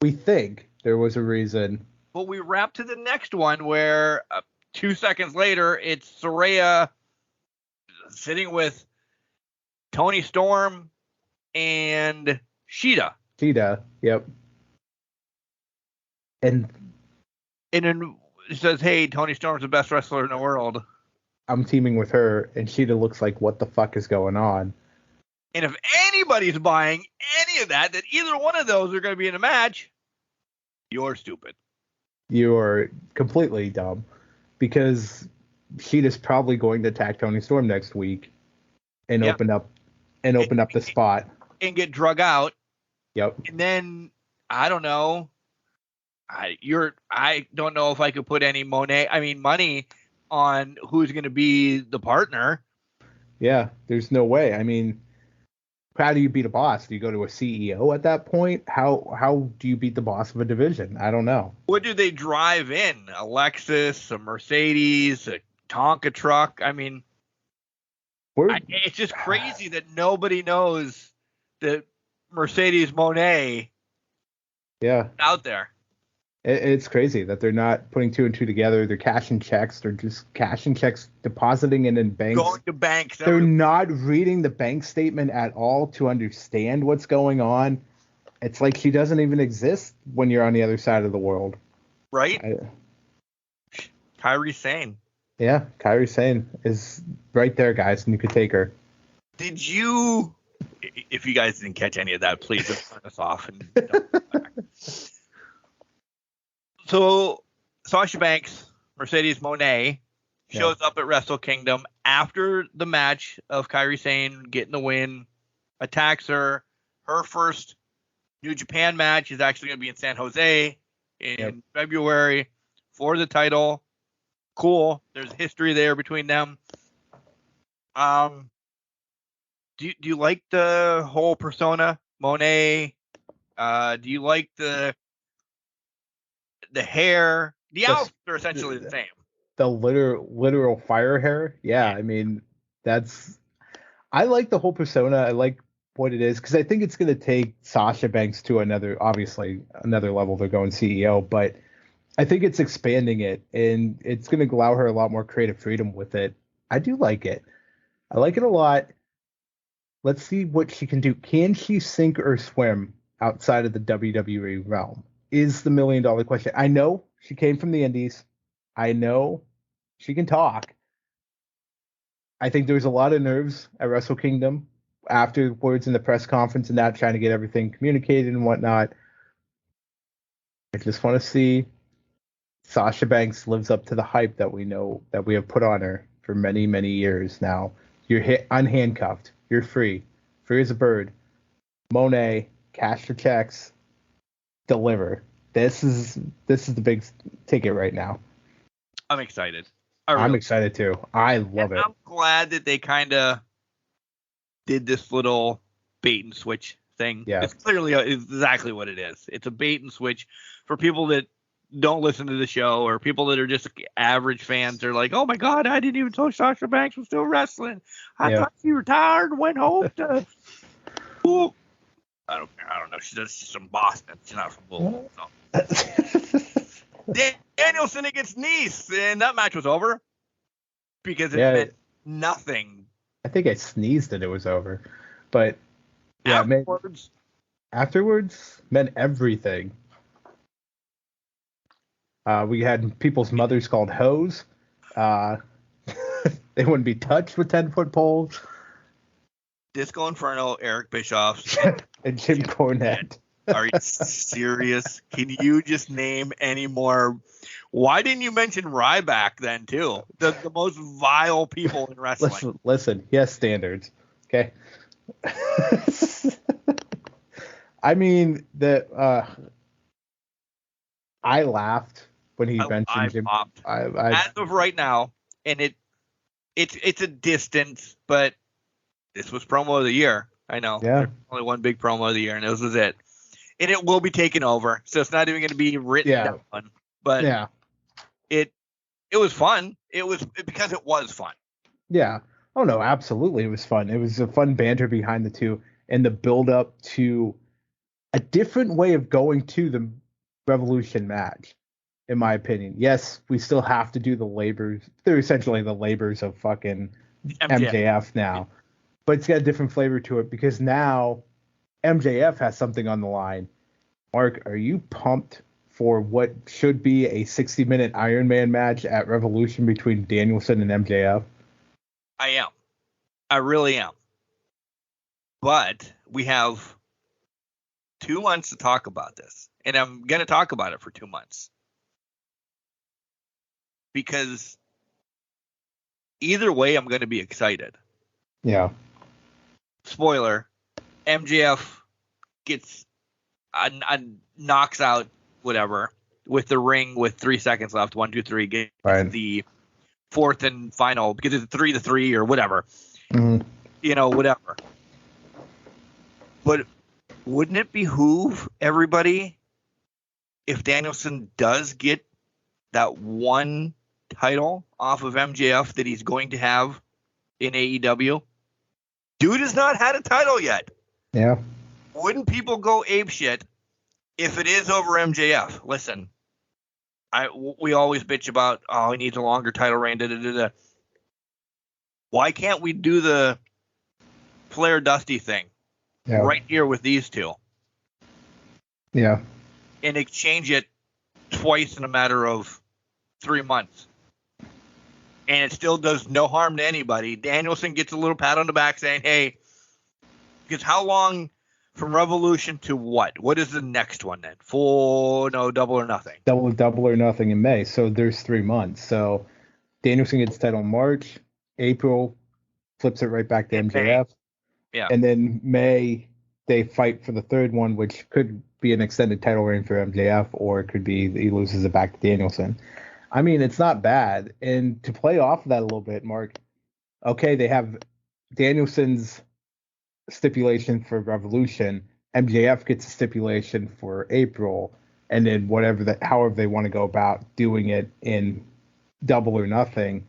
We think there was a reason. But we wrap to the next one where 2 seconds later, it's Saraya sitting with Tony Storm and Sheeta. Sheeta, yep. And then it says, hey, Tony Storm's the best wrestler in the world. I'm teaming with her, and Sheeta looks like, what the fuck is going on? And if anybody's buying any of that either one of those are going to be in a match, you're stupid. You're completely dumb, because Sheeta's probably going to attack Tony Storm next week and open up the spot and get drug out. Yep. And then I don't know. I don't know if I could put any money on who's going to be the partner. Yeah, there's no way. I mean, how do you beat a boss? Do you go to a CEO at that point? How do you beat the boss of a division? I don't know. What do they drive in? A Lexus, a Mercedes, a Tonka truck? I mean, it's just crazy that nobody knows that Mercedes Moné out there. It's crazy that they're not putting two and two together. They're cashing checks. They're just cashing checks, depositing it in banks. Going to banks. They're not reading the bank statement at all to understand what's going on. It's like she doesn't even exist when you're on the other side of the world. Right? Kairi Sane. Yeah, Kairi Sane is right there, guys, and you could take her. Did you... If you guys didn't catch any of that, please just turn us off and don't come back. So Sasha Banks, Mercedes Moné, shows up at Wrestle Kingdom after the match of Kairi Sane getting the win, attacks her. Her first New Japan match is actually going to be in San Jose in February for the title. Cool. There's history there between them. Do you like the whole persona, Moné? Do you like the hair? The outfits are essentially the same. The literal fire hair? Yeah, I mean, I like the whole persona. I like what it is, because I think it's going to take Sasha Banks to another level. They're going CEO, but I think it's expanding it, and it's going to allow her a lot more creative freedom with it. I do like it. I like it a lot. Let's see what she can do. Can she sink or swim outside of the WWE realm? Is the $1 million question. I know she came from the Indies. I know she can talk. I think there was a lot of nerves at Wrestle Kingdom afterwards in the press conference and that, trying to get everything communicated and whatnot. I just want to see Sasha Banks lives up to the hype that we know that we have put on her for many, many years now. You're unhandcuffed. You're free. Free as a bird. Moné, cash the checks. Deliver. This is the big ticket right now. I'm excited. I'm excited too. I love it. I'm glad that they kind of did this little bait and switch thing. Yeah. It's clearly exactly what it is. It's a bait and switch for people that don't listen to the show, or people that are just average fans. They're like, oh my God, I didn't even know Sasha Banks was still wrestling. I thought she retired and went home to Ooh. I don't know. She's from Boston. She's not from Louisville. So. Danielson against Nice, and that match was over because it meant nothing. I think I sneezed and it was over, but afterwards meant everything. We had people's mothers called hoes. They wouldn't be touched with 10-foot poles. Disco Inferno, Eric Bischoff, and Jim Cornette. Are you serious? Can you just name any more? Why didn't you mention Ryback then too? The most vile people in wrestling. Listen. He has standards. Okay. I mean, I laughed when he mentioned Jim. As of right now, and it's a distance, but this was promo of the year. I know. Yeah. There's only one big promo of the year, and this was it. And it will be taken over, so it's not even going to be written down. But it was fun. It was because it was fun. Yeah. Oh no, absolutely, it was fun. It was a fun banter behind the two, and the build up to a different way of going to the Revolution match, in my opinion. Yes, we still have to do the labors. They're essentially the labors of fucking MJF now, but it's got a different flavor to it because now MJF has something on the line. Mark, are you pumped for what should be a 60-minute Iron Man match at Revolution between Danielson and MJF? I am. I really am. But we have 2 months to talk about this, and I'm going to talk about it for 2 months. Because either way, I'm going to be excited. Yeah. Spoiler, MJF gets knocks out whatever with the ring with 3 seconds left. 1, 2, 3. Gets the fourth and final because it's 3-3 or whatever. Mm-hmm. You know, whatever. But wouldn't it behoove everybody if Danielson does get that one title off of MJF that he's going to have in AEW? Dude has not had a title yet. Yeah. Wouldn't people go apeshit if it is over MJF? Listen, we always bitch about, he needs a longer title reign. Why can't we do the Flair Dusty thing right here with these two? Yeah. And exchange it twice in a matter of 3 months. And it still does no harm to anybody. Danielson gets a little pat on the back saying, hey, because how long from Revolution to what? What is the next one then? Double or Nothing. Double or Nothing in May. So there's 3 months. So Danielson gets title in March, April, flips it right back to MJF. Yeah. And then May, they fight for the third one, which could be an extended title reign for MJF, or it could be he loses it back to Danielson. I mean, it's not bad. And to play off of that a little bit, Mark, okay, they have Danielson's stipulation for Revolution. MJF gets a stipulation for April, and then however they want to go about doing it in Double or Nothing.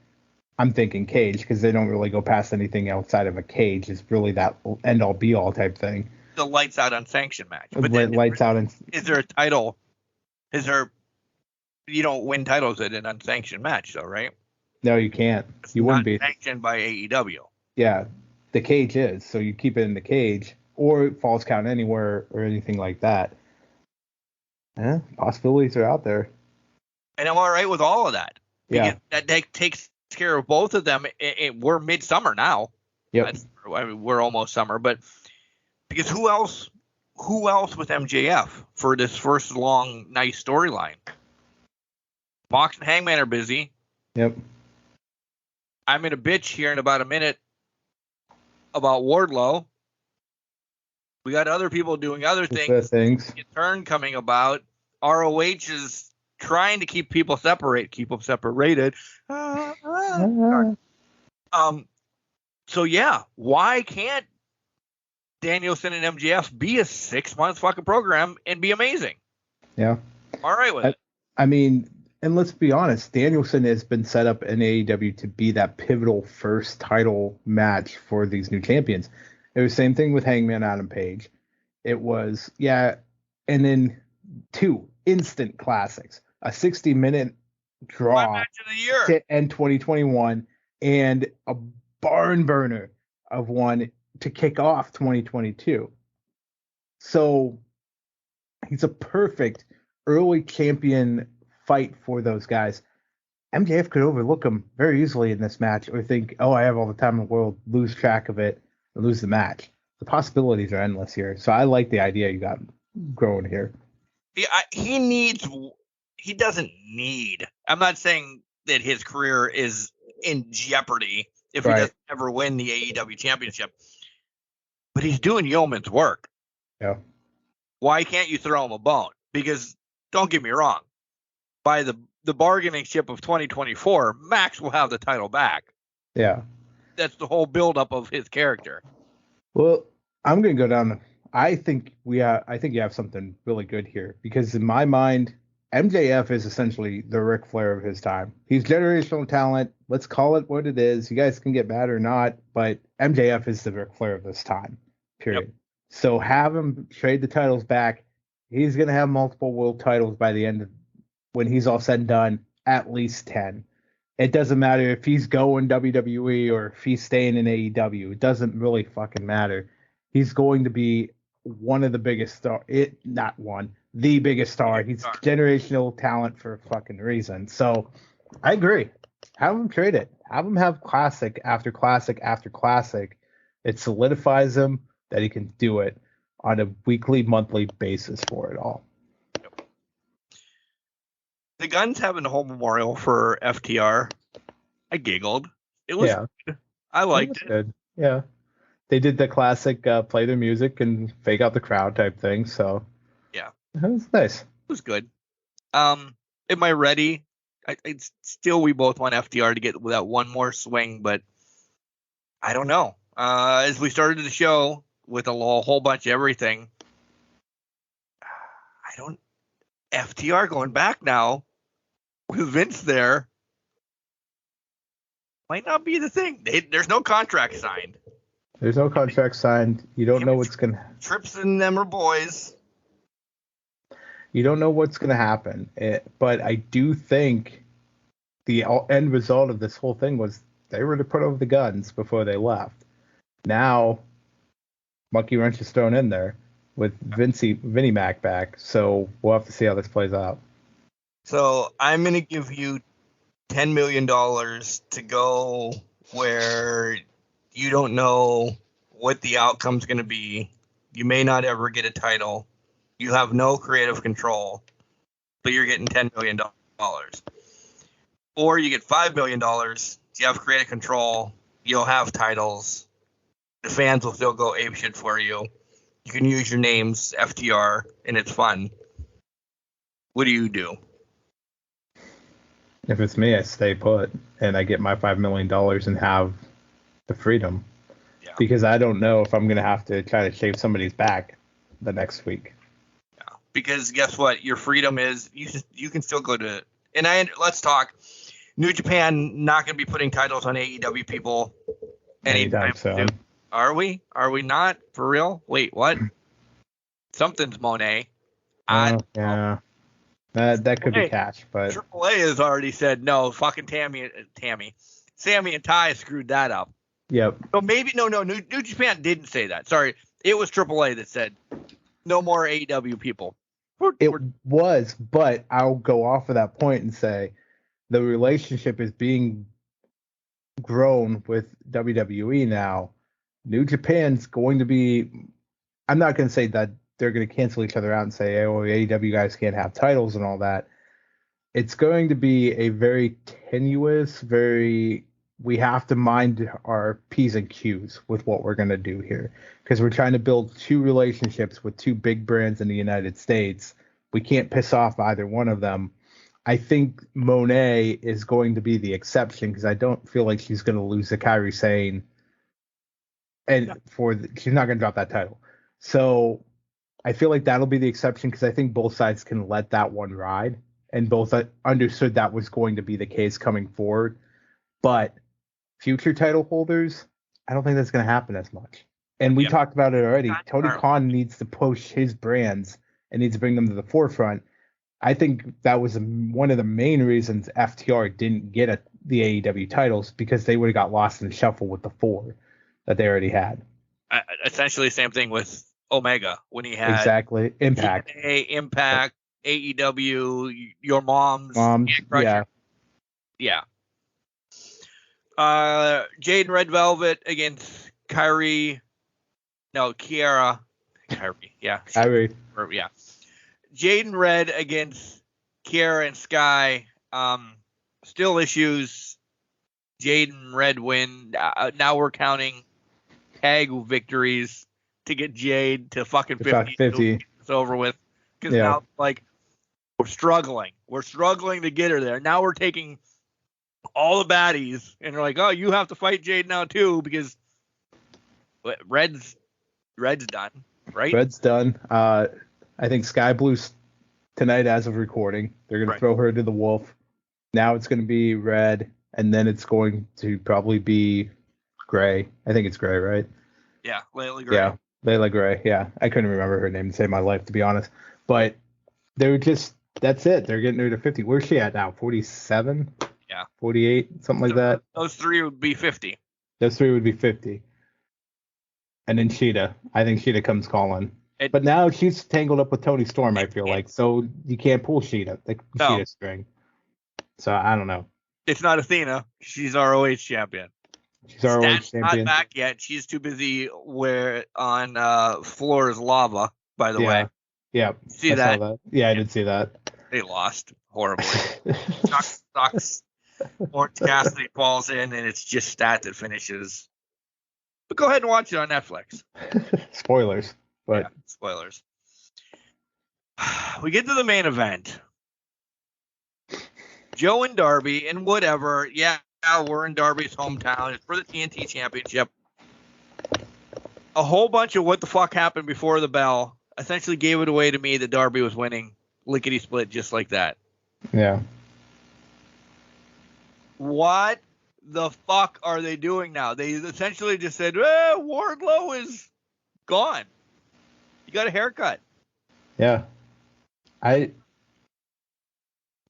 I'm thinking cage because they don't really go past anything outside of a cage. It's really that end all be all type thing. The lights out unsanctioned match. But then lights out. Is there a title? You don't win titles in an unsanctioned match, though, right? No, you can't. You wouldn't be sanctioned by AEW. Yeah, the cage is. So you keep it in the cage, or Falls Count Anywhere, or anything like that. Yeah, possibilities are out there. And I'm all right with all of that. Yeah, that takes care of both of them. We're midsummer now. Yep. We're almost summer, but because who else with MJF for this first long, nice storyline? Mox and Hangman are busy. Yep. I'm in a bitch here in about a minute about Wardlow. We got other people doing other things. A turn coming about. ROH is trying to keep people keep them separated. So yeah, why can't Danielson and MJF be a 6-month fucking program and be amazing? Yeah. All right with it. I mean, and let's be honest, Danielson has been set up in AEW to be that pivotal first title match for these new champions. It was the same thing with Hangman Adam Page. It was, and then 2 instant classics. A 60-minute draw match of the year to end 2021 and a barn burner of one to kick off 2022. So he's a perfect early champion fight for those guys. MJF could overlook him very easily in this match or think, I have all the time in the world, lose track of it, and lose the match. The possibilities are endless here. So I like the idea you got growing here. He doesn't need. I'm not saying that his career is in jeopardy if he doesn't ever win the AEW championship. But he's doing yeoman's work. Yeah. Why can't you throw him a bone? Because don't get me wrong, by the bargaining chip of 2024, Max will have the title back. Yeah. That's the whole buildup of his character. Well, I'm gonna go down. I think you have something really good here because in my mind, MJF is essentially the Ric Flair of his time. He's generational talent. Let's call it what it is. You guys can get mad or not, but MJF is the Ric Flair of this time. Period. Yep. So have him trade the titles back. He's gonna have multiple world titles by the end of when he's all said and done. At least 10. It doesn't matter if he's going WWE or if he's staying in AEW. It doesn't really fucking matter. He's going to be one of the biggest star. The biggest star. He's generational talent for a fucking reason. So I agree. Have him trade it. Have him have classic after classic after classic. It solidifies him that he can do it on a weekly, monthly basis for it all. The Guns having a whole memorial for FTR. I giggled. It was good. I liked it. Good. Yeah. They did the classic play their music and fake out the crowd type thing. So yeah, it was nice. It was good. Am I ready? Still, we both want FTR to get that one more swing, but I don't know. As we started the show with a whole bunch of everything, FTR going back now with Vince there might not be the thing. There's no contract signed. There's no contract signed. You don't know what's going to... Trips and them are boys. You don't know what's going to happen. But I do think the end result of this whole thing was they were to put over the Guns before they left. Now, Monkey Wrench is thrown in there with Vinnie Mac back. So we'll have to see how this plays out. So I'm going to give you $10 million to go where you don't know what the outcome's going to be. You may not ever get a title. You have no creative control, but you're getting $10 million. Or you get $5 million. You have creative control. You'll have titles. The fans will still go apeshit for you. You can use your names, FTR, and it's fun. What do you do? If it's me, I stay put and I get my $5 million and have the freedom. Yeah. Because I don't know if I'm going to have to try to shave somebody's back the next week. Yeah. Because guess what? Your freedom is you can still go to, and let's talk. New Japan not going to be putting titles on AEW people anytime soon. Are we? Are we not? For real? Wait, what? Something's Moné. Yeah. That could be Cash, but AAA has already said no. Fucking Sammy and Ty screwed that up. Yep. So maybe no. New Japan didn't say that. Sorry, it was AAA that said no more AEW people. It was, but I'll go off of that point and say the relationship is being grown with WWE now. New Japan's going to be. I'm not going to say that they're going to cancel each other out and say, oh, AEW guys can't have titles and all that. It's going to be a very tenuous, we have to mind our P's and Q's with what we're going to do here. Because we're trying to build two relationships with two big brands in the United States. We can't piss off either one of them. I think Moné is going to be the exception because I don't feel like she's going to lose to Kairi Sane. And she's not going to drop that title. So I feel like that'll be the exception because I think both sides can let that one ride and both understood that was going to be the case coming forward. But future title holders, I don't think that's going to happen as much. And we talked about it already. Tony Khan needs to push his brands and needs to bring them to the forefront. I think that was one of the main reasons FTR didn't get the AEW titles because they would have got lost in the shuffle with the 4 that they already had. Essentially the same thing with Omega when he had exactly Impact, Impact, AEW, your mom's yeah. Jade and Red Velvet against Kyrie, Kiera, yeah. Jade and Red against Kiera and Sky. Still issues. Jade and Red win. Now we're counting tag victories to get Jade to fucking 50. It's over with. Because now, we're struggling. We're struggling to get her there. Now we're taking all the baddies, and they're like, oh, you have to fight Jade now, too, because Red's Red's done, right? Red's done. I think Sky Blue's tonight as of recording. They're going to throw her to the Wolf. Now it's going to be Red, and then it's going to probably be Gray. I think it's Gray, right? Yeah, Layla Gray. Yeah, Layla Gray. Yeah, I couldn't remember her name to save my life, to be honest. But they're just, that's it. They're getting her to 50. Where's she at now? 47? Yeah. 48? Something like that? Those three would be 50. Those three would be 50. And then Sheeta. I think Sheeta comes calling. But now she's tangled up with Tony Storm, I feel like. So you can't pull Sheeta, the Sheeta string. So I don't know. It's not Athena. She's ROH champion. She's ROH Stat's champion. not back yet. She's too busy on Floor is Lava, by the way. Yeah. See that? Saw that? Yeah, I did see that. They lost horribly. Sucks. Orange Cassidy falls in, and it's just Stat that finishes. But go ahead and watch it on Netflix. Spoilers. But yeah, spoilers. We get to the main event. Joe and Darby and whatever. Yeah, we're in Darby's hometown. It's for the TNT Championship. A whole bunch of what the fuck happened before the bell essentially gave it away to me that Darby was winning. Lickety split just like that. Yeah. What the fuck are they doing now? They essentially just said, Wardlow is gone. You got a haircut. Yeah. Go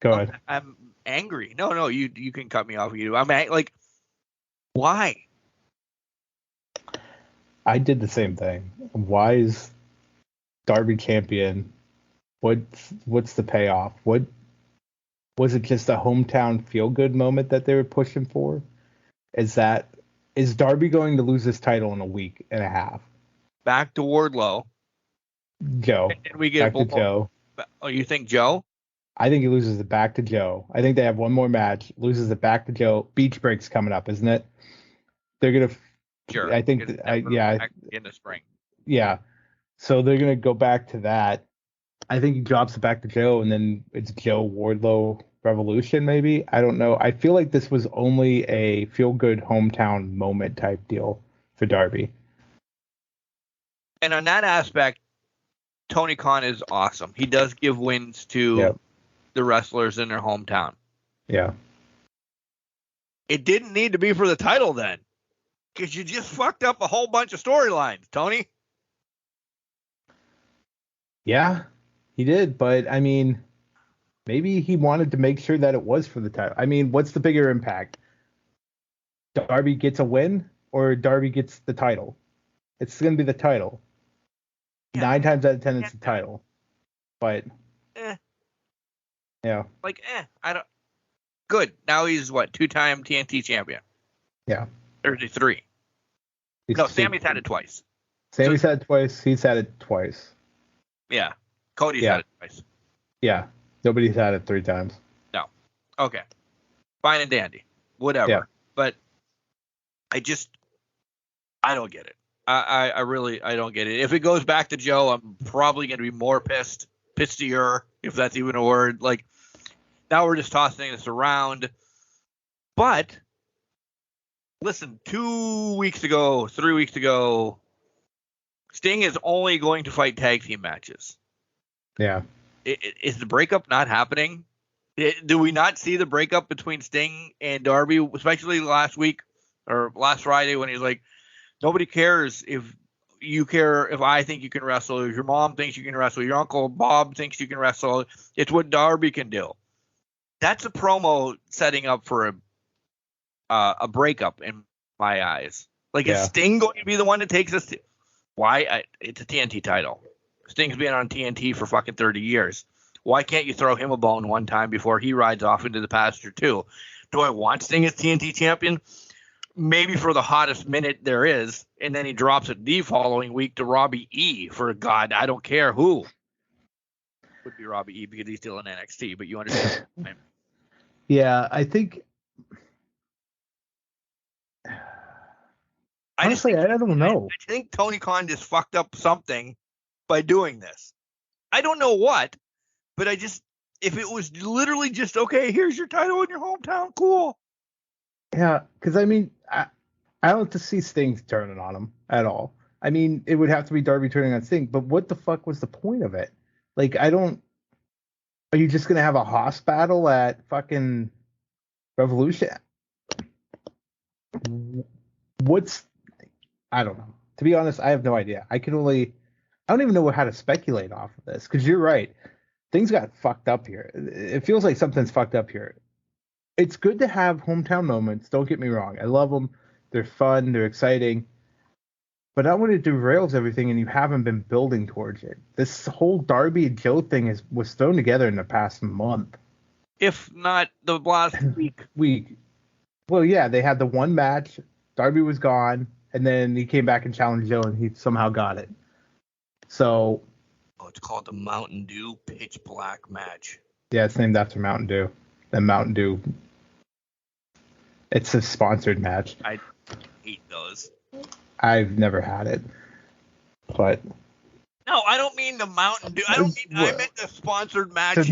ahead. I'm angry. No, you can cut me off. I'm like, why? I did the same thing. Why is Darby champion? What's the payoff? What was it? Just a hometown feel good moment that they were pushing for? Is Darby going to lose his title in a week and a half? Back to Wardlow. Joe. And we get back to Joe. Oh, you think Joe? I think he loses it back to Joe. I think they have one more match. Loses it back to Joe. Beach break's coming up, isn't it? They're gonna. Sure. I think. In the spring. Yeah. So they're gonna go back to that. I think he drops it back to Joe, and then it's Joe Wardlow Revolution, maybe. I don't know. I feel like this was only a feel-good hometown moment type deal for Darby. And on that aspect, Tony Khan is awesome. He does give wins to the wrestlers in their hometown. Yeah. It didn't need to be for the title then, because you just fucked up a whole bunch of storylines, Tony. Yeah, he did. But, I mean, maybe he wanted to make sure that it was for the title. I mean, what's the bigger impact? Darby gets a win or Darby gets the title? It's going to be the title. Yeah. 9 times out of 10, it's the title. But, yeah. Like, I don't. Good. Now he's, 2-time TNT champion? Yeah. Or is he 3? No, Sammy's had it twice. Sammy's had it twice. He's had it twice. Yeah. Cody's had it twice. Yeah. Nobody's had it 3 times. No. Okay. Fine and dandy. Whatever. Yeah. But I don't get it. I really don't get it. If it goes back to Joe, I'm probably going to be more pistier, if that's even a word. Like, now we're just tossing this around. But, listen, 2 weeks ago, 3 weeks ago, Sting is only going to fight tag team matches. Yeah. Is the breakup not happening? Do we not see the breakup between Sting and Darby, especially last week or last Friday when he's like, nobody cares if you care, if I think you can wrestle, if your mom thinks you can wrestle, your uncle Bob thinks you can wrestle. It's what Darby can do. That's a promo setting up for a breakup in my eyes. Like, is Sting going to be the one that takes us to? Why? It's a TNT title. Sting's been on TNT for fucking 30 years. Why can't you throw him a bone one time before he rides off into the pasture too? Do I want Sting as TNT champion? Maybe for the hottest minute there is, and then he drops it the following week to Robbie E. For God, I don't care who. Would be Robbie E. because he's still in NXT, but you understand. Yeah, I think. Honestly, I don't know. I think Tony Khan just fucked up something by doing this. I don't know what, but if it was literally just, okay, here's your title in your hometown, cool. Yeah, because I mean, I don't see Sting turning on him at all. I mean, it would have to be Darby turning on Sting, but what the fuck was the point of it? Like, I don't. Are you just gonna have a Haas battle at fucking Revolution? I don't know. To be honest, I have no idea. I don't even know how to speculate off of this, because you're right. Things got fucked up here. It feels like something's fucked up here. It's good to have hometown moments. Don't get me wrong. I love them. They're fun. They're exciting. But not when it derails everything and you haven't been building towards it. This whole Darby and Joe thing was thrown together in the past month. If not the last week. Well, yeah, they had the one match. Darby was gone. And then he came back and challenged Joe, and he somehow got it. So. Oh, it's called the Mountain Dew Pitch Black match. Yeah, it's named after Mountain Dew. The Mountain Dew. It's a sponsored match. I hate those. I've never had it. But. No, I don't mean the Mountain Dew. I meant the sponsored matches.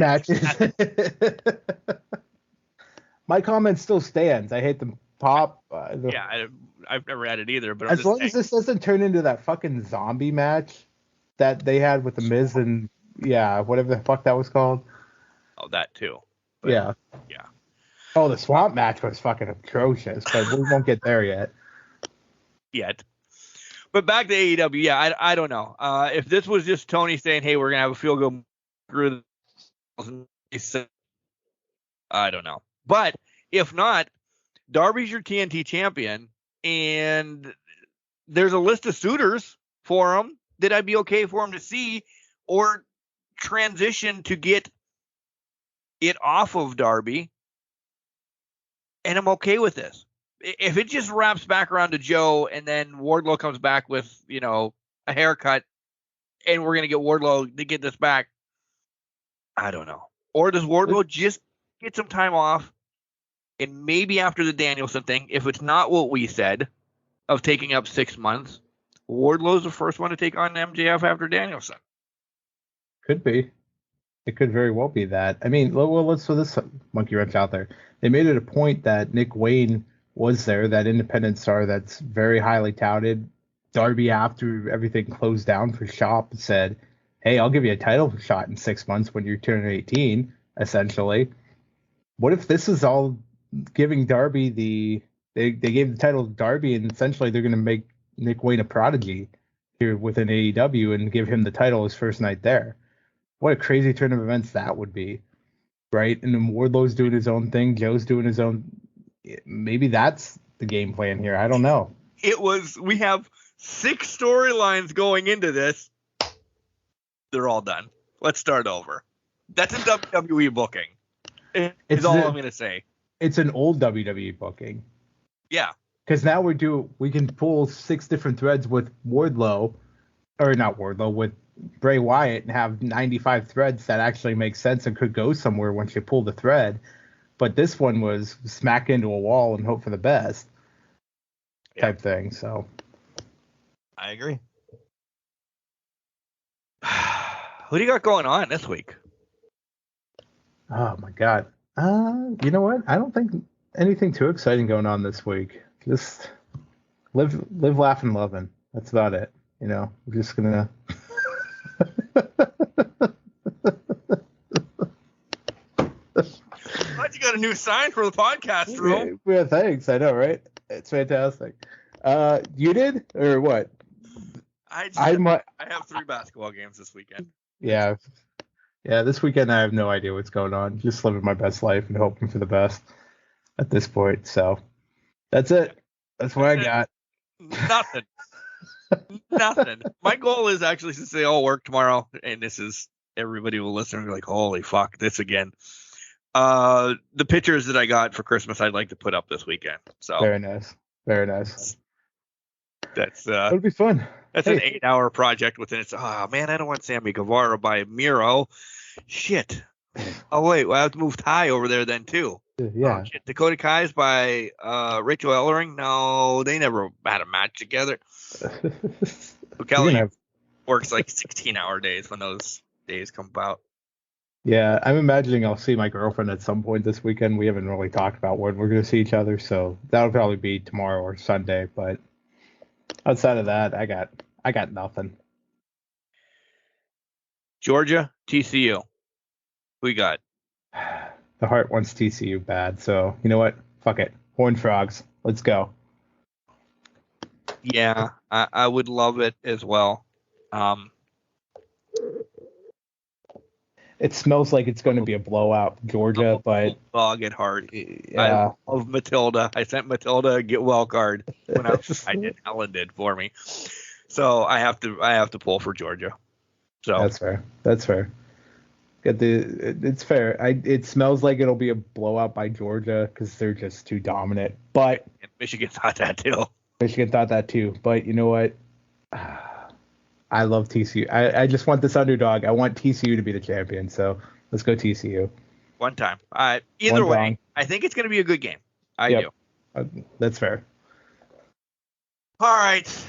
My comment still stands. I hate the pop. I've never had it either. But as long as this doesn't turn into that fucking zombie match that they had with the Miz and whatever the fuck that was called. Oh, that too. But, yeah. Oh, the swamp match was fucking atrocious, but we won't get there yet. But back to AEW, I don't know. If this was just Tony saying, "Hey, we're gonna have a field goal through," I don't know. But if not, Darby's your TNT champion, and there's a list of suitors for him that I'd be okay for him to see or transition to get it off of Darby, and I'm okay with this. If it just wraps back around to Joe and then Wardlow comes back with, a haircut and we're going to get Wardlow to get this back, I don't know. Or does Wardlow just get some time off and maybe after the Danielson thing, if it's not what we said of taking up 6 months, Wardlow's the first one to take on MJF after Danielson? Could be. It could very well be that. I mean, let's throw this monkey wrench out there. They made it a point that Nick Wayne was there, that independent star that's very highly touted. Darby, after everything closed down for Shop, said, "Hey, I'll give you a title shot in 6 months when you're turning 18, essentially." What if this is all giving Darby they gave the title to Darby, and essentially they're going to make Nick Wayne a prodigy here within AEW and give him the title his first night there? What a crazy turn of events that would be, right? And then Wardlow's doing his own thing, Joe's doing his own. Maybe that's the game plan here. I don't know. We have 6 storylines going into this. They're all done. Let's start over. That's a WWE booking. It's all I'm going to say. It's an old WWE booking. Yeah. Because now we can pull 6 different threads with Wardlow, or not Wardlow, with Bray Wyatt, and have 95 threads that actually make sense and could go somewhere once you pull the thread. But this one was smack into a wall and hope for the best type thing. So I agree. Who do you got going on this week? Oh my God. You know what? I don't think anything too exciting going on this week. Just live, laugh, and loving. That's about it. We're just gonna. Glad you got a new sign for the podcast, Drew. Yeah, thanks. I know, right? It's fantastic. You did or what? I have 3 basketball games this weekend. Yeah. This weekend I have no idea what's going on. Just living my best life and hoping for the best at this point. So that's it. That's what I got. Nothing. Nothing. My goal is actually to say I'll work tomorrow, and everybody will listen and be like, "Holy fuck, this again." The pictures that I got for Christmas, I'd like to put up this weekend. So very nice. That's it'll be fun. That's an 8-hour project within its. Oh man, I don't want Sammy Guevara by Miro. Shit. Oh wait, well, I have to move Ty over there then too. Yeah. Oh, shit. Dakota Kai's by Rachel Ellering. No, they never had a match together. Kelly works like 16-hour days when those days come about. Yeah, I'm imagining I'll see my girlfriend at some point this weekend. We haven't really talked about when we're going to see each other, so that'll probably be tomorrow or Sunday. But outside of that, I I got nothing. Georgia, TCU. Who we got? The heart wants TCU bad, so you know what? Fuck it. Horned Frogs. Let's go. Yeah, I would love it as well. It smells like it's going to be a blowout, Georgia, but dog at heart. Yeah. I love Matilda. I sent Matilda a get well card when I did. Helen did for me, so I have to pull for Georgia. So That's fair. It's fair. It smells like it'll be a blowout by Georgia because they're just too dominant. But Michigan thought that too. But you know what? I love TCU. I just want this underdog. I want TCU to be the champion. So let's go TCU. One time. Either way, I think it's going to be a good game. I do. That's fair. All right.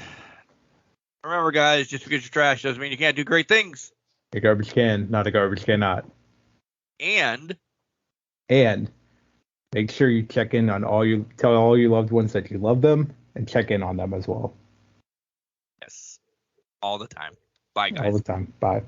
Remember, guys, just because you're trash doesn't mean you can't do great things. A garbage can, not a garbage cannot. And make sure you check in on tell all your loved ones that you love them and check in on them as well. Yes. All the time. Bye, guys. All the time. Bye.